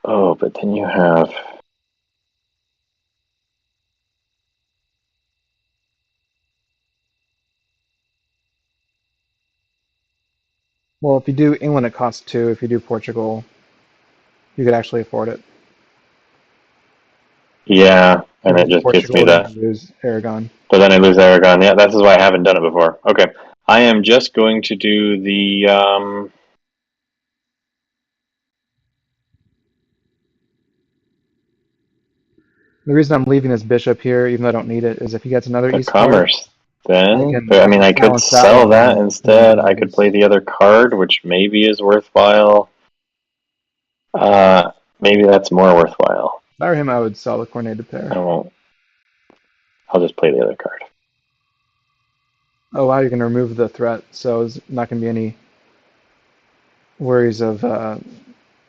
Oh, but then you have... Well, if you do England, it costs 2. If you do Portugal, you could actually afford it. Yeah, You and it lose just gets me Portugal, then that. you lose Aragon. But then I lose Aragon. Yeah, that's why I haven't done it before. Okay, I am just going to do the. The reason I'm leaving this bishop here, even though I don't need it, is if he gets another The East card, commerce. Then, I I can mean, I could silence that sell one that and play instead. another I could moves. play the other card, which maybe is worthwhile. Uh, Maybe that's more worthwhile. If I were him, I would sell the coordinated I pair. won't. I'll just play the other card. Oh wow, you're going to remove the threat, so there's not going to be any worries of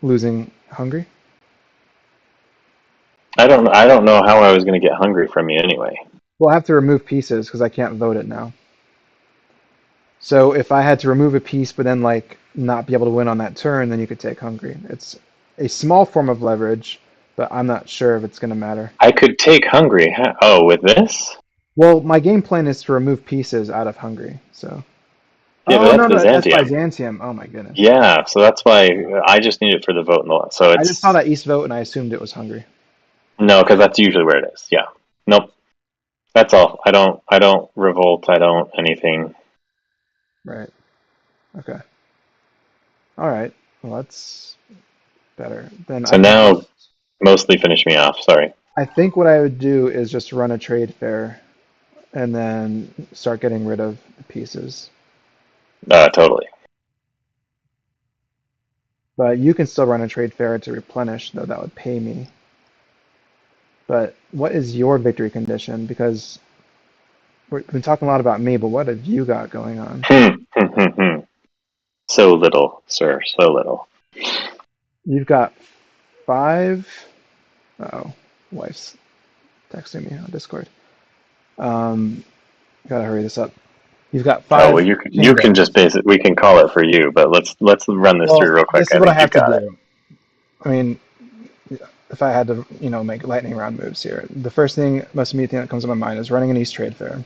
losing Hungary. I don't know how I was going to get hungry from you anyway. We'll have to remove pieces because I can't vote it now. So if I had to remove a piece but then like not be able to win on that turn, then you could take Hungary. It's a small form of leverage, but I'm not sure if it's going to matter. I could take Hungary. Huh? Oh, with this? Well, my game plan is to remove pieces out of Hungary. So, Yeah, but oh that's no, no, that's Byzantium. Byzantium. Oh my goodness. Yeah, so that's why I just need it for the vote in the one. So I just saw it's that East vote and I assumed it was Hungary. no, because that's usually where it is. Yeah. Nope. That's all. I don't revolt. I don't anything. Right. Okay. All right. Well, that's better. Then So I can now just. mostly finish me off. Sorry. I think what I would do is just run a trade fair and then start getting rid of the pieces. Totally. But you can still run a trade fair to replenish, though that would pay me. But what is your victory condition? Because we've been talking a lot about me, but what have you got going on? So little, sir. So little. You've got 5. Oh, wife's texting me on Discord. Um, gotta hurry this up. You've got Oh well, 5 you can just kingdoms. base it. We can call it for you, but let's run this Well, through real quick. this is I what I think you have to got it. do. I mean, if I had to, make lightning round moves here, the first thing, most immediate thing that comes to my mind is running an East Trade Fair.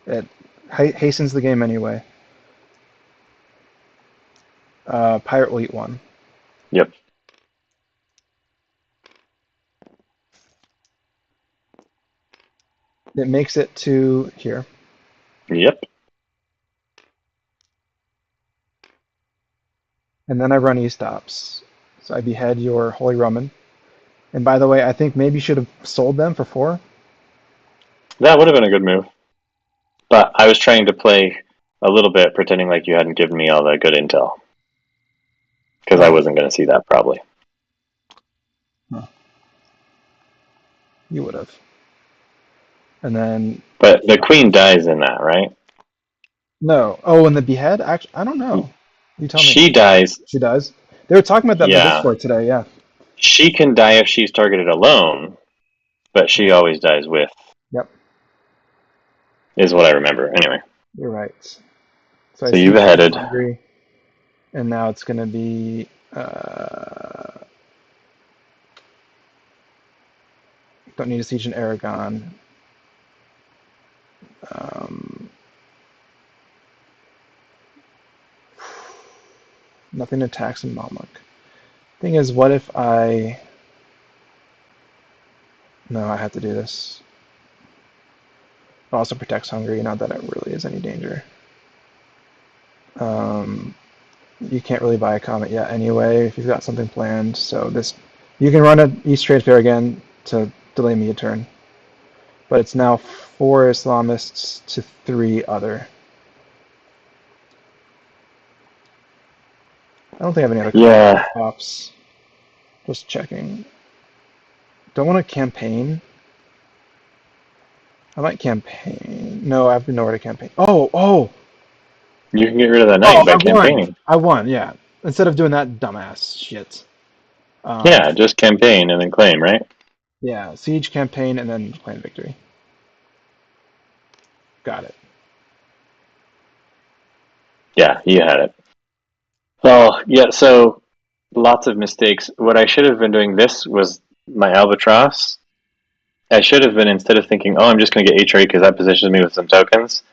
It hastens the game anyway. Pirate will eat 1. Yep. It makes it to here, Yep. and then I run East Ops. So I behead your Holy Roman. And by the way, I think maybe you should have sold them for 4. That would have been a good move. But I was trying to play a little bit, pretending like you hadn't given me all the good intel, because I Oh, wasn't going to see that probably. huh. You would have. And then But the queen dies in that, right? no. Oh, and the behead? Actually, I don't know. You tell me. She dies. She does. They were talking about that in the Yeah, Discord today. Yeah. she can die if she's targeted alone, but she always dies with. Yep. Is what I remember. Anyway, You're right. So I so you've siege this headed. Hungary, and now it's going to be. Don't need to siege in Aragon. Um, Nothing attacks in Malmuk. Thing is, what if I? No, I have to do this. It also protects Hungary, not that it really is any danger. Um, you can't really buy a comet yet anyway if you've got something planned. So this, you can run an East Trade Fair again to delay me a turn. But it's now 4 Islamists to 3 other. I don't think I have any other cards Yeah, for stops. Just checking. Don't want to campaign. I might campaign. No, I have nowhere to campaign. Oh! you can get rid of that Oh, knight by I won! campaigning. I won, yeah. Instead of doing that dumbass shit. Yeah, Um, just campaign and then claim, right? yeah, siege campaign and then claim victory. Got it. Yeah, you had it. Oh, yeah. So lots of mistakes. What I should have been doing. This was my albatross. I should have been, instead of thinking, oh, I'm just going to get HRE because that positions me with some tokens.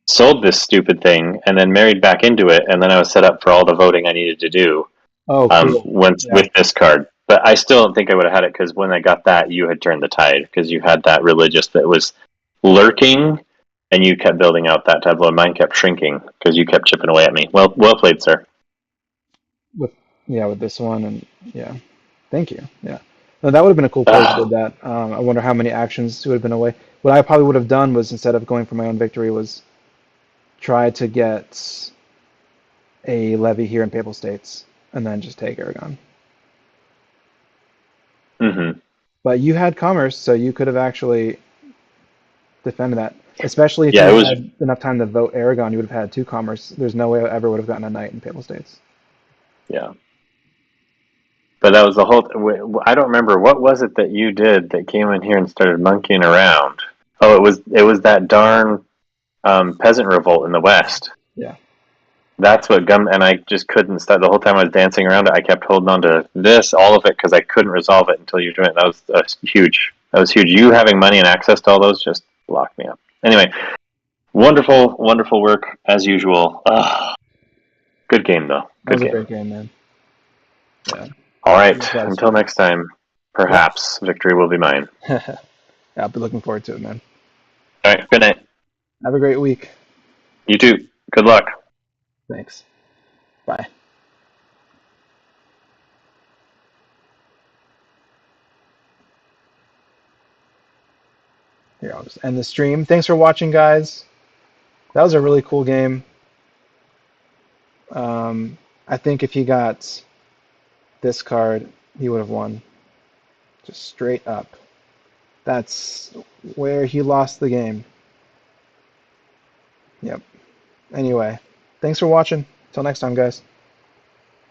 sold this stupid thing and then married back into it, and then I was set up for all the voting I needed to do Oh, cool. once Yeah. with this card. But I still don't think I would have had it because when I got that, you had turned the tide because you had that religious that was lurking, and you kept building out that tableau. And mine kept shrinking because you kept chipping away at me. Well played, sir. With yeah, with this one and yeah. Thank you. Yeah. No, that would have been a cool play if you did Oh, that. I wonder how many actions would have been away. What I probably would have done was instead of going for my own victory was try to get a levy here in Papal States and then just take Aragon. mm-hmm. But you had commerce, so you could have actually defended that. Especially if Yeah, you it was. had enough time to vote Aragon, you would have had two commerce. There's no way I ever would have gotten a knight in Papal States. Yeah, but that was the whole. I don't remember what was it that you did that came in here and started monkeying around. Oh, it was that darn peasant revolt in the West. Yeah. That's what gum, and I just couldn't start. The whole time I was dancing around it, I kept holding on to this, all of it, because I couldn't resolve it until you joined. That was huge. That was huge. You having money and access to all those just locked me up. Anyway, wonderful, wonderful work as usual. Good game though. That Good was a game. great game, man. Yeah. All right. Really Until satisfying. next time, Yep. perhaps victory will be mine. Yeah, I'll be looking forward to it, man. All right. Good night. Have a great week. You too. Good luck. Thanks. Bye. Here, I'll just end the stream. Thanks for watching, guys. That was a really cool game. I think if he got this card, he would have won. Just straight up. That's where he lost the game. Yep. Anyway, thanks for watching. Till next time, guys.